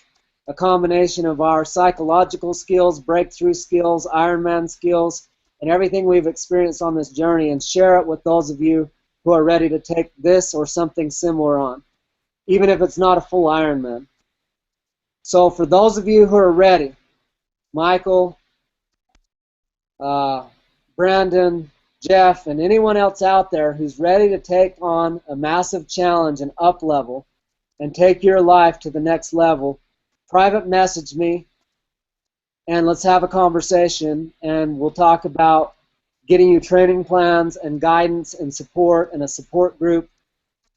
Speaker 1: a combination of our psychological skills, breakthrough skills, Ironman skills, and everything we've experienced on this journey and share it with those of you who are ready to take this or something similar on, even if it's not a full Ironman. So for those of you who are ready, Michael, Brandon, Jeff, and anyone else out there who's ready to take on a massive challenge and up level and take your life to the next level, private message me and let's have a conversation, and we'll talk about getting you training plans and guidance and support and a support group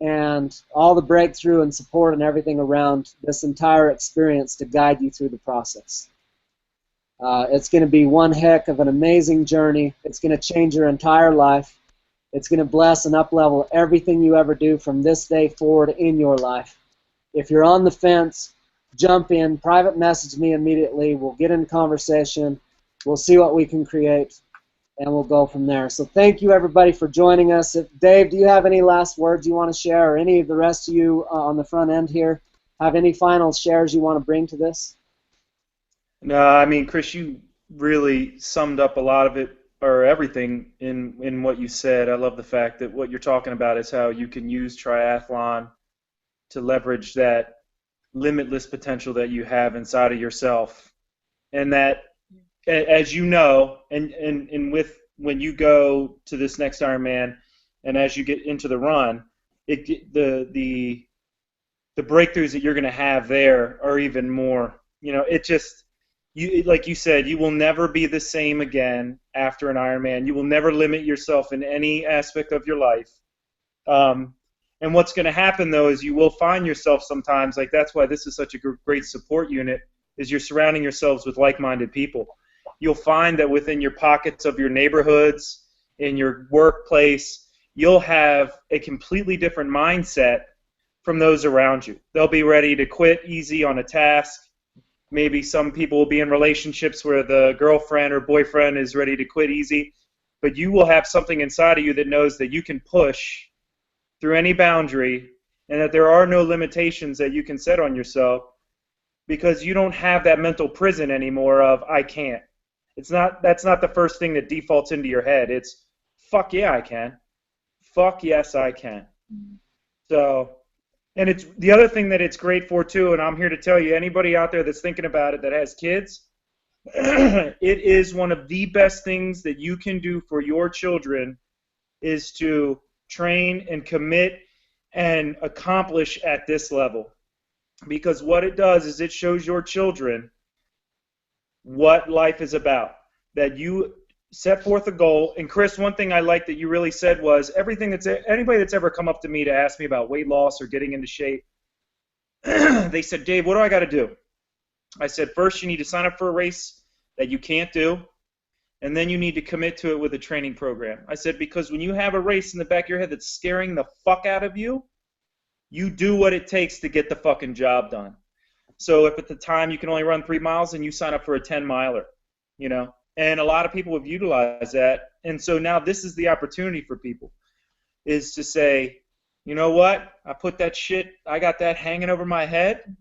Speaker 1: and all the breakthrough and support and everything around this entire experience to guide you through the process. It's going to be one heck of an amazing journey. It's going to change your entire life. It's going to bless and up-level everything you ever do from this day forward in your life. If you're on the fence, jump in, private message me immediately. We'll get in conversation. We'll see what we can create, and we'll go from there. So thank you, everybody, for joining us. Dave, do you have any last words you want to share, or any of the rest of you on the front end here have any final shares you want to bring to this?
Speaker 6: No, I mean, Chris, you really summed up a lot of it, or everything, in what you said. I love the fact that what you're talking about is how you can use triathlon to leverage that limitless potential that you have inside of yourself. And that, as you know, and with when you go to this next Ironman, and as you get into the run, the breakthroughs that you're going to have there are even more. You know, it just, like you said, you will never be the same again after an Ironman. You will never limit yourself in any aspect of your life. And what's going to happen, though, is you will find yourself sometimes, like that's why this is such a great support unit, is you're surrounding yourselves with like-minded people. You'll find that within your pockets of your neighborhoods, in your workplace, you'll have a completely different mindset from those around you. They'll be ready to quit easy on a task. Maybe some people will be in relationships where the girlfriend or boyfriend is ready to quit easy, but you will have something inside of you that knows that you can push through any boundary and that there are no limitations that you can set on yourself, because you don't have that mental prison anymore of I can't. That's not the first thing that defaults into your head. It's fuck yeah, I can. Fuck yes, I can. So, and it's the other thing that it's great for too, and I'm here to tell you, anybody out there that's thinking about it that has kids, it is one of the best things that you can do for your children is to train and commit and accomplish at this level. Because what it does is it shows your children what life is about. That you set forth a goal. And Chris, one thing I like that you really said was anybody that's ever come up to me to ask me about weight loss or getting into shape, they said, Dave, what do I got to do? I said, first you need to sign up for a race that you can't do, and then you need to commit to it with a training program. I said, because when you have a race in the back of your head that's scaring the fuck out of you, you do what it takes to get the fucking job done. So if at the time you can only run 3 miles, and you sign up for a 10-miler, you know. And a lot of people have utilized that. And so now this is the opportunity for people, is to say, you know what, I got that hanging over my head,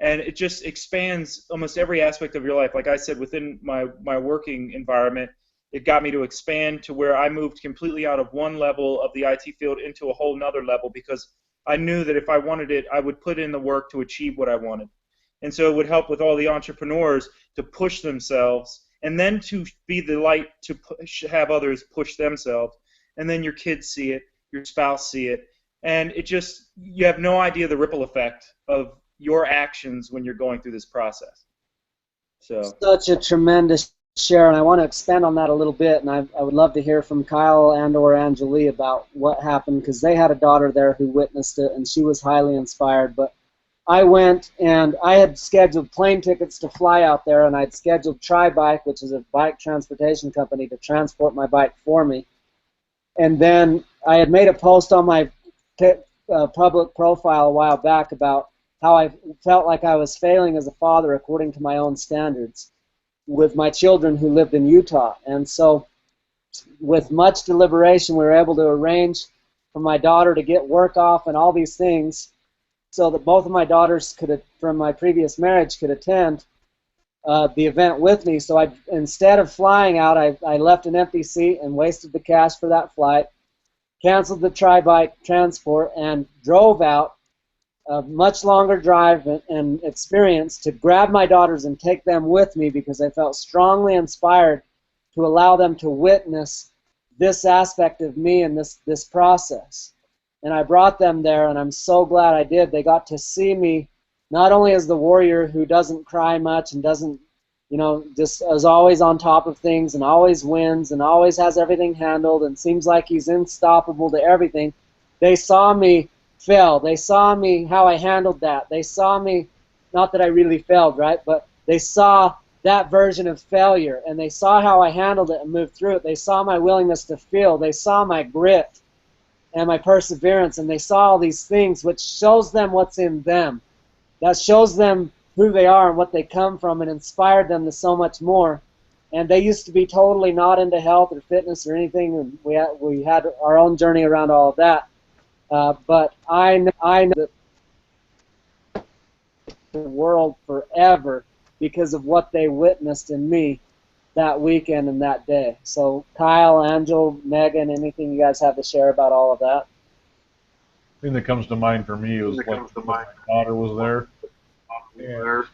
Speaker 6: and it just expands almost every aspect of your life. Like I said, within my working environment, it got me to expand to where I moved completely out of one level of the IT field into a whole nother level, because I knew that if I wanted it, I would put in the work to achieve what I wanted. And so it would help with all the entrepreneurs to push themselves, and then to be the light to have others push themselves. And then your kids see it, your spouse see it, and you have no idea the ripple effect of your actions when you're going through this process. So
Speaker 1: such a tremendous share, and I want to expand on that a little bit, and I would love to hear from Kyle and or Angelee about what happened, because they had a daughter there who witnessed it, and she was highly inspired. But I went, and I had scheduled plane tickets to fly out there, and I'd scheduled Tri-Bike, which is a bike transportation company, to transport my bike for me. And then I had made a post on my public profile a while back about how I felt like I was failing as a father according to my own standards with my children who lived in Utah. And so with much deliberation, we were able to arrange for my daughter to get work off and all these things so that both of my daughters from my previous marriage could attend the event with me. So instead of flying out, I left an empty seat and wasted the cash for that flight, canceled the tri-bike transport, and drove out a much longer drive and experience to grab my daughters and take them with me because I felt strongly inspired to allow them to witness this aspect of me and this process. And I brought them there, and I'm so glad I did. They got to see me not only as the warrior who doesn't cry much and doesn't, just is always on top of things and always wins and always has everything handled and seems like he's unstoppable to everything. They saw me fail. They saw me how I handled that. They saw me, not that I really failed, right? But they saw that version of failure, and they saw how I handled it and moved through it. They saw my willingness to feel. They saw my grit and my perseverance, and they saw all these things, which shows them what's in them. That shows them who they are and what they come from, and inspired them to so much more. And they used to be totally not into health or fitness or anything, and we had our own journey around all of that. But I know that the world forever because of what they witnessed in me that weekend and that day. So Kyle, Angel, Megan, anything you guys have to share about all of that?
Speaker 4: The thing that comes to mind for me was when my daughter was there, and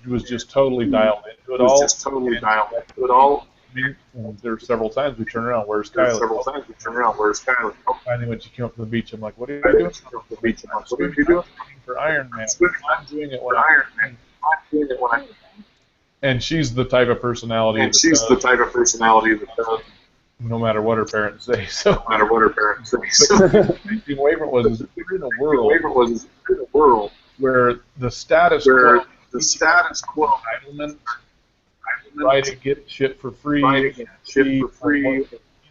Speaker 4: she was just totally dialed into it all. And there were several times we turned around, where's Kylie? Finally, when she came up to the beach, I'm like, what are you doing? For Ironman. I'm doing it when I'm And she's the type of personality that no matter what her parents say. So the waiver was we're in a world where the status quo entitlement, try to get shit for free,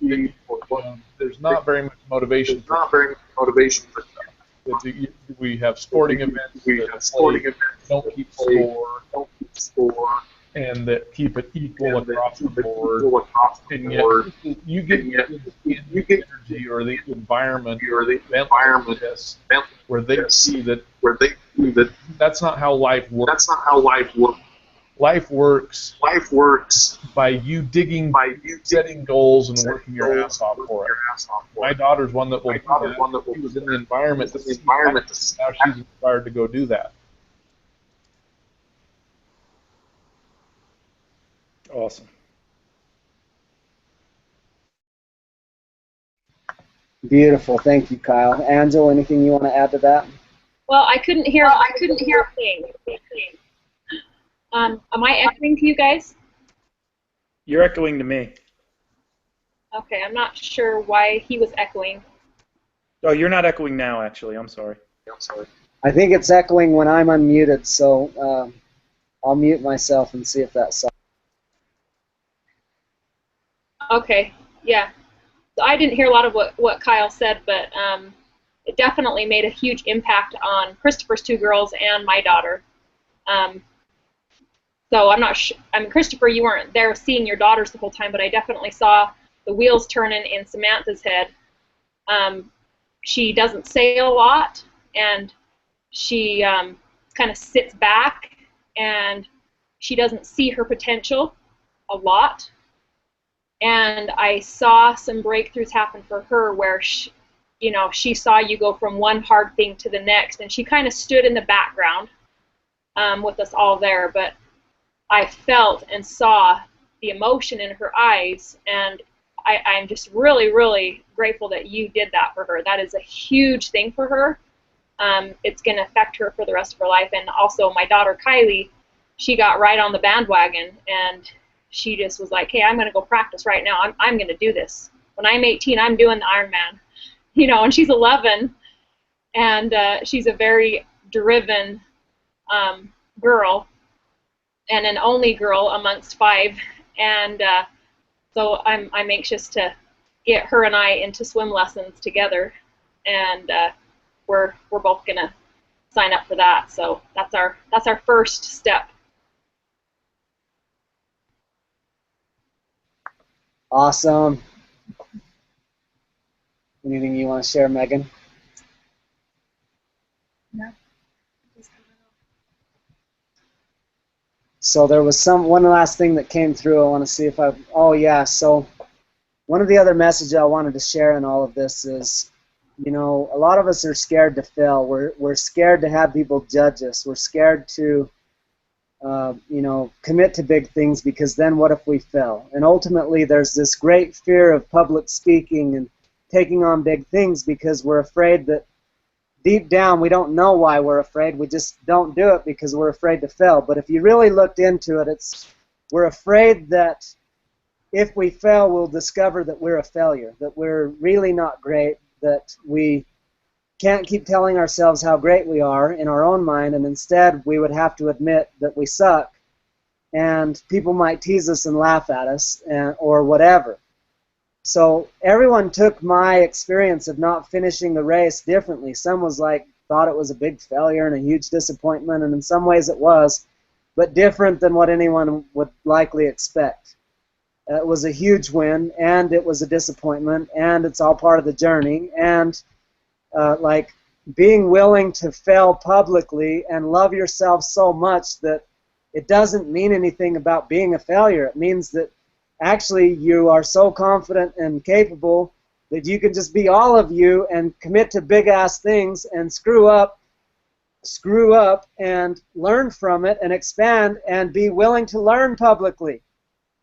Speaker 4: there's not very much motivation for we have sporting events that don't keep score and that keep it equal across the board, and yet you get the energy or the environment where they see that that's not how life works. Life works by you digging, setting goals, and working your ass off for it. My daughter's one that will do that. She was in the environment now she's inspired to go do that.
Speaker 6: Awesome.
Speaker 1: Beautiful. Thank you, Kyle. Angel, anything you want to add to that?
Speaker 2: Well, I couldn't hear a thing. Am I echoing to you guys?
Speaker 6: You're echoing to me.
Speaker 2: Okay, I'm not sure why he was echoing.
Speaker 6: Oh, you're not echoing now, actually. I'm sorry.
Speaker 1: I think it's echoing when I'm unmuted, so I'll mute myself and see if that's.
Speaker 2: Okay, yeah. So I didn't hear a lot of what Kyle said, but it definitely made a huge impact on Christopher's two girls and my daughter. So I'm not sure. I mean, Christopher, you weren't there seeing your daughters the whole time, but I definitely saw the wheels turning in Samantha's head. She doesn't say a lot, and she kind of sits back, and she doesn't see her potential a lot. And I saw some breakthroughs happen for her where she saw you go from one hard thing to the next, and she kind of stood in the background with us all there, but I felt and saw the emotion in her eyes, and I'm just really, really grateful that you did that for her. That is a huge thing for her. It's going to affect her for the rest of her life. And also my daughter Kylie, she got right on the bandwagon, and she just was like, hey, I'm going to go practice right now. I'm going to do this. When I'm 18, I'm doing the Ironman. And she's 11, and she's a very driven girl, and an only girl amongst 5, and so I'm anxious to get her and I into swim lessons together, and we're both gonna sign up for that. So that's our first step.
Speaker 1: Awesome. Anything you want to share, Megan?
Speaker 3: No.
Speaker 1: So there was one last thing that came through. I want to see if oh yeah, so one of the other messages I wanted to share in all of this is, you know, a lot of us are scared to fail. We're scared to have people judge us. We're scared to, you know, commit to big things, because then what if we fail? And ultimately there's this great fear of public speaking and taking on big things, because we're afraid that deep down we don't know why we're afraid. We just don't do it because we're afraid to fail. But if you really looked into it, we're afraid that if we fail, we'll discover that we're a failure, that we're really not great, that we can't keep telling ourselves how great we are in our own mind, and instead we would have to admit that we suck, and people might tease us and laugh at us, or whatever. So everyone took my experience of not finishing the race differently. Some thought it was a big failure and a huge disappointment, and in some ways it was, but different than what anyone would likely expect. It was a huge win, and it was a disappointment, and it's all part of the journey. And like being willing to fail publicly and love yourself so much that it doesn't mean anything about being a failure. It means that actually you are so confident and capable that you can just be all of you and commit to big-ass things and screw up and learn from it and expand and be willing to learn publicly.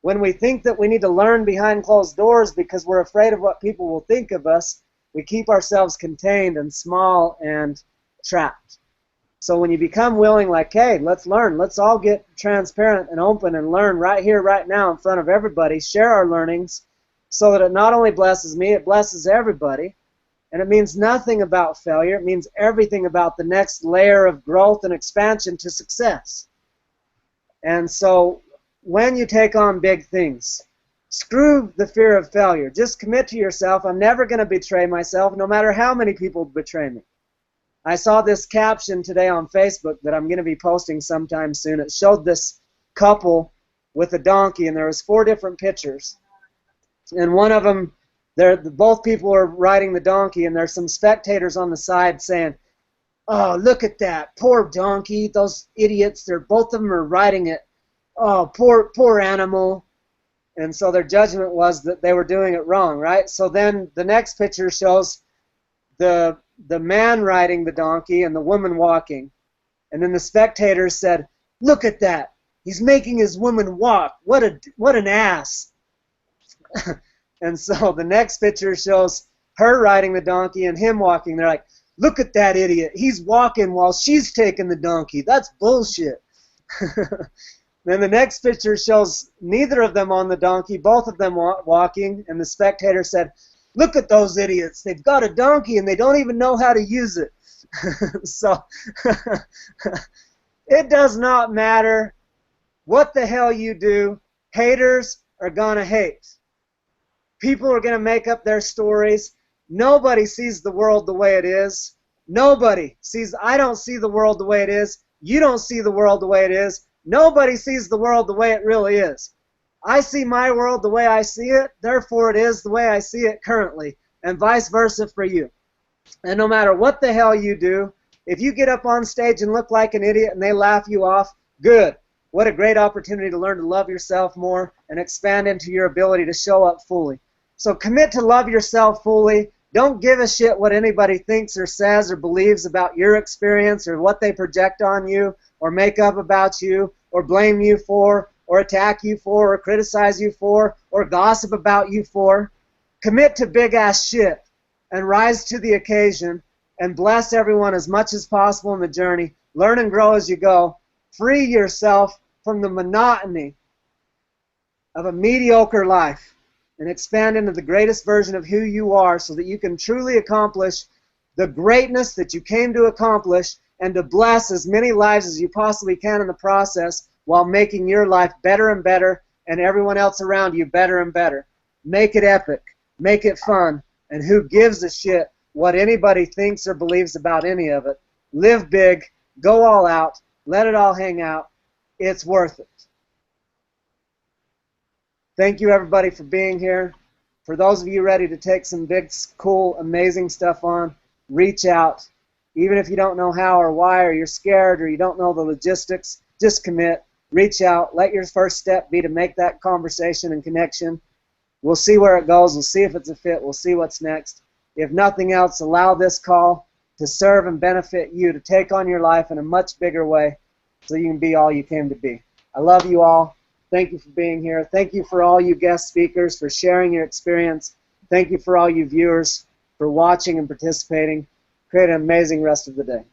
Speaker 1: When we think that we need to learn behind closed doors because we're afraid of what people will think of us, we keep ourselves contained and small and trapped. So when you become willing, like, hey, let's learn. Let's all get transparent and open and learn right here, right now in front of everybody, share our learnings so that it not only blesses me, it blesses everybody. And it means nothing about failure. It means everything about the next layer of growth and expansion to success. And so when you take on big things, screw the fear of failure. Just commit to yourself. I'm never going to betray myself, no matter how many people betray me. I saw this caption today on Facebook that I'm going to be posting sometime soon. It showed this couple with a donkey, and there was 4 different pictures. And one of them, both people are riding the donkey, and there's some spectators on the side saying, "Oh, look at that, poor donkey, those idiots, both of them are riding it. Oh, poor animal." And so their judgment was that they were doing it wrong, right? So then the next picture shows the man riding the donkey and the woman walking. And then the spectators said, "Look at that. He's making his woman walk. What an ass." And so the next picture shows her riding the donkey and him walking. They're like, "Look at that idiot. He's walking while she's taking the donkey. That's bullshit." Then the next picture shows neither of them on the donkey, both of them walking, and the spectator said, "Look at those idiots. They've got a donkey and they don't even know how to use it." So it does not matter what the hell you do. Haters are going to hate. People are going to make up their stories. Nobody sees the world the way it is. Nobody sees. I don't see the world the way it is. You don't see the world the way it is. Nobody sees the world the way it really is. I see my world the way I see it, therefore it is the way I see it currently, and vice versa for you. And no matter what the hell you do, if you get up on stage and look like an idiot and they laugh you off, good. What a great opportunity to learn to love yourself more and expand into your ability to show up fully. So commit to love yourself fully. Don't give a shit what anybody thinks or says or believes about your experience or what they project on you or make up about you or blame you for or attack you for or criticize you for or gossip about you for. Commit to big-ass shit and rise to the occasion and bless everyone as much as possible in the journey. Learn and grow as you go. Free yourself from the monotony of a mediocre life and expand into the greatest version of who you are so that you can truly accomplish the greatness that you came to accomplish and to bless as many lives as you possibly can in the process while making your life better and better and everyone else around you better and better. Make it epic. make it fun, and who gives a shit what anybody thinks or believes about any of it. Live big, go all out, let it all hang out. It's worth it. Thank you, everybody, for being here. For those of you ready to take some big, cool, amazing stuff on, reach out. Even if you don't know how or why, or you're scared, or you don't know the logistics, just commit. Reach out. Let your first step be to make that conversation and connection. We'll see where it goes. We'll see if it's a fit. We'll see what's next. If nothing else, allow this call to serve and benefit you, to take on your life in a much bigger way so you can be all you came to be. I love you all. Thank you for being here. Thank you for all you guest speakers for sharing your experience. Thank you for all you viewers for watching and participating. Create an amazing rest of the day.